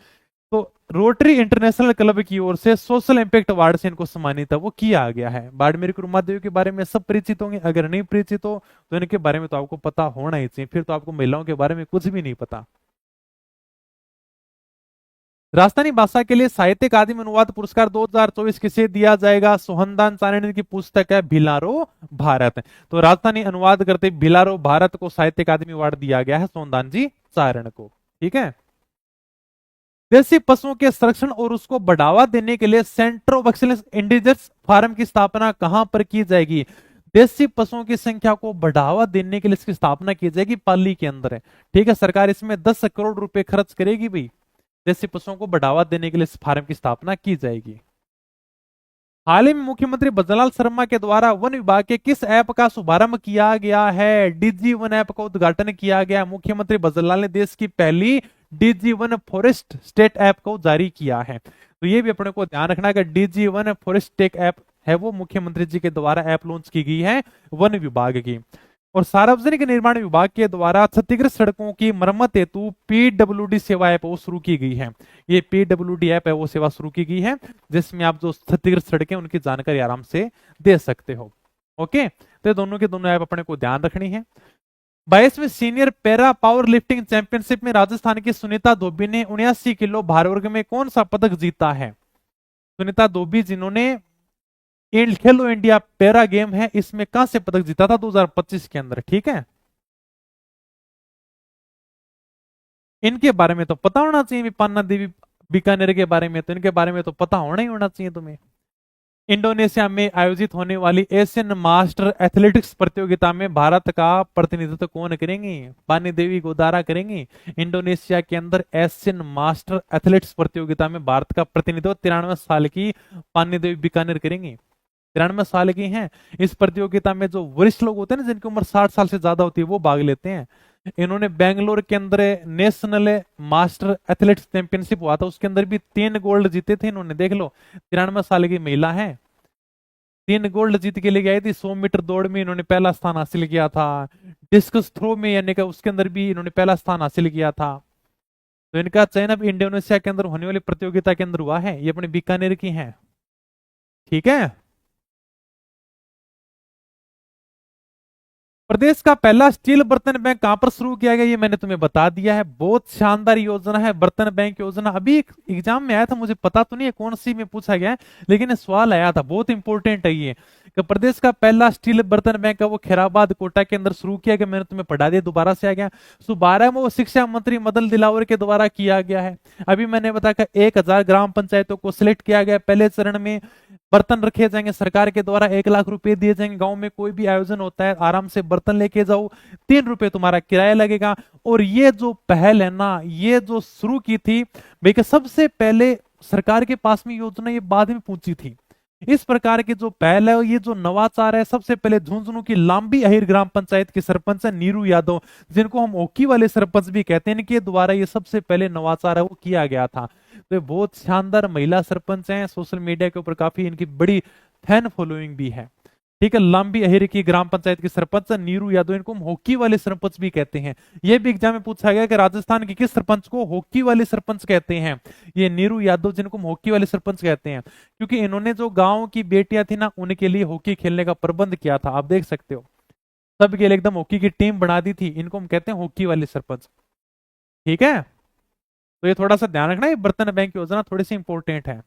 तो रोटरी इंटरनेशनल क्लब की ओर से सोशल इंपैक्ट अवार्ड से इनको सम्मानित वो किया गया है। बाड़मेर की रुमा देवी के बारे में सब परिचित होंगे, अगर नहीं परिचित हो तो इनके बारे में तो आपको पता होना ही चाहिए, फिर तो आपको महिलाओं के बारे में कुछ भी नहीं पता। राजस्थानी भाषा के लिए साहित्य अकादमी अनुवाद पुरस्कार 2024 किसे दिया जाएगा। सोहनदान चारण की पुस्तक है भिलारो भारत, तो राजस्थानी अनुवाद करते भिलारो भारत को साहित्य अकादमी अवार्ड दिया गया है सोहनदान जी चारण को। ठीक है, देसी पशुओं के संरक्षण और उसको बढ़ावा देने के लिए centre of excellence indigenous farm की स्थापना कहां पर की जाएगी। देसी पशुओं की संख्या को बढ़ावा देने के लिए इसकी स्थापना की जाएगी पाली के अंदर है। ठीक है, सरकार इसमें 10 करोड़ रुपए खर्च करेगी भाई, देसी पशुओं को बढ़ावा देने के लिए इस फार्म की स्थापना की जाएगी। हाल ही में मुख्यमंत्री भजनलाल शर्मा के द्वारा वन विभाग के किस ऐप का शुभारंभ किया गया है। डीजी वन ऐप का उद्घाटन किया गया। मुख्यमंत्री भजनलाल ने देश की पहली DG Van forest state app को जारी किया है। तो ये भी अपने को ध्यान रखना है कि DG Van forest tech app है वो मुख्यमंत्री जी के द्वारा ऐप लॉन्च की गई है वन विभाग की। और सार्वजनिक निर्माण विभाग के द्वारा क्षतिग्रस्त सड़कों की मरम्मत हेतु पीडब्ल्यूडी सेवा ऐप वो शुरू की गई है। ये पीडब्ल्यूडी ऐप है वो सेवा शुरू की गई है, जिसमें आप जो क्षतिग्रस्त सड़कें उनकी जानकारी आराम से दे सकते हो। ओके, तो दोनों के दोनों ऐप अपने को ध्यान रखनी है। 22वीं senior para power lifting championship में राजस्थान की सुनीता धोबी ने 79 किलो भार वर्ग में कौन सा पदक जीता है? सुनीता धोबी जिन्होंने खेलो इंडिया पैरा गेम है इसमें कांस्य पदक जीता था 2025 के अंदर, ठीक है। इनके बारे में तो पता होना चाहिए, विपान्ना देवी बीकानेर के बारे में, तो इनके बारे में तो पता होना ही होना चाहिए तुम्हें। इंडोनेशिया में आयोजित होने वाली एशियन मास्टर एथलेटिक्स प्रतियोगिता में भारत का प्रतिनिधित्व कौन करेंगी? पानी देवी गोदारा करेंगी। इंडोनेशिया के अंदर एशियन मास्टर एथलेटिक्स प्रतियोगिता में भारत का प्रतिनिधित्व 93 साल की पानी देवी बीकानेर करेंगी। 93 साल की हैं। इस प्रतियोगिता में जो वरिष्ठ लोग होते हैं ना, जिनकी उम्र 60 साल से ज्यादा होती है, वो भाग लेते हैं। इन्होंने बेंगलोर के अंदर नेशनल मास्टर एथलेटिक्स चैंपियनशिप हुआ था, उसके अंदर भी 3 गोल्ड जीते थे इन्होंने, देख लो। 93 साल की महिला है, 3 गोल्ड जीत के लेके आई थी। 100 मीटर दौड़ में इन्होंने पहला स्थान हासिल किया था। डिस्कस थ्रो में यानी कि उसके अंदर भी इन्होंने पहला स्थान हासिल किया था। तो इनका चयन अब इंडोनेशिया के अंदर होने वाली प्रतियोगिता के अंदर हुआ है। ये अपने बीकानेर की है, ठीक है। प्रदेश का पहला स्टील बर्तन बैंक कहां पर शुरू किया गया, ये मैंने तुम्हें बता दिया है। बहुत शानदार योजना है बर्तन बैंक योजना। अभी एक एग्जाम में आया था, मुझे पता तो नहीं है कौन सी में पूछा गया है, लेकिन ये सवाल आया था, बहुत इंपॉर्टेंट है ये, कि प्रदेश का पहला स्टील बर्तन बैंक है वो खैराबाद कोटा के अंदर शुरू किया गया। मैंने तुम्हें पढ़ा दिया, दोबारा से आ गया। 12 में वो शिक्षा मंत्री मदन दिलावर के द्वारा किया गया है। अभी मैंने बताया 1000 ग्राम पंचायतों को सिलेक्ट किया गया। पहले चरण में बर्तन रखे जाएंगे, सरकार के द्वारा 1 लाख रुपए दिए जाएंगे। गांव में कोई भी आयोजन होता है, आराम से बर्तन लेके जाओ, 3 रुपए तुम्हारा किराया लगेगा। और ये जो पहल है ना, ये जो शुरू की थी भाई, सबसे पहले सरकार के पास में योजना ये बाद में पहुंची थी। इस प्रकार की जो पहल है, ये जो नवाचार है, सबसे पहले झुंझुनू की लांबी अहिर ग्राम पंचायत के सरपंच है नीरू यादव, जिनको हम हॉकी वाले सरपंच भी कहते हैं, इनके द्वारा ये सबसे पहले नवाचार है वो किया गया था। तो ये बहुत शानदार महिला सरपंच हैं। सोशल मीडिया के ऊपर काफी इनकी बड़ी फैन फॉलोइंग भी है, ठीक है। लांबी अहिर की ग्राम पंचायत के सरपंच नीरू यादव, इनको हम हॉकी वाले सरपंच भी कहते हैं। यह भी एग्जाम में पूछा गया कि राजस्थान के किस सरपंच को हॉकी वाले सरपंच कहते हैं? ये नीरू यादव, जिनको हम हॉकी वाले सरपंच कहते हैं, क्योंकि इन्होंने जो गांव की बेटियां थी ना, उनके लिए हॉकी खेलने का प्रबंध किया था। आप देख सकते हो, सबके लिए एकदम हॉकी की टीम बना दी थी। इनको हम कहते हैं हॉकी वाले सरपंच, ठीक है। तो ये थोड़ा सा ध्यान रखना, ये बर्तन बैंक योजना थोड़ी सी इंपॉर्टेंट है।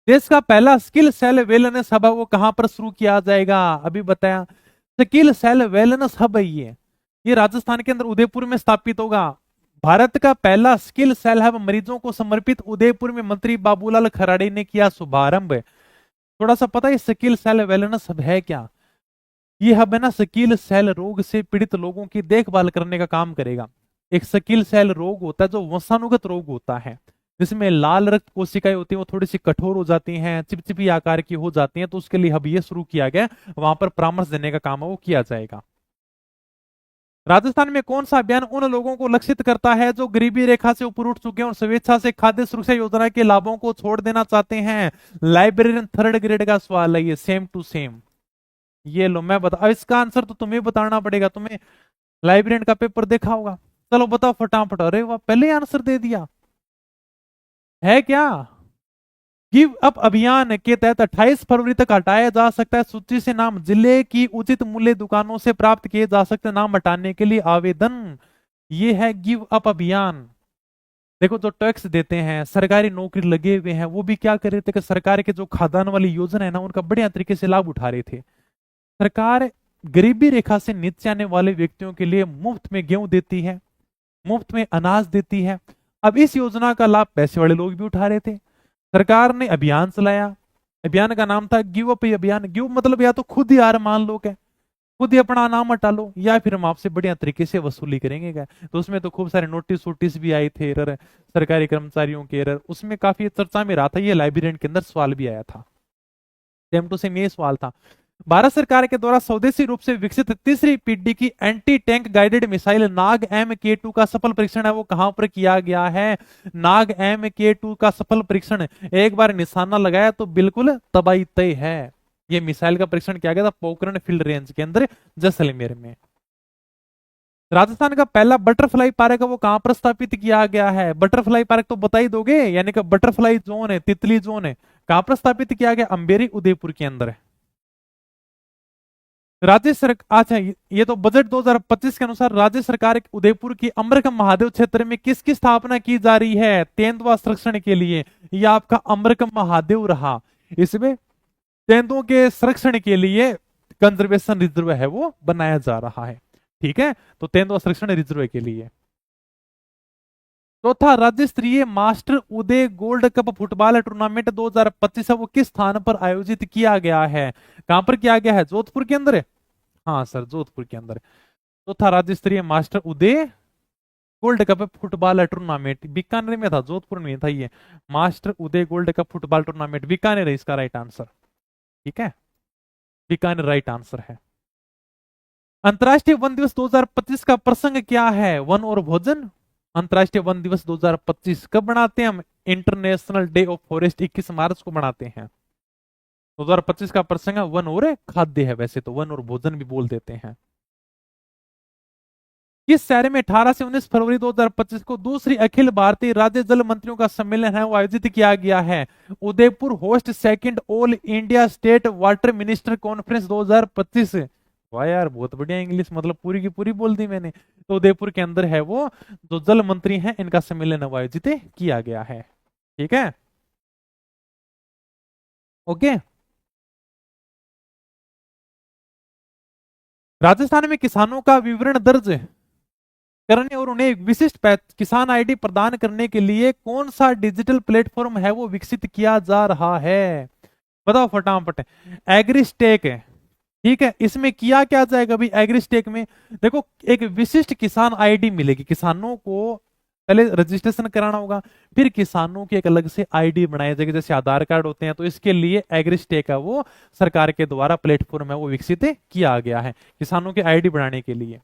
देश का पहला स्किल सेल वेलनेस हब है वो कहां पर शुरू किया जाएगा? अभी बताया, स्किल सेल वेलनेस हब है ये राजस्थान के अंदर उदयपुर में स्थापित होगा। भारत का पहला स्किल सेल हब मरीजों को समर्पित उदयपुर में मंत्री बाबूलाल खराड़े ने किया शुभारंभ। थोड़ा सा पता है स्किल सेल वेलनेस हब है क्या? ये हब है ना, स्किल सेल रोग से पीड़ित लोगों की देखभाल करने का काम करेगा। एक स्किल सेल रोग होता है जो वंशानुगत रोग होता है, जिसमें लाल रक्त कोशिकाएं होती हैं, वो थोड़ी सी कठोर हो जाती हैं, चिपचिपी आकार की हो जाती हैं। तो उसके लिए हब ये शुरू किया गया, वहां पर परामर्श देने का काम है वो किया जाएगा। राजस्थान में कौन सा अभियान उन लोगों को लक्षित करता है जो गरीबी रेखा से ऊपर उठ चुके हैं और स्वेच्छा से खाद्य सुरक्षा योजना के लाभों को छोड़ देना चाहते हैं? लाइब्रेरियन 3rd ग्रेड का सवाल है ये, सेम टू सेम। ये लो, मैं बता, इसका आंसर तो तुम्हें बताना पड़ेगा, तुम्हें लाइब्रेरियन का पेपर देखा होगा। चलो बताओ फटाफट। अरे वाह, पहले आंसर दे दिया है क्या? गिव अप अभियान के तहत 28 फरवरी तक हटाया जा सकता है सूची से नाम। जिले की उचित मूल्य दुकानों से प्राप्त किए जा सकते नाम हटाने के लिए आवेदन। ये है गिव अप अभियान। देखो, जो टैक्स देते हैं, सरकारी नौकरी लगे हुए हैं, वो भी क्या कर रहे थे कि सरकार के जो खाद्यान्न वाली योजना है ना, उनका बढ़िया तरीके से लाभ उठा रहे थे। सरकार गरीबी रेखा से नीचे आने वाले व्यक्तियों के लिए मुफ्त में गेहूं देती है, मुफ्त में अनाज देती है। अब इस योजना का लाभ पैसे वाले लोग भी उठा रहे थे। सरकार ने अभियान चलाया, अभियान का नाम था गिव अप अभियान। गिव मतलब या तो खुद ही हार मान लो, क्या खुद ही अपना नाम हटा लो, या फिर हम आपसे बढ़िया तरीके से वसूली करेंगे क्या। तो उसमें तो खूब सारे नोटिस वोटिस भी आए थे, एरर, सरकारी कर्मचारियों के एरर, उसमें काफी चर्चा में रहा था। ये लाइब्रेरियन के अंदर सवाल भी आया था, सेम टू सेम ये सवाल था। भारत सरकार के द्वारा स्वदेशी रूप से विकसित तीसरी पीढ़ी की एंटी टैंक गाइडेड मिसाइल नाग MK2 का सफल परीक्षण है वो कहां पर किया गया है? नाग MK2 का सफल परीक्षण, एक बार निशाना लगाया तो बिल्कुल तबाही तय है। ये मिसाइल का परीक्षण किया गया था पोखरण फील्ड रेंज के अंदर, जैसलमेर में। राजस्थान का पहला बटरफ्लाई पार्क है वो कहां पर स्थापित किया गया है? बटरफ्लाई पार्क तो बता ही दोगे, यानी कि बटरफ्लाई जोन है, तितली जोन है, कहां पर स्थापित किया गया? अंबेरी उदयपुर के अंदर है। राज्य सरकार, अच्छा ये तो बजट 2025 के अनुसार राज्य सरकार उदयपुर की अमरकम महादेव क्षेत्र में किसकी स्थापना की जा रही है तेंदुआ संरक्षण के लिए? ये आपका अमरकम महादेव रहा। इसमें तेंदुओं के संरक्षण के लिए कंजर्वेशन रिजर्व है वो बनाया जा रहा है। ठीक है, तो तेंदुआ संरक्षण रिजर्व के लिए। चौथा, राज्य स्तरीय master Uday gold cup football tournament 2025 है वो किस स्थान पर आयोजित किया गया है? कहां पर किया गया है? जोधपुर के अंदर है। हाँ सर, जोधपुर के अंदर। चौथा, राज्य स्तरीय master Uday gold cup football tournament Bikaner में था, जोधपुर में था। ये master Uday gold cup football tournament Bikaner है इसका राइट आंसर। ठीक है, बीकानेर राइट आंसर है। अंतर्राष्ट्रीय वन दिवस 2025 का प्रसंग क्या है? वन और भोजन। अंतर्राष्ट्रीय वन दिवस 2025 कब बनाते हैं हम? इंटरनेशनल डे ऑफ फॉरेस्ट 21 मार्च को बनाते हैं। 2025 का प्रसंग है वन और खाद्य है, वैसे तो वन और भोजन भी बोल देते हैं। किस शहर में 18 से 19 फरवरी 2025 को दूसरी अखिल भारतीय राज्य जल मंत्रियों का सम्मेलन है वो आयोजित किया गया है? Udaipur host second all India state water minister conference 2025। वाह यार, बहुत बढ़िया इंग्लिश, मतलब पूरी की पूरी बोल दी मैंने। तो उदयपुर के अंदर है वो, जो जल मंत्री हैं इनका सम्मेलन आयोजित किया गया है। ठीक है, ओके। राजस्थान में किसानों का विवरण दर्ज करने और उन्हें विशिष्ट किसान आईडी प्रदान करने के लिए कौन सा डिजिटल प्लेटफॉर्म है वो विकसित किया जा रहा है? बताओ फटाफट। एग्रीस्टेक है। ठीक है, इसमें किया क्या जाएगा भाई? एग्रीस्टेक में देखो, एक विशिष्ट किसान आईडी मिलेगी। किसानों को पहले रजिस्ट्रेशन कराना होगा, फिर किसानों की एक अलग से आईडी बनाई जाएगी, जैसे आधार कार्ड होते हैं। तो इसके लिए एग्रीस्टेक है वो सरकार के द्वारा प्लेटफॉर्म है वो विकसित किया गया है किसानों की आईडी बनाने के लिए।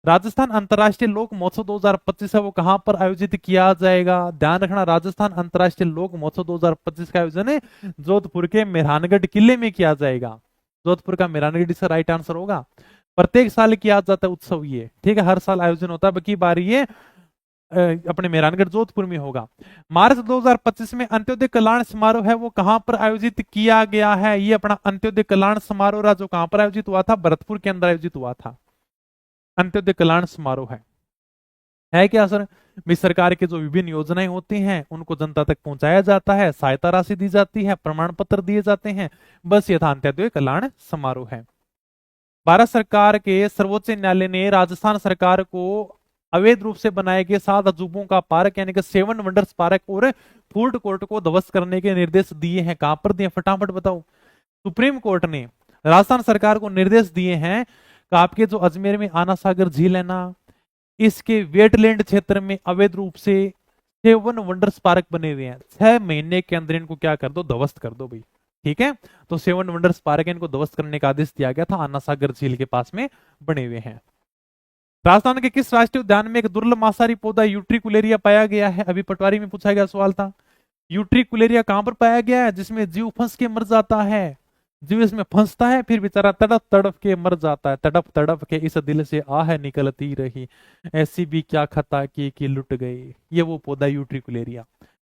राजस्थान अंतर्राष्ट्रीय लोक महोत्सव 2025 है वो कहां पर आयोजित किया जाएगा? ध्यान रखना, राजस्थान अंतर्राष्ट्रीय लोक महोत्सव 2025 का आयोजन है जोधपुर के मेहरानगढ़ किले में किया जाएगा। जोधपुर का मेहरानगढ़ इसका राइट आंसर होगा। प्रत्येक साल किया जाता है उत्सव ये, ठीक है, हर साल आयोजन होता है, बाकी बार ये अपने मेहरानगढ़ जोधपुर में होगा। मार्च 2025 में अंत्योदय कल्याण समारोह है वो कहां पर आयोजित किया गया है? ये अपना अंत्योदय कल्याण समारोह जो कहां पर आयोजित हुआ था? भरतपुर के अंदर आयोजित हुआ था। अंत्योदय कल्याण समारोह है क्या सर? भी सरकार की जो विभिन्न योजनाएं होती हैं उनको जनता तक पहुंचाया जाता है, सहायता राशि दी जाती है, प्रमाण पत्र दिए जाते हैं, बस ये था अंत्योदय कल्याण समारोह है। भारत सरकार के सर्वोच्च न्यायालय ने राजस्थान सरकार को अवैध रूप से बनाए गए 7 अजूबों का पार्क यानी कि 7 वंडर्स पार्क और फूड कोर्ट को ध्वस्त करने के निर्देश दिए हैं। कहां पर दिए? फटाफट बताओ। सुप्रीम कोर्ट ने राजस्थान सरकार को निर्देश दिए हैं कि आपके जो अजमेर में आना सागर झील है ना, इसके वेटलैंड क्षेत्र में अवैध रूप से 7 वंडर्स पार्क बने हुए हैं, 6 महीने के अंदर इनको क्या कर दो? ध्वस्त कर दो भाई। ठीक है, तो 7 वंडर्स पार्क इनको ध्वस्त करने का आदेश दिया गया था, आना सागर झील के पास में बने हुए हैं। राजस्थान के किस राष्ट्रीय उद्यान में एक दुर्लभ मांसाहारी पौधा यूट्रिकुलेरिया पाया गया है? अभी पटवारी में पूछा गया सवाल था। यूट्रिकुलेरिया कहां पर पाया गया है? जिसमें जीव फंस के मर जाता है, जीव इसमें फंसता है, फिर बेचारा तड़प तड़प के मर जाता है, तड़प तड़प के इस दिल से आह निकलती रही, ऐसी भी क्या खता की कि लुट गई। ये वो पौधा यूट्रिकुलेरिया।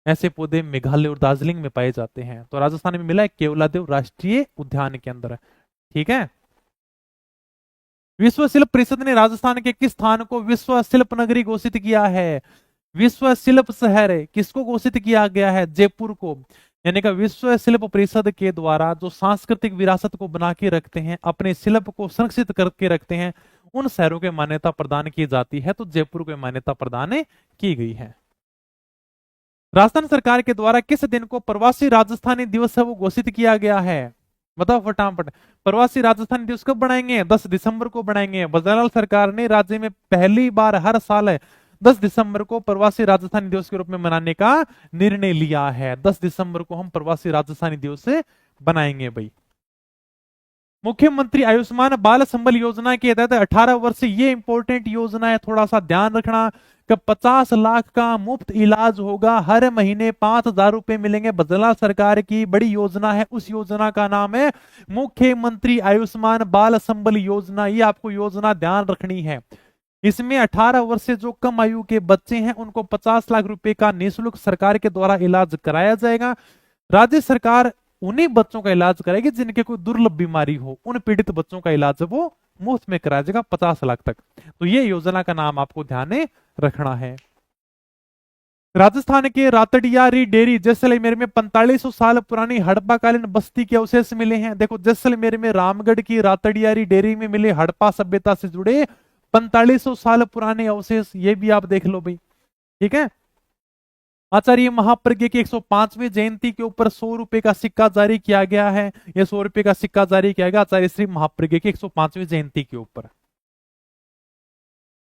ऐसे पौधे मेघालय और दार्जिलिंग में पाए जाते हैं। तो राजस्थान में मिला है केवलादेव राष्ट्रीय उद्यान के अंदर। ठीक है, विश्व शिल्प परिषद ने राजस्थान के किस स्थान को विश्व शिल्प नगरी घोषित किया है? विश्व शिल्प शहर किसको घोषित किया गया है? जयपुर को। यानी कि विश्व शिल्प परिषद के द्वारा जो सांस्कृतिक विरासत को बना के रखते हैं, अपने शिल्प को संरक्षित करके रखते हैं, उन शहरों को मान्यता प्रदान की जाती है। तो जयपुर को मान्यता प्रदान की गई है। राजस्थान सरकार के द्वारा किस दिन को प्रवासी राजस्थानी दिवस है वो घोषित किया गया है? बताओ फटाफट। प्रवासी राजस्थानी दिवस कब बनाएंगे? 10 दिसंबर को बनाएंगे। बजरंग सरकार ने राज्य में पहली बार हर साल 10 दिसंबर को प्रवासी राजस्थानी दिवस के रूप में मनाने का निर्णय लिया है। 10 दिसंबर को हम प्रवासी राजस्थानी दिवस बनाएंगे भाई। मुख्यमंत्री आयुष्मान बाल संबल योजना के तहत 18 वर्ष, ये इंपॉर्टेंट योजना है, थोड़ा सा ध्यान रखना कि 50 लाख का मुफ्त इलाज होगा, हर महीने 5,000 रुपए मिलेंगे। बदला सरकार की बड़ी योजना है, उस योजना का नाम है मुख्यमंत्री आयुष्मान बाल संबल योजना। ये आपको योजना ध्यान रखनी है। इसमें 18 वर्ष से जो कम आयु के बच्चे हैं उनको 50 लाख रुपए का निःशुल्क सरकार के द्वारा इलाज कराया जाएगा। राज्य सरकार उन्हीं बच्चों का इलाज कराएगी जिनके कोई दुर्लभ बीमारी हो, उन पीड़ित बच्चों का इलाज वो मुफ्त में कराया जाएगा 50 लाख तक। तो ये योजना का नाम आपको ध्यान में रखना है। राजस्थान के रातड़ियारी डेयरी जैसलमेर में 4500 साल पुरानी हड़प्पाकालीन बस्ती के अवशेष मिले हैं। देखो जैसलमेर में रामगढ़ की रातड़ियारी डेयरी में मिले हड़प्पा सभ्यता से जुड़े 4500 साल पुराने अवशेष, ये भी आप देख लो भाई, ठीक है। आचार्य महाप्रज्ञ की 105वीं जयंती के ऊपर 100 रुपए का सिक्का जारी किया गया है। यह 100 रुपए का सिक्का जारी किया गया आचार्य श्री महाप्रज्ञ की 105वीं जयंती के ऊपर।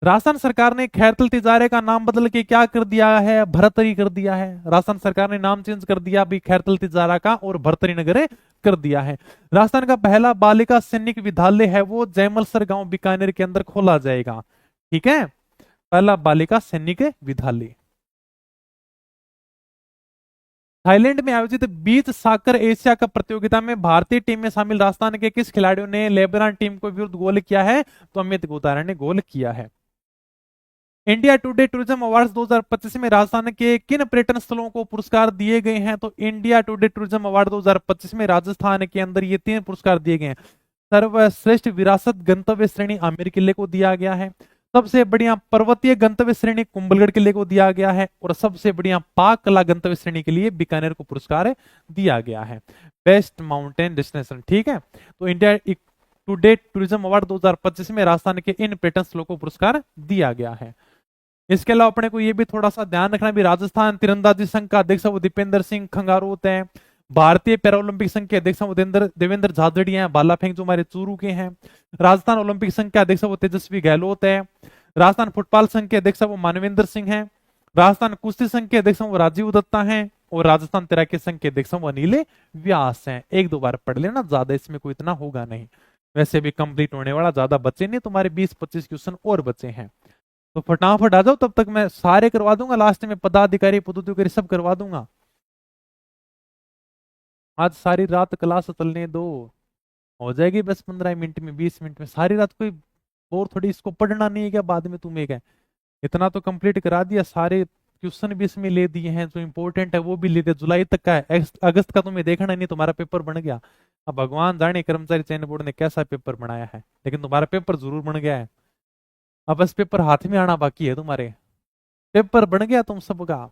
राजस्थान सरकार ने खैरतल तिजारे का नाम बदल के क्या कर दिया है, भरतरी कर दिया है। राजस्थान सरकार ने नाम चेंज कर दिया भी खैरतल तिजारा का और भरतरी नगर कर दिया है। राजस्थान का पहला बालिका सैनिक विद्यालय है वो जयमलसर गांव बीकानेर के अंदर खोला जाएगा, ठीक है, पहला बालिका सैनिक विद्यालय। थाईलैंड में आयोजित बीच साकर एशिया कप प्रतियोगिता में भारतीय टीम में शामिल राजस्थान के किस खिलाड़ियों ने लेबनान टीम को विरुद्ध गोल किया है, तो अमित गोतारा ने गोल किया है। इंडिया टुडे टूरिज्म अवार्ड्स 2025 में राजस्थान के किन पर्यटन स्थलों को पुरस्कार दिए गए हैं, तो इंडिया टुडे टूरिज्म अवार्ड 2025 में राजस्थान के अंदर ये 3 पुरस्कार दिए गए हैं। सर्वश्रेष्ठ विरासत गंतव्य श्रेणी आमेर किले को दिया गया है, सबसे बढ़िया पर्वतीय गंतव्य श्रेणी कुंभलगढ़ किले को दिया गया है, और सबसे बढ़िया पाक कला गंतव्य श्रेणी के लिए बीकानेर को पुरस्कार दिया गया है, बेस्ट माउंटेन डेस्टिनेशन, ठीक है। तो इंडिया टुडे टूरिज्म अवार्ड 2025 में राजस्थान के इन पर्यटन स्थलों को पुरस्कार दिया गया है। इसके अलावा अपने को ये भी थोड़ा सा ध्यान रखना भी राजस्थान तीरंदाजी संघ का अध्यक्ष वो दीपेंद्र सिंह खंगारोत है, भारतीय पैरालंपिक संघ के अध्यक्ष वो देवेंद्र झाझड़िया हैं, भाला फेंक जो हमारे चूरू के हैं। राजस्थान ओलंपिक संघ के अध्यक्ष वो तेजस्वी गहलोत है। राजस्थान फुटबॉल संघ के अध्यक्ष वो मानवेंद्र सिंह हैं। राजस्थान कुश्ती संघ के अध्यक्ष वो राजीव दत्ता हैं, और राजस्थान तैराकी संघ के अध्यक्ष वो अनिल व्यास हैं। 1-2 बार पढ़ लेना, ज्यादा इसमें कोई इतना होगा नहीं, वैसे भी कंप्लीट होने वाला ज्यादा बच्चे नहीं, तुम्हारे 20-25 क्वेश्चन और बचे हैं, तो फटाफट आ जाओ, तब तक मैं सारे करवा दूंगा, लास्ट में पदाधिकारी पदाधिकारी सब करवा दूंगा। आज सारी रात क्लास चलने दो, हो जाएगी बस 15 मिनट में 20 मिनट में, सारी रात कोई और थोड़ी इसको पढ़ना नहीं है क्या, बाद में तुम्हें क्या, इतना तो कंप्लीट करा दिया, सारे क्वेश्चन भी इसमें ले दिए हैं, जो इंपॉर्टेंट है वो भी ले दिया। जुलाई तक का है, अगस्त का तुम्हें देखना नहीं, तुम्हारा पेपर बन गया। अब भगवान जाने कर्मचारी चयन बोर्ड ने कैसा पेपर बनाया है, लेकिन तुम्हारा पेपर जरूर बन गया है। अब बस पेपर हाथ में आना बाकी है, तुम्हारे पेपर बन गया तुम सबका।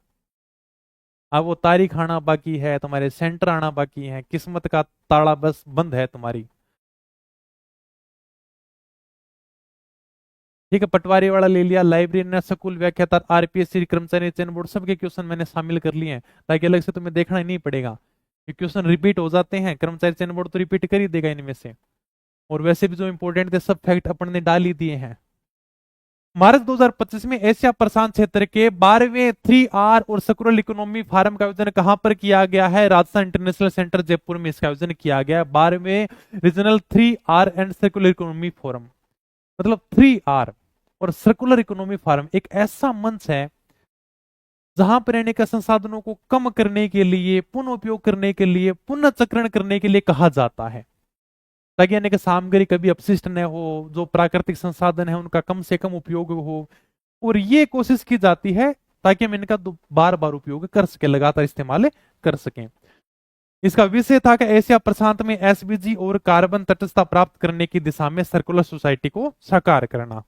अब वो तारीख आना बाकी है, तुम्हारे सेंटर आना बाकी है, किस्मत का ताला बस बंद है तुम्हारी, ठीक है। पटवारी वाला ले लिया, लाइब्रेरियन, स्कूल व्याख्याता, आरपीएससी, कर्मचारी चयन बोर्ड, सबके क्वेश्चन मैंने शामिल कर लिए हैं, ताकि अलग से तुम्हें देखना ही नहीं पड़ेगा। ये क्वेश्चन रिपीट हो जाते हैं, कर्मचारी चयन बोर्ड तो रिपीट कर ही देगा इनमें से, और वैसे भी जो इंपॉर्टेंट थे सब फैक्ट अपन ने डाल ही दिए हैं। मार्च 2025 में एशिया प्रशांत क्षेत्र के 12वें 3R और सर्कुलर इकोनॉमी फोरम का आयोजन कहां पर किया गया है, राजस्थान इंटरनेशनल सेंटर जयपुर में इसका आयोजन किया गया है। 12वें regional 3R and circular economy forum, मतलब 3R और सर्कुलर इकोनॉमी फोरम एक ऐसा मंच है जहां पर रहने के संसाधनों को कम करने के लिए, पुनः उपयोग करने के लिए, पुनः चक्रण करने के लिए कहा जाता है, ताकि यानी कि सामग्री कभी अपशिष्ट न हो, जो प्राकृतिक संसाधन है उनका कम से कम उपयोग हो, और ये कोशिश की जाती है ताकि हम इनका बार बार उपयोग कर सके, लगातार इस्तेमाल कर सकें। इसका विषय था कि एशिया प्रशांत में एसबीजी और कार्बन तटस्थता प्राप्त करने की दिशा में सर्कुलर सोसाइटी को साकार करना।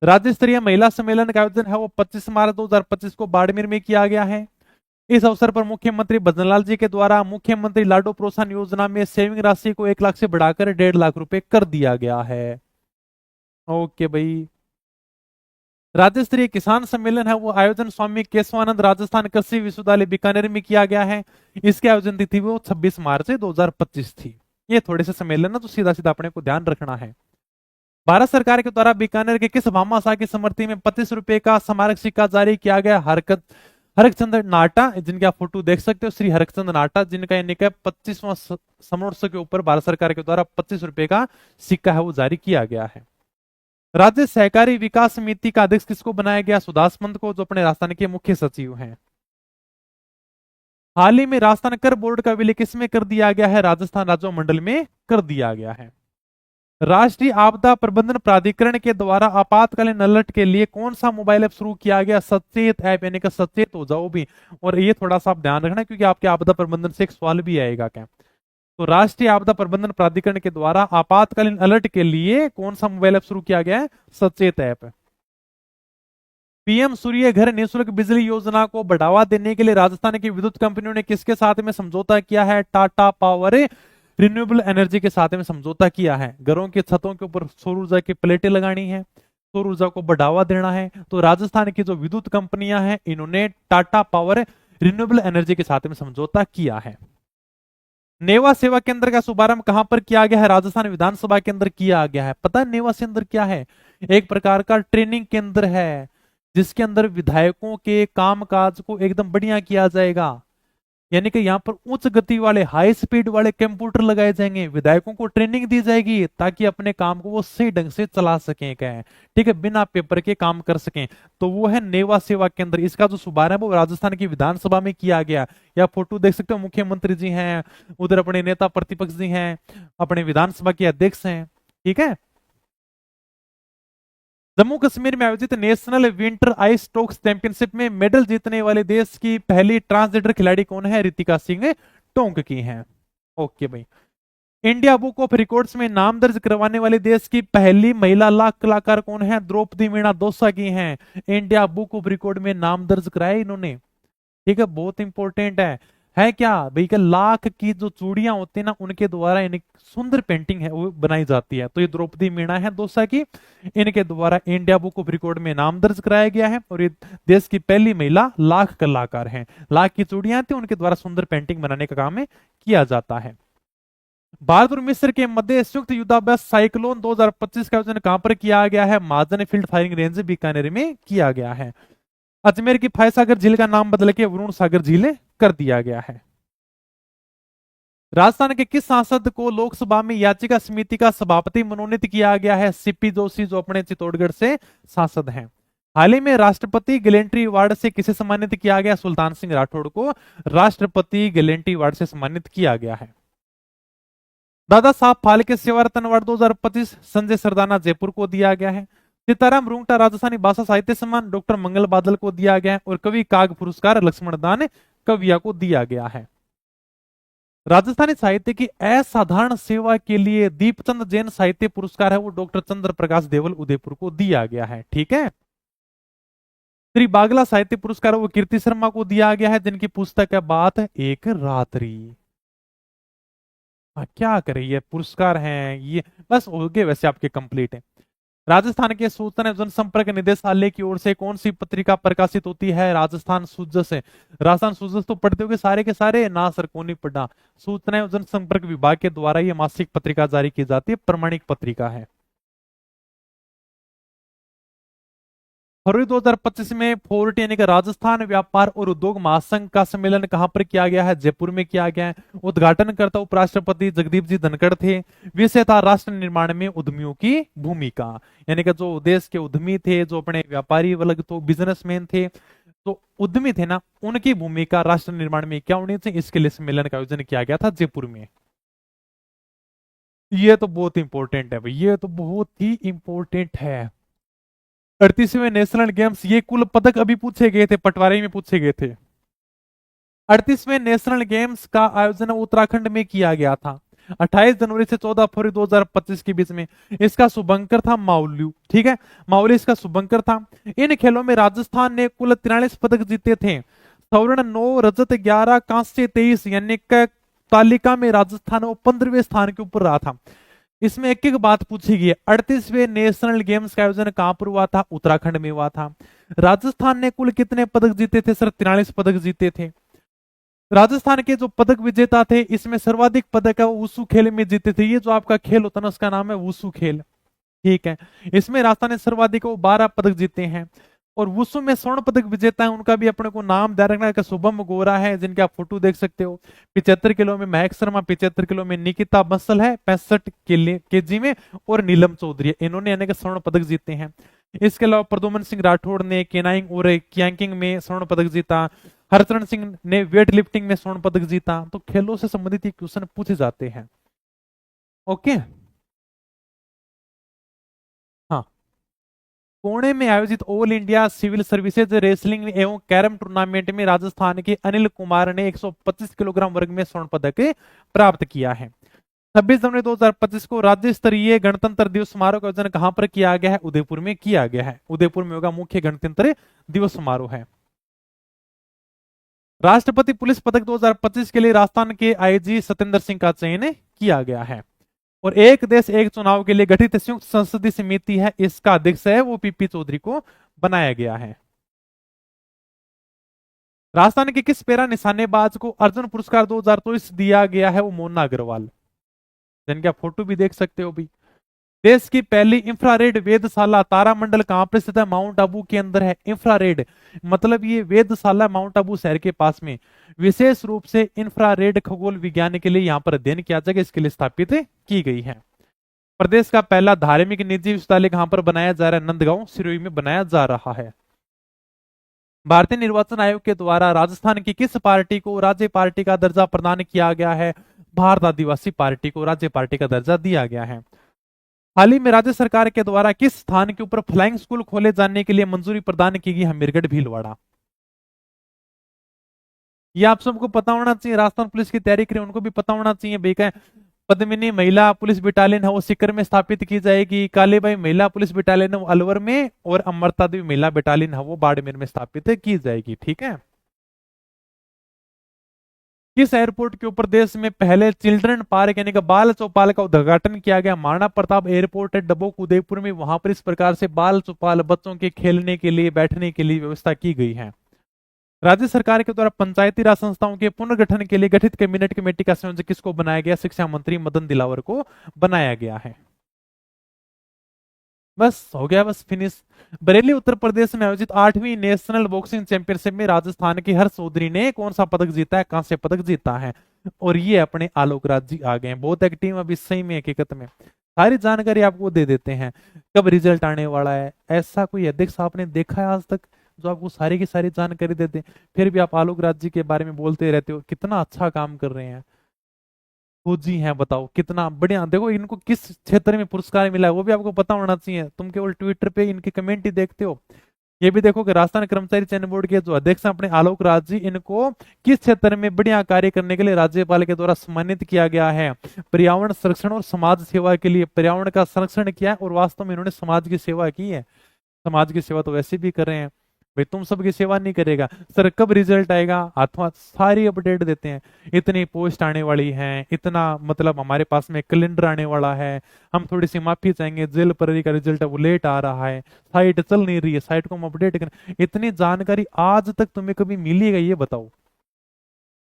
राज्य स्तरीय महिला सम्मेलन का आयोजन है वो 25 मार्च 2025 को बाड़मेर में किया गया है। इस अवसर पर मुख्यमंत्री भजनलाल जी के द्वारा मुख्यमंत्री लाडो प्रोत्साहन योजना में सेविंग राशि को 1 लाख से बढ़ाकर 1.5 लाख रुपए कर दिया गया है। ओके भाई। राज्य स्तरीय किसान सम्मेलन है वो आयोजन स्वामी केशवानंद राजस्थान कृषि विश्वविद्यालय बीकानेर में किया गया है। इसके आयोजन तिथि वो 26 मार्च 2025 थी। ये थोड़े से सम्मेलन है तो सीधा सीधा अपने को ध्यान रखना है। भारत सरकार के द्वारा बीकानेर के किस भामाशाह की स्मृति में 25 रुपए का स्मारक सिक्का जारी किया गया? हरकचंद नाटा, जिनके आप फोटो देख सकते हो, श्री हरकचंद नाटा, जिनका यानी कि 25वां समोत्सव के ऊपर भारत सरकार के द्वारा 25 रुपए का सिक्का है वो जारी किया गया है। राज्य सहकारी विकास समिति का अध्यक्ष किसको बनाया गया? सुदास पंत को, जो अपने राजस्थान के मुख्य सचिव हैं। हाल ही में राजस्थान कर बोर्ड का विलय किसमें कर दिया गया है? राजस्थान राज्य मंडल में कर दिया गया है। राष्ट्रीय आपदा प्रबंधन प्राधिकरण के द्वारा आपातकालीन अलर्ट के लिए कौन सा मोबाइल ऐप शुरू किया गया? सचेत ऐप, यानी कि सचेत हो जाओ भी। और ये थोड़ा सा आप ध्यान रखना, क्योंकि आपके आपदा प्रबंधन से एक सवाल भी आएगा क्या। तो राष्ट्रीय आपदा प्रबंधन प्राधिकरण के द्वारा आपातकालीन अलर्ट के लिए कौन सा मोबाइल ऐप शुरू किया गया है? सचेत ऐप। पीएम सूर्य घर निःशुल्क बिजली योजना को बढ़ावा देने के लिए राजस्थान की विद्युत कंपनियों ने किसके साथ में समझौता किया है? टाटा पावर रिन्यूएबल एनर्जी के साथ में समझौता किया है। घरों की छतों के ऊपर सौर ऊर्जा की प्लेटें लगानी है, सौर ऊर्जा को बढ़ावा देना है। तो राजस्थान की जो विद्युत कंपनियां हैं, इन्होंने टाटा पावर रिन्यूएबल एनर्जी के साथ में समझौता किया है। नेवा सेवा केंद्र का शुभारंभ कहां पर किया गया है? राजस्थान विधानसभा के अंदर किया गया है। पता है नेवा से अंदर क्या है? एक प्रकार का ट्रेनिंग केंद्र है, जिसके अंदर विधायकों के कामकाज को एकदम बढ़िया किया जाएगा। यानी कि यहाँ पर उच्च गति वाले, हाई स्पीड वाले कंप्यूटर लगाए जाएंगे, विधायकों को ट्रेनिंग दी जाएगी ताकि अपने काम को वो सही ढंग से चला सकें, क्या ठीक है, बिना पेपर के काम कर सकें। तो वो है नेवा सेवा केंद्र। इसका जो शुभारंभ वो राजस्थान की विधानसभा में किया गया। या फोटो देख सकते हो, मुख्यमंत्री जी हैं, उधर अपने नेता प्रतिपक्ष जी हैं, अपने विधानसभा के अध्यक्ष हैं, ठीक है। जम्मू कश्मीर में आयोजित national winter ice Stokes championship में मेडल जीतने वाले देश की पहली ट्रांसजेंडर खिलाड़ी कौन है? रितिका सिंह टोंक की हैं। ओके भाई। इंडिया बुक ऑफ रिकॉर्ड्स में नाम दर्ज करवाने वाले देश की पहली महिला लाख कलाकार कौन है? द्रौपदी मीणा दोसा की हैं। इंडिया बुक ऑफ रिकॉर्ड में नाम दर्ज कराया इन्होंने, ठीक है, बहुत इंपॉर्टेंट है क्या भाई? का लाख की जो चूड़ियां होती है ना, उनके द्वारा इन सुंदर पेंटिंग है वो बनाई जाती है। तो ये द्रौपदी मीणा है दोसा की, इनके द्वारा इंडिया बुक ऑफ रिकॉर्ड में नाम दर्ज कराया गया है। और ये देश की पहली महिला लाख कलाकार हैं। लाख की चूड़ियां थी, उनके द्वारा सुंदर पेंटिंग बनाने का काम किया जाता है। भारत और मिस्र के मध्य संयुक्त युद्धाभ्यास साइक्लोन 2025 का आयोजन कहां पर किया गया है? महाजन फील्ड फायरिंग रेंज बीकानेर में किया गया है। अजमेर की फय सागर झील का नाम बदल के वरुण सागर झील कर दिया गया है। राजस्थान के किस सांसद को लोकसभा में याचिका समिति का सभापति मनोनीत किया गया है? सीपी जोशी, जो अपने चित्तौड़गढ़ से सांसद हैं। हाल ही में राष्ट्रपति गैलेंट्री अवार्ड से किसे सम्मानित किया गया? सुल्तान सिंह राठौड़ को राष्ट्रपति गैलेंट्री अवार्ड से सम्मानित किया गया है। दादा साहब फाल्के सेवारत्न अवार्ड 2025 संजय सरदाना जयपुर को दिया गया है। सीताराम रुंगटा राजस्थानी भाषा साहित्य सम्मान डॉक्टर मंगल बादल को दिया गया है। और कवि काग पुरस्कार लक्ष्मण दान कविया को दिया गया है। राजस्थानी साहित्य की असाधारण सेवा के लिए दीपचंद जैन साहित्य पुरस्कार है वो डॉक्टर चंद्र प्रकाश देवल उदयपुर को दिया गया है, ठीक है। श्री बागला साहित्य पुरस्कार वो कीर्ति शर्मा को दिया गया है, जिनकी पुस्तक है बात एक रात्रि। क्या करें, ये पुरस्कार हैं ये, बस हो गए वैसे आपके कंप्लीट है। राजस्थान के सूचना एवं जनसंपर्क निदेशालय की ओर से कौन सी पत्रिका प्रकाशित होती है? राजस्थान सुजस है। राजस्थान सुजस तो पढ़ते होगे सारे के सारे ना सर, को नहीं पढ़ा। सूचना एवं जनसंपर्क विभाग के द्वारा यह मासिक पत्रिका जारी की जाती है, प्रमाणिक पत्रिका है। फरवरी 2025 में फोर्ट यानी कि राजस्थान व्यापार और उद्योग महासंघ का सम्मेलन कहां पर किया गया है? जयपुर में किया गया है। उद्घाटनकर्ता उपराष्ट्रपति जगदीप जी धनखड़ थे। विषय था राष्ट्र निर्माण में उद्यमियों की भूमिका। यानी कि जो देश के उद्यमी थे, जो अपने व्यापारी वर्ग तो बिजनेसमैन थे, तो उद्यमी थे ना, उनकी भूमिका राष्ट्र निर्माण में क्या होनी चाहिए, इसके लिए सम्मेलन का आयोजन किया गया था जयपुर में। ये तो बहुत इंपॉर्टेंट है भाई, ये तो बहुत ही इंपॉर्टेंट है। 38वें नेशनल गेम्स, ये कुल पदक अभी पूछे गए थे, पटवारी में पूछे गए थे। 38वें नेशनल गेम्स का आयोजन उत्तराखंड में किया गया था 28 जनवरी से 14 फरवरी 2025 के बीच में। इसका शुभंकर था माउल्यू, ठीक है, माउल्यू इसका शुभंकर था। इन खेलों में राजस्थान ने कुल 43 पदक जीते थे। स्वर्ण 9, रजत 11, कांस्य 23, यानी तालिका में राजस्थान वो 15वें स्थान के ऊपर रहा था। इसमें एक एक बात पूछी गई है। 38वें नेशनल गेम्स का आयोजन कहां पर हुआ था? उत्तराखंड में हुआ था। राजस्थान ने कुल कितने पदक जीते थे? सर 43 पदक जीते थे। राजस्थान के जो पदक विजेता थे, इसमें सर्वाधिक पदक है वो वुसु खेल में जीते थे। ये जो आपका खेल होता है ना, उसका नाम है वुसु खेल, ठीक है। इसमें राजस्थान ने सर्वाधिक 12 पदक जीते हैं। और वुसु में स्वर्ण पदक विजेता है, उनका भी अपने को नाम ध्यान रखना है, शुभम गोरा है, जिनके आप फोटो देख सकते हो। 75 किलो में महक शर्मा, 75 किलो में निकिता बंसल है, 65 केजी में, और नीलम चौधरी, इन्होंने यानी कि स्वर्ण पदक जीते हैं। इसके अलावा प्रदुमन सिंह राठौड़ ने केनाइंग और कियांकिंग में स्वर्ण पदक जीता। हरचरण सिंह ने वेट लिफ्टिंग में स्वर्ण पदक जीता। तो खेलों से संबंधित क्वेश्चन पूछे जाते हैं, ओके। पुणे में आयोजित all India civil services wrestling एवं कैरम टूर्नामेंट में राजस्थान के अनिल कुमार ने 125 किलोग्राम वर्ग में स्वर्ण पदक प्राप्त किया है। 26 जनवरी 2025 को राज्य स्तरीय गणतंत्र दिवस समारोह का आयोजन कहां पर किया गया है? उदयपुर में किया गया है। उदयपुर में होगा मुख्य गणतंत्र दिवस समारोह है। राष्ट्रपति पुलिस पदक 2025 के लिए राजस्थान के आईजी सत्येंद्र सिंह का चयन किया गया है। और एक देश एक चुनाव के लिए गठित संयुक्त संसदीय समिति है, इसका अध्यक्ष है वो पीपी चौधरी को बनाया गया है। राजस्थान के किस पैरा निशानेबाज को अर्जुन पुरस्कार 2023 दिया गया है? वो मोना अग्रवाल, जिनकी आप फोटो भी देख सकते हो भी। देश की पहली इंफ्रारेड वेधशाला तारामंडल कहां पर स्थित है? माउंट आबू के अंदर है। इंफ्रारेड मतलब ये वेधशाला माउंट आबू शहर के पास में विशेष रूप से इंफ्रारेड खगोल विज्ञान के लिए यहां पर अध्ययन किया जाएगा, इसके लिए स्थापित की गई है। प्रदेश का पहला धार्मिक निजी विश्वविद्यालय कहां पर बनाया जा रहा है? नंदगांव सिरोही में बनाया जा रहा है। भारतीय निर्वाचन आयोग के द्वारा राजस्थान की किस पार्टी को राज्य पार्टी का दर्जा प्रदान किया गया है? भारत आदिवासी पार्टी को राज्य पार्टी का दर्जा दिया गया है। हाल ही में राज्य सरकार के द्वारा किस स्थान के ऊपर फ्लाइंग स्कूल खोले जाने के लिए मंजूरी प्रदान की गई? हमीरगढ़ भीलवाड़ा। ये आप सबको पता होना चाहिए, राजस्थान पुलिस की तैयारी करें उनको भी पता होना चाहिए। बेका पद्मिनी महिला पुलिस बटालियन है वो सीकर में स्थापित की जाएगी। कालीबाई महिला पुलिस बटालियन है वो अलवर में, और अमरता देवी महिला बटालियन है वो बाड़मेर में स्थापित की जाएगी। ठीक है। किस एयरपोर्ट के ऊपर देश में पहले चिल्ड्रन पार्क यानी कि बाल चौपाल का उद्घाटन किया गया? महाराणा प्रताप एयरपोर्ट है डबोक उदयपुर में, वहां पर इस प्रकार से बाल चौपाल बच्चों के खेलने के लिए बैठने के लिए व्यवस्था की गई है। राज्य सरकार के द्वारा पंचायती राज संस्थाओं के पुनर्गठन के लिए गठित कैबिनेट कमेटी का संयोजक किसको बनाया गया? शिक्षा मंत्री मदन दिलावर को बनाया गया है। बस हो गया, बस फिनिश। बरेली उत्तर प्रदेश में आयोजित 8वीं नेशनल बॉक्सिंग चैंपियनशिप में राजस्थान की हर्ष चौधरी ने कौन सा पदक जीता है? कांस्य पदक जीता है। और ये अपने आलोक राज जी आ गए हैं, बहुत एक्टिव अभी सही में, हकीकत में सारी जानकारी आपको दे देते हैं। कब रिजल्ट आने वाला है, ऐसा कोई अध्यक्ष आपने देखा है आज तक जो आपको सारी की सारी जानकारी देते? फिर भी आप आलोक राज जी के बारे में बोलते रहते हो, कितना अच्छा काम कर रहे हैं, फौजी हैं, बताओ कितना बढ़िया। देखो इनको किस क्षेत्र में पुरस्कार मिला है वो भी आपको पता होना चाहिए, तुम केवल ट्विटर पे इनके कमेंट ही देखते हो। ये भी देखो कि राजस्थान कर्मचारी चयन बोर्ड के जो अध्यक्ष हैं अपने आलोक राज जी, इनको किस क्षेत्र में बढ़िया कार्य करने के लिए राज्यपाल के द्वारा सम्मानित किया गया है? पर्यावरण संरक्षण और समाज सेवा के लिए पर्यावरण का संरक्षण किया है, और वास्तव में इन्होंने समाज की सेवा की है। समाज की सेवा तो वैसे भी कर रहे हैं भाई, तुम सबकी सेवा नहीं करेगा सर, कब रिजल्ट आएगा? अथवा सारी अपडेट देते हैं, इतनी पोस्ट आने वाली है, इतना मतलब हमारे पास में कैलेंडर आने वाला है, हम थोड़ी सी माफी चाहेंगे, जेल परी का रिजल्ट है वो लेट आ रहा है, साइट चल नहीं रही है, साइट को हम अपडेट करें। इतनी जानकारी आज तक तुम्हें कभी मिली है? ये बताओ,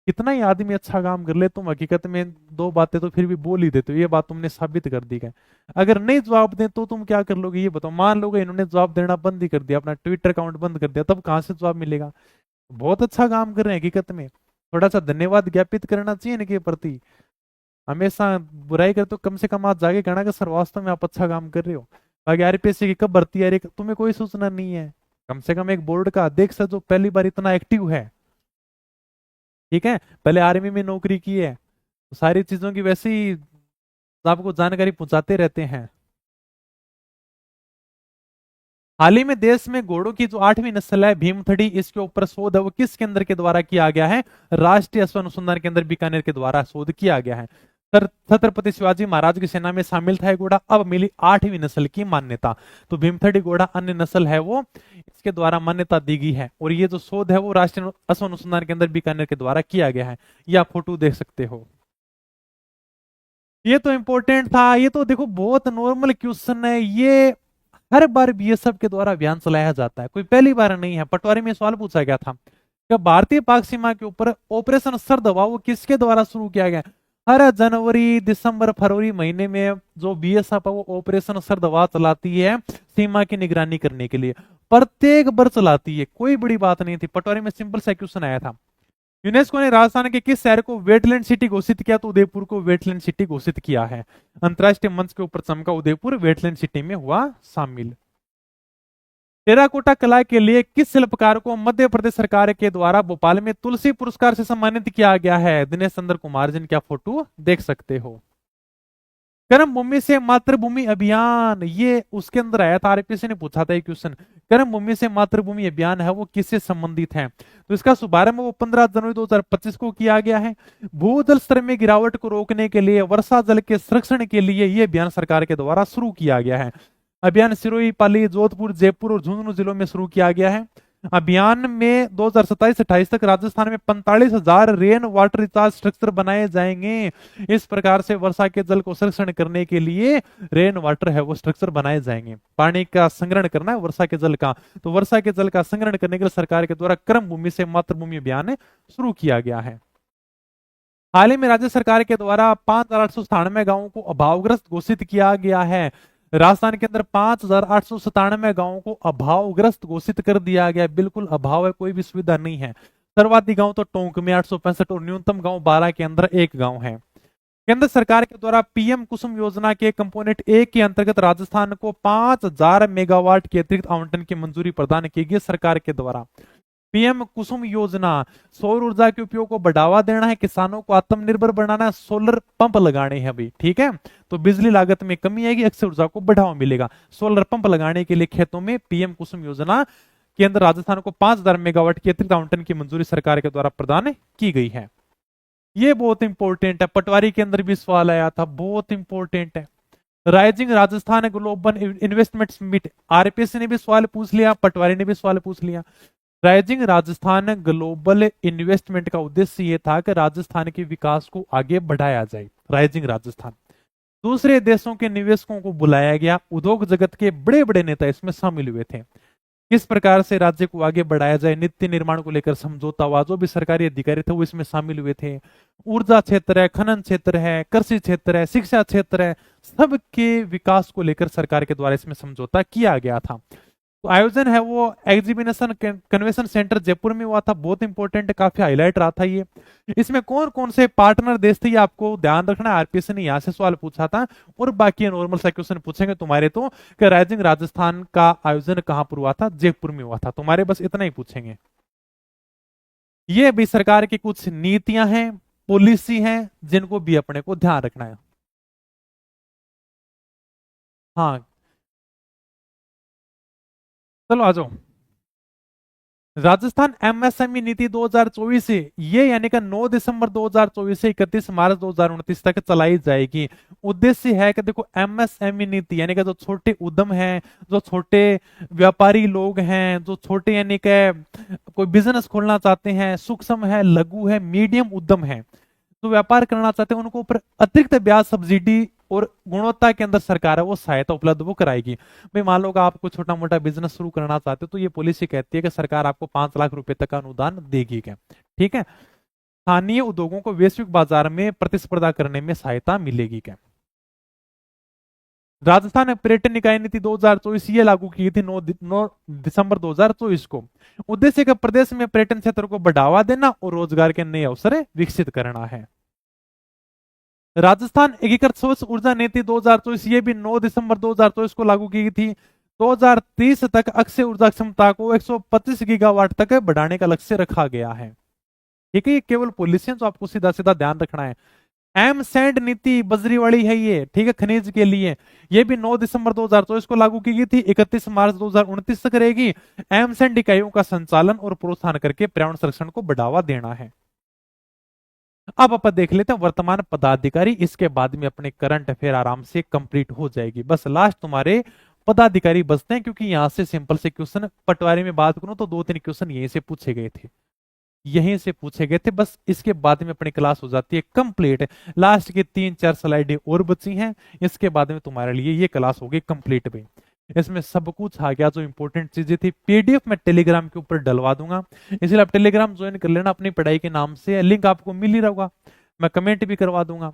कितना ही आदमी अच्छा काम कर ले, तुम हकीकत में दो बातें तो फिर भी बोल ही देते हो, ये बात तुमने साबित कर दी है। अगर नहीं जवाब दें तो तुम क्या कर लोगे ये बताओ? मान लोगे इन्होंने जवाब देना बंद ही कर दिया, अपना ट्विटर अकाउंट बंद कर दिया, तब कहां से जवाब मिलेगा? बहुत अच्छा काम कर रहे हैं हकीकत में, थोड़ा सा धन्यवाद ज्ञापित करना चाहिए इनके प्रति। हमेशा बुराई करते हो, कम से कम आज जाके कहना कि सर वास्तव में आप अच्छा काम कर रहे हो। बाकी आरपीएससी की कब भर्ती आ रही है तुम्हें कोई सूचना नहीं है, कम से कम एक बोर्ड का अध्यक्ष है जो पहली बार इतना एक्टिव है, ठीक है, पहले आर्मी में नौकरी की है, तो सारी चीजों की वैसे ही आपको जानकारी पहुंचाते रहते हैं। हाल ही में देश में घोड़ों की जो 8वीं नस्ल है भीमथड़ी, इसके ऊपर शोध है वो किस केंद्र के द्वारा किया गया है? राष्ट्रीय अश्व अनुसंधान केंद्र बीकानेर के द्वारा शोध किया गया है। छत्रपति शिवाजी महाराज की सेना में शामिल था घोड़ा, अब मिली 8वीं नस्ल की मान्यता। तो भीमथड़ी घोड़ा अन्य नस्ल है वो, इसके द्वारा मान्यता दी गई है। और ये जो शोध है वो राष्ट्रीय अश्व अनुसंधान केंद्र बीकानेर के द्वारा किया गया है। ये आप फोटो देख सकते हो। ये तो इंपॉर्टेंट था, ये तो देखो बहुत नॉर्मल क्वेश्चन है, ये हर बार बीएसएफ के द्वारा अभियान चलाया जाता है, कोई पहली बार नहीं है। पटवारी में सवाल पूछा गया था कि भारतीय पाक सीमा के ऊपर ऑपरेशन सर्द हवा वो किसके द्वारा शुरू किया गया? हर जनवरी दिसंबर फरवरी महीने में जो बीएसएफ है वो ऑपरेशन सर्द हवा चलाती है सीमा की निगरानी करने के लिए, प्रत्येक बार चलाती है, कोई बड़ी बात नहीं थी। पटवारी में सिंपल सा क्वेश्चन आया था। यूनेस्को ने राजस्थान के किस शहर को वेटलैंड सिटी घोषित किया? तो उदयपुर को वेटलैंड सिटी घोषित किया है। अंतरराष्ट्रीय मंच के ऊपर चमका उदयपुर, वेटलैंड सिटी में हुआ शामिल। टेराकोटा कला के लिए किस शिल्पकार को मध्य प्रदेश सरकार के द्वारा भोपाल में तुलसी पुरस्कार से सम्मानित किया गया है? दिनेश चंद्र कुमार, जिनकी आप फोटो देख सकते हो। कर्म भूमि से मातृभूमि अभियान, ये उसके अंदर आया था, आरपीएससी ने पूछा था ये क्वेश्चन। कर्म भूमि से मातृभूमि अभियान है वो किससे संबंधित है? तो इसका शुभारंभ वो 15 जनवरी 2025 को किया गया है। भूजल स्तर में गिरावट को रोकने के लिए, वर्षा जल के संरक्षण के लिए ये अभियान सरकार के द्वारा शुरू किया गया है। अभियान सिरोही, पाली, जोधपुर, जयपुर और झुंझुनू जिलों में शुरू किया गया है। अभियान में 2027-28 तक राजस्थान में 45,000 रेन वाटर रिचार्ज स्ट्रक्चर बनाए जाएंगे। इस प्रकार से वर्षा के जल को संरक्षण करने के लिए रेन वाटर है वो स्ट्रक्चर बनाए जाएंगे। पानी का संग्रहण करना है वर्षा के जल का, तो वर्षा के जल का संग्रहण करने के लिए सरकार के द्वारा कर्म भूमि से मातृभूमि अभियान शुरू किया गया है। हाल ही में राज्य सरकार के द्वारा 5,897 गांवों को अभावग्रस्त घोषित किया गया है। राजस्थान के अंदर 5,897 गांवों को अभावग्रस्त घोषित कर दिया गया। बिल्कुल अभाव है, कोई भी सुविधा नहीं है। सर्वाधिक गांव तो टोंक में 865 और न्यूनतम गांव 12 के अंदर एक गांव है। केंद्र सरकार के द्वारा पीएम कुसुम योजना के कंपोनेंट ए के अंतर्गत राजस्थान को 5,000 मेगावाट के अतिरिक्त आवंटन की मंजूरी प्रदान की गई सरकार के द्वारा। पीएम कुसुम योजना, सौर ऊर्जा के उपयोग को बढ़ावा देना है, किसानों को आत्मनिर्भर बनाना है, सोलर पंप लगाने हैं अभी, ठीक है। तो बिजली लागत में कमी आएगी, अक्षय ऊर्जा को बढ़ावा मिलेगा। सोलर पंप लगाने के लिए खेतों में पीएम कुसुम योजना के अंदर राजस्थान को 5,000 मेगावाट के अतिरिक्त आवंटन की मंजूरी सरकार के द्वारा प्रदान की गई है। ये बहुत इंपॉर्टेंट है, पटवारी के अंदर भी सवाल आया था, बहुत इंपॉर्टेंट है। Rising Rajasthan global investment summit, RPSC ने भी सवाल पूछ लिया, पटवारी ने भी सवाल पूछ लिया। राइजिंग राजस्थान ग्लोबल इन्वेस्टमेंट का उद्देश्य यह था कि राजस्थान के विकास को आगे बढ़ाया जाए। राइजिंग राजस्थान, दूसरे देशों के निवेशकों को बुलाया गया, उद्योग जगत के बड़े बड़े नेता इसमें शामिल हुए थे। किस प्रकार से राज्य को आगे बढ़ाया जाए, नीति निर्माण को लेकर समझौता हुआ, जो भी सरकारी अधिकारी थे वो इसमें शामिल हुए थे। ऊर्जा क्षेत्र है, खनन क्षेत्र है, कृषि क्षेत्र है, शिक्षा क्षेत्र है, सबके विकास को लेकर सरकार के द्वारा इसमें समझौता किया गया था। तो आयोजन है वो एग्जीबिशन कन्वेंशन सेंटर जयपुर में हुआ था, बहुत इंपॉर्टेंट, काफी हाईलाइट रहा था ये। इसमें कौन कौन से पार्टनर देश थे ये आपको ध्यान रखना है, आरपीएससी ने यहाँ से सवाल पूछा था। और बाकी नॉर्मल सा क्वेश्चन पूछेंगे तुम्हारे तो कि राइजिंग राजस्थान का आयोजन कहां पर हुआ था, जयपुर में हुआ था, तुम्हारे बस इतना ही पूछेंगे। ये भी सरकार की कुछ नीतियां हैं, पॉलिसी हैं, जिनको भी अपने को ध्यान रखना है। हाँ चलो आ जाओ। राजस्थान एमएसएमई नीति 2024 से ये यानी कि 9 दिसंबर 2024 से 31 मार्च 2029 तक चलाई जाएगी। उद्देश्य है कि देखो एमएसएमई नीति यानी कि जो छोटे उद्यम हैं, जो छोटे व्यापारी लोग हैं, जो छोटे यानी कि कोई बिजनेस खोलना चाहते हैं, सूक्ष्म है, लघु है, मीडियम उद्यम है, जो व्यापार करना चाहते हैं, उनको ऊपर अतिरिक्त ब्याज सब्सिडी और गुणवत्ता के अंदर सरकार है वो सहायता उपलब्ध वो कराएगी। भाई मान लो आपको छोटा मोटा बिजनेस शुरू करना चाहते हो तो ये पॉलिसी कहती है कि सरकार आपको 5 लाख रुपए तक का अनुदान देगी क्या, ठीक है। स्थानीय उद्योगों को वैश्विक बाजार में प्रतिस्पर्धा करने में सहायता मिलेगी क्या। राजस्थान पर्यटन निकाय नीति 2024 ये लागू की थी 9 दिसंबर 2024 को। उद्देश्य का प्रदेश में पर्यटन क्षेत्र को बढ़ावा देना और रोजगार के नए अवसर विकसित करना है। राजस्थान एकीकृत स्वच्छ ऊर्जा नीति 2024 ये भी 9 दिसंबर 2024 को लागू की थी। 2030 तक अक्षय ऊर्जा क्षमता को 125 गीगावाट तक बढ़ाने का लक्ष्य रखा गया है, ठीक है। ये केवल पॉलिसियां जो आपको सीधा सीधा ध्यान रखना है। एम सैंड नीति बजरीवाड़ी है ये, ठीक है, खनिज के लिए। ये भी 9 दिसंबर 2024 को लागू की गई थी, 31 मार्च 2029 तक रहेगी। एम सैंड इकाइयों का संचालन और प्रोत्साहन करके पर्यावरण संरक्षण को बढ़ावा देना है। अब अपन देख लेते हैं वर्तमान पदाधिकारी, इसके बाद में अपने करंट अफेयर आराम से कंप्लीट हो जाएगी। बस लास्ट तुम्हारे पदाधिकारी बचते हैं, क्योंकि यहां से सिंपल से क्वेश्चन पटवारी में बात करूं तो 2-3 क्वेश्चन यहीं से पूछे गए थे, यहीं से पूछे गए थे। बस इसके बाद में अपनी क्लास हो जाती है कंप्लीट। लास्ट की 3-4 स्लाइडें और बची हैं, इसके बाद में तुम्हारे लिए ये क्लास होगी कंप्लीट भी। इसमें सब कुछ आ गया, जो इंपॉर्टेंट चीजें थी। पीडीएफ में टेलीग्राम के ऊपर डलवा दूंगा, इसलिए आप टेलीग्राम ज्वाइन कर लेना अपनी पढ़ाई के नाम से, लिंक आपको मिल ही रहेगा, मैं कमेंट भी करवा दूंगा।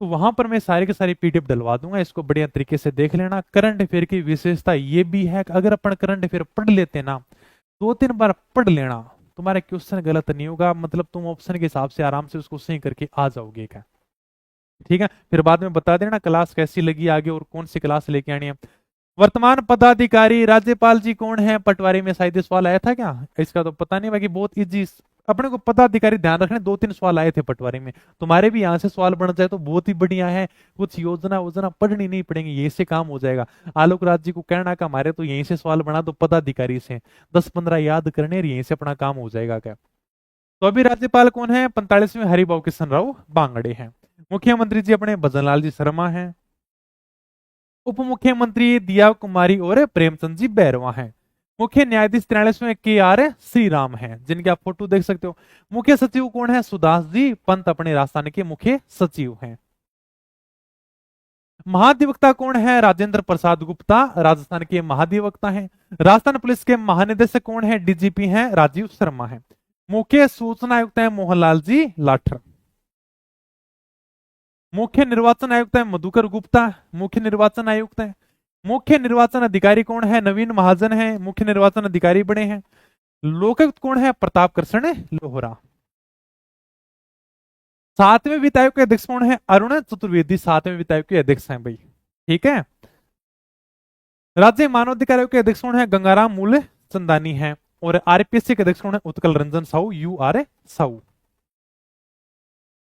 तो वहां पर मैं सारी की सारी पीडीएफ डलवा दूंगा, इसको बढ़िया तरीके से देख लेना। करंट अफेयर की विशेषता ये भी है कि अगर अपन करंट अफेयर पढ़ लेते ना, 2-3 बार पढ़ लेना, तुम्हारा क्वेश्चन गलत नहीं होगा, मतलब तुम ऑप्शन के हिसाब से आराम से उसको सही करके आ जाओगे क्या, ठीक है। फिर बाद में बता देना क्लास कैसी लगी आगे और कौन सी क्लास लेके आनी है। वर्तमान पदाधिकारी राज्यपाल जी कौन है, पटवारी में शायद सवाल आया था क्या, इसका तो पता नहीं, बाकी बहुत इजी अपने को पदाधिकारी ध्यान रखने, 2-3 सवाल आए थे पटवारी में, तुम्हारे भी यहाँ से सवाल बन जाए तो बहुत ही बढ़िया है। कुछ योजना वोजना पढ़नी नहीं पड़ेंगी, यही से काम हो जाएगा। आलोक राज जी को कहना का हमारे तो यहीं से सवाल बना दो पदाधिकारी से, 10-15 याद करने और यहीं से अपना काम हो जाएगा क्या। तो अभी राज्यपाल कौन है? 45वें हरिभाऊ किशन राव बांगड़े हैं। मुख्यमंत्री जी अपने भजनलाल जी शर्मा हैं। उप मुख्यमंत्री दिया कुमारी और प्रेमचंद जी बैरवा हैं। मुख्य न्यायाधीश 43वें KR श्रीराम हैं, जिनके आप फोटो देख सकते हो। मुख्य सचिव कौन है? सुदास जी पंत अपने राजस्थान के मुख्य सचिव हैं। महाधिवक्ता कौन है? राजेंद्र प्रसाद गुप्ता राजस्थान के महाधिवक्ता हैं। राजस्थान पुलिस के महानिदेशक कौन है? DGP हैं राजीव शर्मा हैं। मुख्य सूचना आयुक्त है मोहनलाल जी लाठर। मुख्य निर्वाचन आयुक्त है मधुकर गुप्ता, मुख्य निर्वाचन आयुक्त है। मुख्य निर्वाचन अधिकारी कौन है? नवीन महाजन है, मुख्य निर्वाचन अधिकारी बने हैं। लोकायुक्त कौन है? प्रताप कृष्ण लोहरा। 7वें वित्त आयोग के अध्यक्ष कौन है? अरुण चतुर्वेदी 7वें वित्त आयोग के अध्यक्ष हैं भाई, ठीक है। राज्य मानवाधिकार आयोग के अध्यक्ष कौन है? गंगाराम मूल चंदानी है। और RPSC के अध्यक्ष कौन है? उत्कल रंजन साहू UR साहू।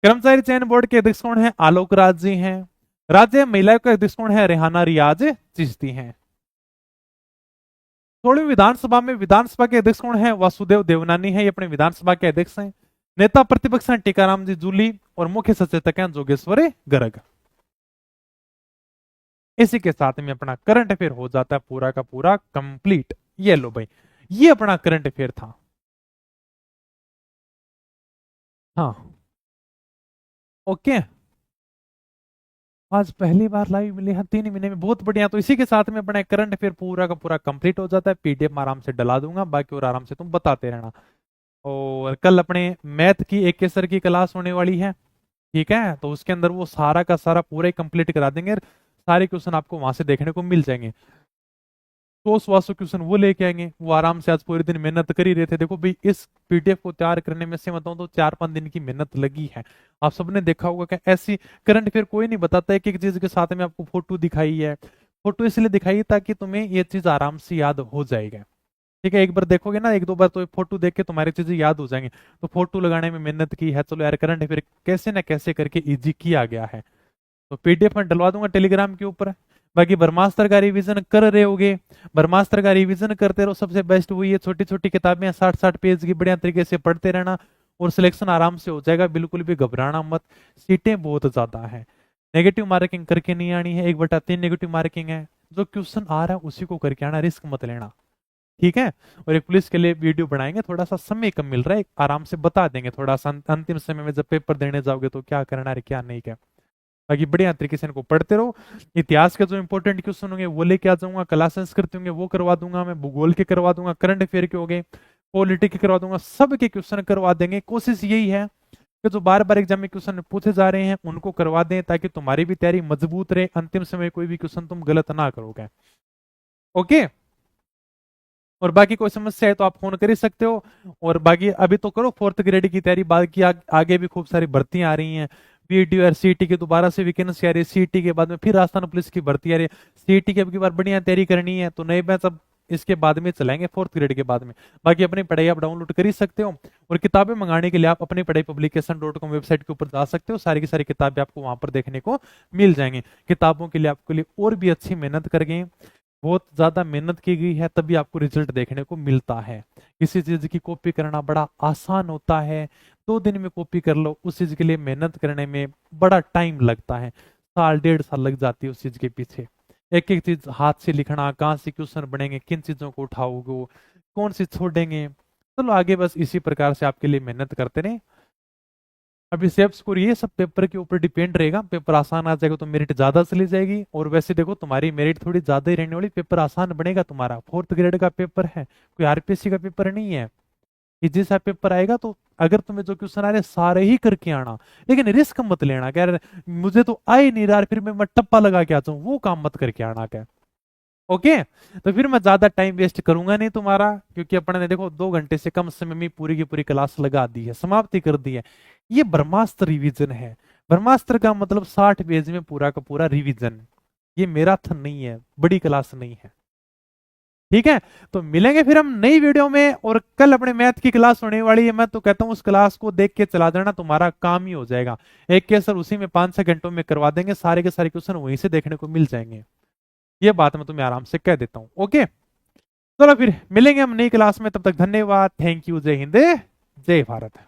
कर्मचारी चयन बोर्ड के अध्यक्ष कौन है? आलोक राज जी हैं। राज्य महिला के अध्यक्ष कौन है? रेहाना रियाज चिश्ती हैं। 16वीं विधानसभा में विधानसभा के अध्यक्ष कौन है? वासुदेव देवनानी है, ये अपने विधानसभा के अध्यक्ष हैं। नेता प्रतिपक्ष हैं टीकाराम जी जूली और मुख्य सचेतक हैं जोगेश्वर गर्ग। इसी के साथ में अपना करंट अफेयर हो जाता है पूरा का पूरा कंप्लीट। ये लो भाई, ये अपना करंट अफेयर था। हाँ ओके, आज पहली बार लाइव मिले हैं 3 महीने में, बहुत बढ़िया। तो इसी के साथ में अपना करंट अफेयर पूरा का पूरा कंप्लीट हो जाता है। PDF में आराम से डला दूंगा, बाकी और आराम से तुम बताते रहना। और कल अपने मैथ की 1 के सर की क्लास होने वाली है, ठीक है। तो उसके अंदर वो सारा का सारा पूरा ही कंप्लीट करा देंगे, सारे क्वेश्चन आपको वहां से देखने को मिल जाएंगे। 100 क्वेश्चन वो लेके आएंगे, वो आराम से आज पूरे दिन मेहनत कर ही रहे थे। देखो भाई, इस PDF को तैयार करने में से बताऊं तो 4-5 दिन की मेहनत लगी है। आप सबने देखा होगा कि ऐसी करंट अफेयर कोई नहीं बताता है, एक चीज के साथ में आपको फोटो दिखाई है। फोटो इसलिए दिखाई ताकि तुम्हें ये चीज आराम से याद हो जाएगा, ठीक है। एक बार देखोगे ना, 1-2 बार, तो फोटो देख के तुम्हारी चीजें याद हो जाएंगी। तो फोटो लगाने में मेहनत की है, चलो यार करंट अफेयर कैसे ना कैसे करके इजी किया गया है। तो PDF में डलवा दूंगा टेलीग्राम के ऊपर। बाकी ब्रह्मास्त्र का रिवीजन कर रहे होगे, ब्रह्मास्त्र का रिवीजन करते रहो। सबसे बेस्ट वही है, छोटी छोटी किताबें 60-60 पेज की, बढ़िया तरीके से पढ़ते रहना और सिलेक्शन आराम से हो जाएगा। बिल्कुल भी घबराना मत, सीटें बहुत ज्यादा है। नेगेटिव मार्किंग करके नहीं आनी है, 1/3 नेगेटिव मार्किंग है। जो क्वेश्चन आ रहा है उसी को करके आना, रिस्क मत लेना, ठीक है। और एक पुलिस के लिए वीडियो बनाएंगे, थोड़ा सा समय कम मिल रहा है, आराम से बता देंगे थोड़ा सा अंतिम समय में जब पेपर देने जाओगे तो क्या करना है क्या नहीं क्या। बाकी बढ़िया तरीके से इनको पढ़ते रहो। इतिहास के जो इंपॉर्टेंट क्वेश्चन होंगे वो लेके आ जाऊंगा, कला संस्कृति होंगे वो करवा दूंगा मैं, भूगोल के करवा दूंगा, करंट अफेयर के हो गए, पॉलिटिक्स के करवा दूंगा, सब के क्वेश्चन करवा देंगे। कोशिश यही है कि जो बार बार एग्जाम में क्वेश्चन पूछे जा रहे हैं उनको करवा दें, ताकि तुम्हारी भी तैयारी मजबूत रहे, अंतिम समय कोई भी क्वेश्चन तुम गलत ना करोगे। ओके, और बाकी कोई समस्या है तो आप फोन कर ही सकते हो। और बाकी अभी तो करो 4th ग्रेड की तैयारी, बाकी आगे भी खूब सारी भर्तियां आ रही हैं। PET और CET की दोबारा से वैकेंसी आ रही है, CET के बाद में फिर राजस्थान पुलिस की भर्ती आ रही है। CET की अब की बार बढ़िया तैयारी करनी है, तो नए बैच अब इसके बाद में चलाएंगे 4th ग्रेड के बाद में। बाकी अपनी पढ़ाई आप डाउनलोड कर ही सकते हो, और किताबें मंगाने के लिए आप अपनी पढ़ाई publication.com वेबसाइट के ऊपर जा सकते हो। सारी की सारी किताबें आपको वहां पर देखने को मिल जाएंगी। किताबों के लिए आपके लिए और भी अच्छी मेहनत कर गए, बहुत ज्यादा मेहनत की गई है, तभी आपको रिजल्ट देखने को मिलता है। किसी चीज की कॉपी करना बड़ा आसान होता है, 2 दिन में कॉपी कर लो। उस चीज के लिए मेहनत करने में बड़ा टाइम लगता है, 1.5 साल लग जाती है उस चीज के पीछे। एक एक चीज हाथ से लिखना, कहाँ से क्वेश्चन बनेंगे, किन चीजों को उठाओगे, कौन सी छोड़ेंगे। चलो आगे बस इसी प्रकार से आपके लिए मेहनत करते रहे। अभी सेफ स्कोर ये सब पेपर के ऊपर डिपेंड रहेगा। पेपर आसान आ जाएगा तो मेरिट ज्यादा चली जाएगी, और वैसे देखो तुम्हारी मेरिट थोड़ी ज्यादा ही रहने वाली, पेपर आसान बनेगा तुम्हारा। 4th ग्रेड का पेपर है, कोई RPSC का पेपर नहीं है। इजी सा पेपर आएगा, तो अगर तुम्हें जो क्वेश्चन आ रहे सारे ही करके आना, लेकिन रिस्क मत लेना। कह रहे मुझे तो आ ही नहीं रहा, फिर मैं टप्पा लगा के आता हूँ, वो काम मत करके आना क्या। ओके, तो फिर मैं ज्यादा टाइम वेस्ट करूंगा नहीं तुम्हारा, क्योंकि अपन ने देखो 2 घंटे से कम समय में पूरी की पूरी क्लास लगा दी है, समाप्ति कर दी है। ये ब्रह्मास्त्र रिवीजन है। ब्रह्मास्त्र का मतलब 60 पेज में पूरा का पूरा रिवीजन। ये मैराथन नहीं है, बड़ी क्लास नहीं है। ठीक है, तो मिलेंगे फिर हम नई वीडियो में। और कल अपने मैथ की क्लास होने वाली है, मैं तो कहता हूँ उस क्लास को देख के चला देना, तुम्हारा काम ही हो जाएगा। एक के सर उसी में 5-6 घंटों में करवा देंगे, सारे के सारे क्वेश्चन वहीं से देखने को मिल जाएंगे। ये बात मैं तुम्हें आराम से कह देता हूँ। ओके, चलो फिर मिलेंगे हम नई क्लास में, तब तक धन्यवाद, थैंक यू, जय हिंद, जय भारत।